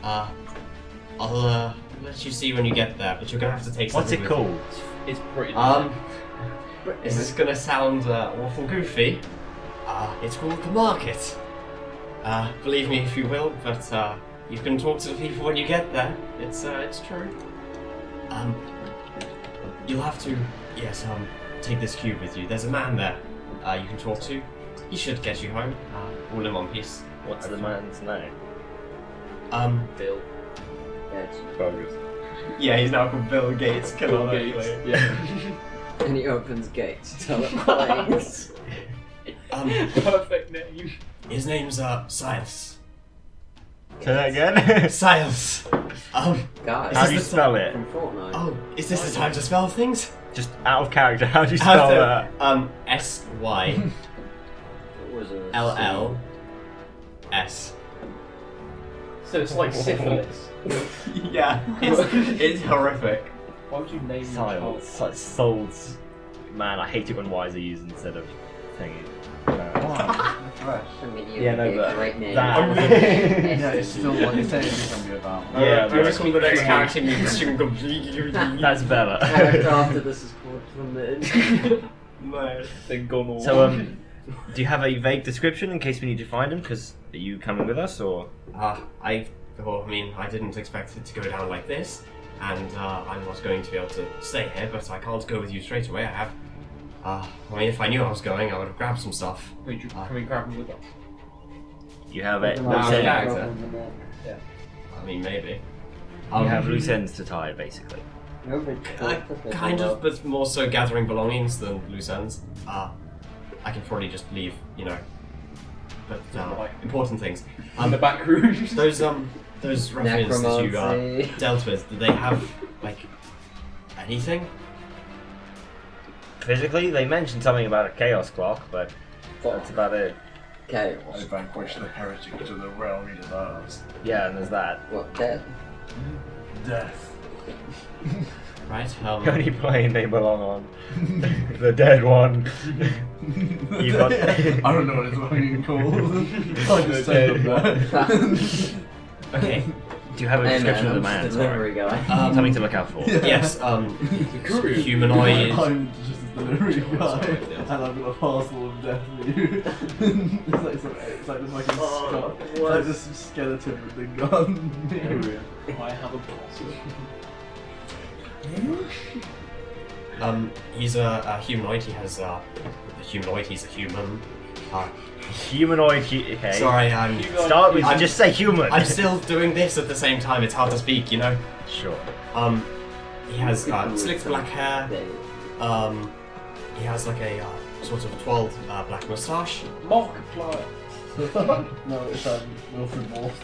I'll let you see when you get there, but you're gonna have to take What's something it with you. called? It's pretty. Is this gonna sound awful goofy? It's called the market. Believe me if you will, but you can talk to the people when you get there. It's true. You'll have to, yes, take this cube with you. There's a man there. You can talk to. He should get you home. All in one piece. What's the man's name? Bill. Yes. Bogus. Yeah, he's now called Bill Gates. Bill Gates. Yeah. And he opens gates to tell it planes. Perfect name. His name's Silas. Say that again. Silas. Guys. How do you Is this spell it? From Fortnite. Oh, is this the time to spell things? Just out of character. How do you spell that? S-Y. It was a L-L-S. So it's like syphilis. Yeah, it's horrific. Why would you name Silence. It's like souls. Man, I hate it when Y's are used instead of thingy. Fresh. I mean, Yeah, no, would be a but great name. that- Yeah, it's still like it's technically going to be about. Yeah, I'm just called the next character means That's better. Character after this is called from the. No. Then gone all. So, do you have a vague description in case we need to find him? Because are you coming with us, or? I Oh, I mean, I didn't expect it to go down like this, and I'm not going to be able to stay here, but I can't go with you straight away. I have. I mean, if I knew I was going, I would have grabbed some stuff. Can we grab him with us? You have it. No, loose yeah, ends. exactly. I mean, maybe. You have loose ends to tie, basically. Kind of, but more so gathering belongings than loose ends. I can probably just leave, you know. But important things. In the back room. Those ruffians that you Necromancy. dealt with, do they have like anything? Physically, they mentioned something about a chaos clock, but that's about it. I Chaos. vanquish the heretic to the realm he deserves. Yeah, and there's that. What, dead? Death. Right. The only plane they belong on. The dead one. You got. I don't know what it's fucking called. I just said that. Okay. Do you have a Hey description of the man, man? delivery guy. Something to look out for. Yes. Courier. Humanoid. I'm just a delivery guy, and I've got a parcel of death for you. It's like this fucking it's like this skeleton with the gun. I have a parcel. He's a humanoid. He has a humanoid. He's a human. Humanoid. Okay. Sorry, I'm. Start with just say human. I'm still doing this at the same time. It's hard to speak, you know. Sure. He has slicked black hair. He has like a sort of 12 black moustache. Markiplier. No, it's Wilfred Morse.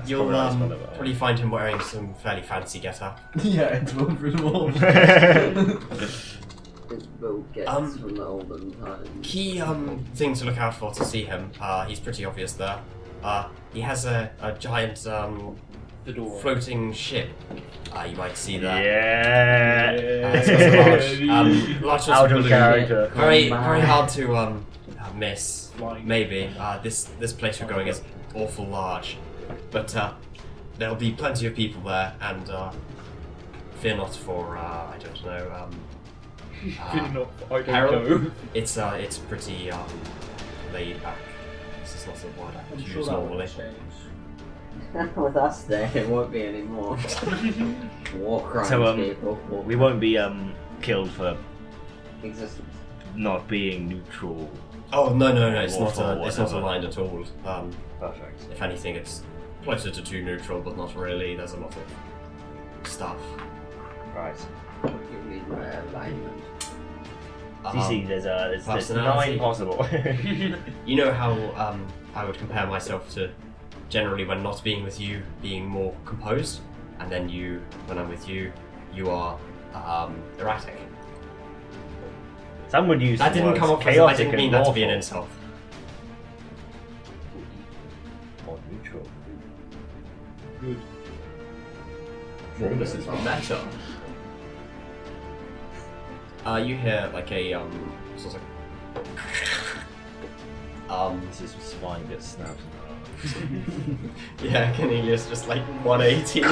You'll probably nice, probably find him wearing some fairly fancy getup. Yeah, it's Wilfred Morse. It's Bill Gates from the olden times. Key thing to look out for to see him. He's pretty obvious there. He has a giant floating ship. You might see that. Yeah. It's got a large sort Out of of balloon. character. Very hard to miss. Flying. Maybe this place we're going is awful large, but there'll be plenty of people there, and fear not for I don't know. I Harold? don't know. It's pretty laid back. This is not the word I would I'm use sure that normally. will change. With us there, it won't be any more. War crimes, So, people. we won't be killed for Existence. not being neutral. Oh no! It's not Lawful, it's not whatever. aligned at all. Perfect. If anything, it's closer to too neutral, but not really. There's a lot of stuff. Right. You mean my alignment. You see, there's 9 personality. possible. You know how I would compare myself to generally when not being with you, being more composed, and then you, when I'm with you, you are erratic. Some would use That the didn't words come off as I chaotic didn't mean and that to be an lawful. insult. Or neutral. Good. This is meta. You hear like a sort of This is spine gets snapped. yeah, Cornelius just like 180s.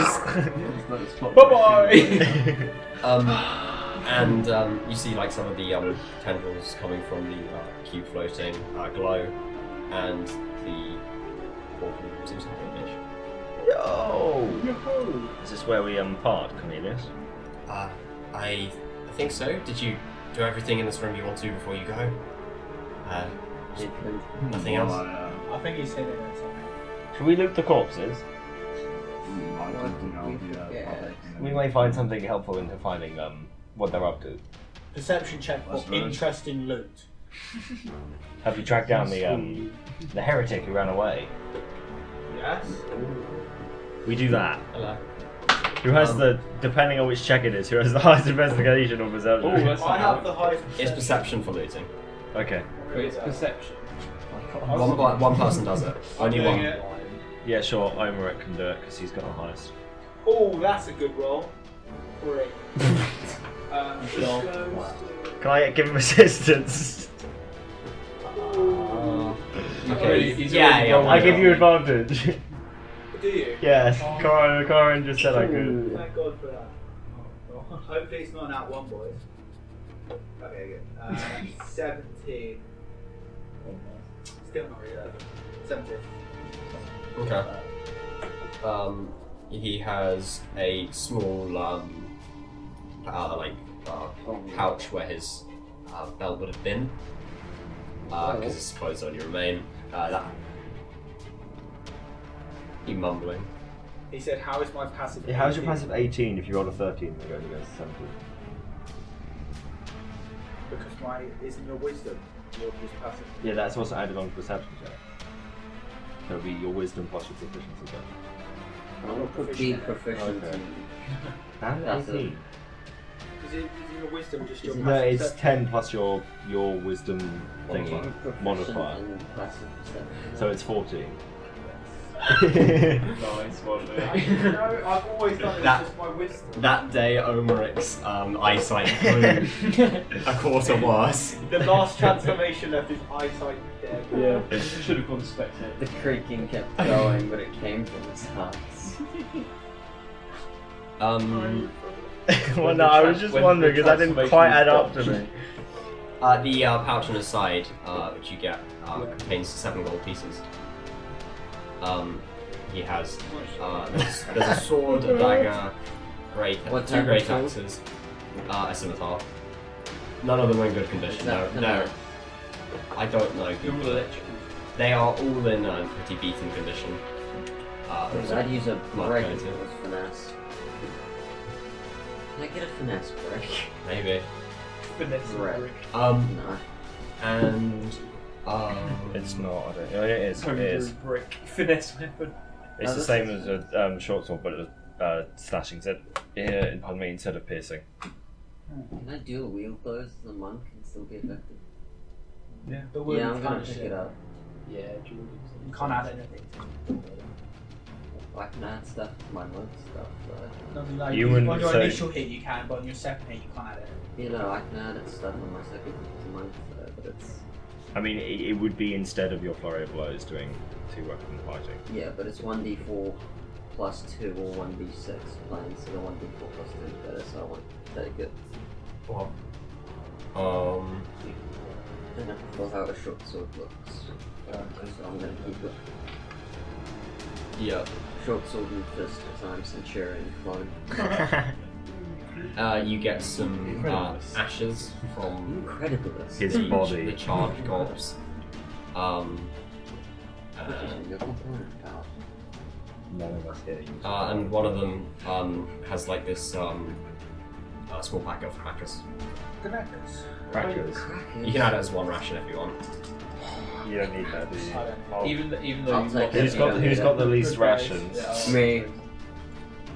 Bye bye. And you see like some of the tendrils coming from the cube floating glow, and the portal seems to have a niche. Yo! Is this where we part, Cornelius? I think so. Did you do everything in this room you want to before you go? Nothing else? I think he's hitting it something. Should we loot the corpses? I don't think I'll be partaking in We it. may find something helpful into finding what they're up to. Perception check for That's right. interesting loot. Have you tracked down the heretic who ran away? Yes. We do that. Hello. Who has the, depending on which check it is, who has the highest investigation or perception? Oh, that's I have the highest It's perception for looting. Okay. It's perception. One person does it. Only doing one. it. Yeah, sure, Imeric can do it because he's got the highest. Oh, that's a good roll. Great. Can I give him assistance? Okay. He's Yeah, already yeah. done I give you advantage. Do you? Yes, Oh. Corin just said I could. Thank God for that. Oh, hopefully it's not an out one, boys. Okay, good. 17. Still not really that. 17. Okay. He has a small pouch where his belt would have been, because his clothes only remain. He mumbling. He said, "How is my passive?" Yeah, how's your 18?" passive 18 if you roll a 13 and it goes against 17? Because my isn't your wisdom. Your just passive. Yeah, that's also added on to perception check. So it'll be your wisdom plus your proficiency check. I want to be proficient Okay. in And That's 18. Isn't your wisdom just your No, passive? it's perception? 10 plus your wisdom thingy proficient modifier. in passive perception. So it's 14. Nice one, No, I've always done it. That- It's just my wisdom. That day, Omeric's eyesight grew a quarter worse. The last transformation left his eyesight dead. Yeah, should have gone spectate. The creaking kept going, but it came from his heart. Well, no, I was just wondering because that didn't quite add up to me. The pouch on his side, which you get, contains 7 gold pieces. He has there's a sword, a dagger, What two type great of sword? axes, a scimitar. None of them are in good condition. Is that No, I don't know. They're all electrical. They are all in pretty beaten condition. I'd use a Not brick going if to. it was finesse. Can I get a finesse brick? Maybe. Finesse Right. brick. No. And It's not, I don't know. It is. It is. Brick. Finesse weapon. It's Oh, the this same is- as a short sword, but slashing pardon me, instead of piercing. Can I dual wield those as a monk and still be effective? The word Yeah, I'm gonna kind of pick shit. it up. Yeah, Jordan. You can't add anything to it. I can add stuff to my monk stuff, but No, You on wouldn't your say- initial hit you can, but on your second hit you can't add it. you know, I can add stuff on my second to monk, but it's I mean, it would be instead of your flurry of blows doing 2 weapon fighting. yeah, but it's 1d4 plus 2 or 1d6 playing, so the 1d4 plus 2 is better, so I want to take it. what? And I prefer how a short sword looks, so I'm gonna keep it. Yeah. Short sword and fist as I'm Centurion clone. You get some ashes from Incredibles. His the body. charged corpse. Your component power. None of us here use And one of them has like this small pack of crackers. Crackers. crackers. You can add it as 1 ration if you want. You don't need that, do you? I don't. Oh. Even though I'll you've take got it. Who's got the least Good guys. rations? Yeah. Me.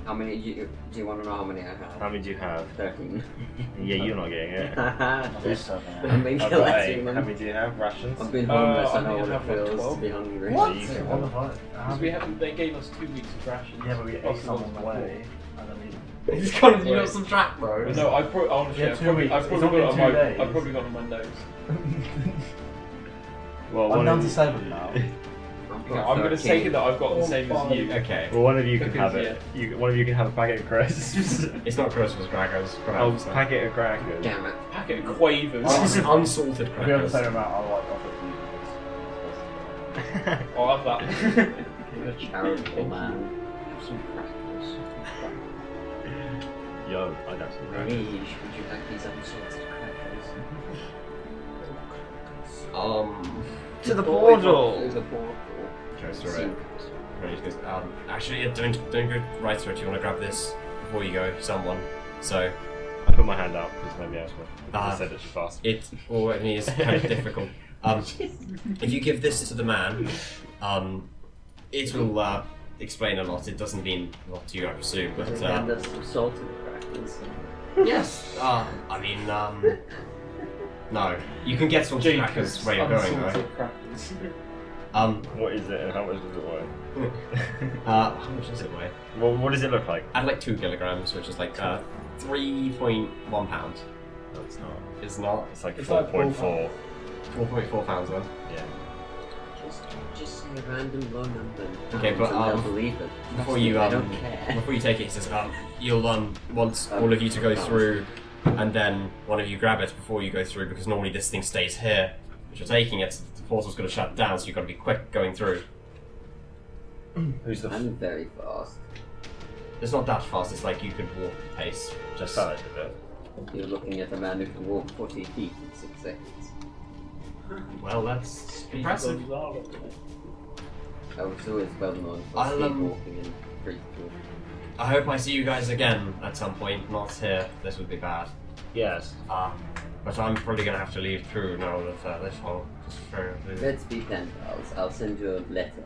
How many do you want to know how many I have? How many do you have? 13. Yeah, you're not getting it. I've been I've got 8. collecting How them. many do you have? Rations? I've been homeless, I I know think what I it have like feels 12. to be hungry. What? You can What have the fuck? Because they gave us 2 weeks of rations. Yeah, but we ate Plus some the on the ones way, and then we. He's got you got some track, bro. But no, honestly, Yeah, 2 weeks. I've It's probably only got it on 2 my, days. I've probably got it on my nose. Well, I'm one down of to you, 7 now. I'm going to take it that I've got the same as you. Okay. well, one of you can Because, have it. One of you can have a packet of crisps. It's not Christmas crackers. Oh, packet of crackers. Damn it. Packet of quavers. Unsalted If we have the crackers. same amount, I'll like offer it I'll have that. You're a charitable man. Have some crackers. Yo, I'd have some crackers. Rage, would you like these unsalted crackers? To the Through portal! the portal. Goes through it. Secret. Right, he goes, actually, don't go right through it. You want to grab this before you go, someone. So, I put my hand up because maybe I said it too fast. I mean, it's kind of difficult. If you give this to the man, it will explain a lot. It doesn't mean a lot to you, I presume, but And there's some salted crackers. yes. I mean, no, you can get some crackers where you're going, right? Unsalted crackers. What is it and how much does it weigh? How much does it weigh? Well, what does it look like? Add like 2 kilograms, which is like 3.1 pounds. No, it's not. It's not It's like It's like 4.4. 4.4 pounds then. Yeah. Just say a random low number. Okay, but, and they'll believe it. Before you I don't care. before you take it, he says, you'll want all of you to go through, and then one of you grab it before you go through, because normally this thing stays here. If you're taking it, the portal's going to shut down, so you've got to be quick going through. Who's the I'm very fast. It's not that fast. It's like you could walk pace. Just side of it? You're looking at a man who can walk 40 feet in 6 seconds. well, that's impressive. I was always well known for I'll, speed walking and free walking. I hope I see you guys again at some point. Not here. This would be bad. Yes. But I'm probably gonna have to leave through now that this whole Let's be pen pals. I'll send you a letter.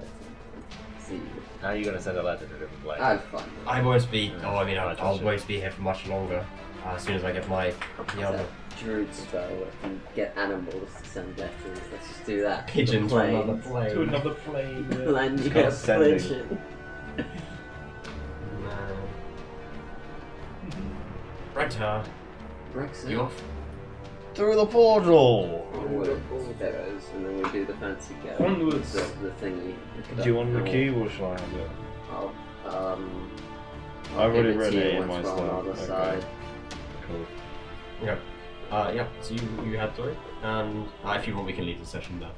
See you. How are you going to send a letter to a different place? I'll find you. I won't be. Oh, I mean, I'll won't be here for much longer. As soon as I get my That druid spell where I can get animals to send letters. Let's just do that. pigeon to another plane. To another plane. Land you called get sending. pigeon. Right, Brexit. you off? Through the portal! Onward, arrows, and then we do the fancy go. Onwards. The thingy. Do you want the cube or shall I have it? I'll, I've give already it to written you it in once my we're on the stuff. other Okay. side. Cool. Yeah. So you had three, and if you want, we can leave the session there.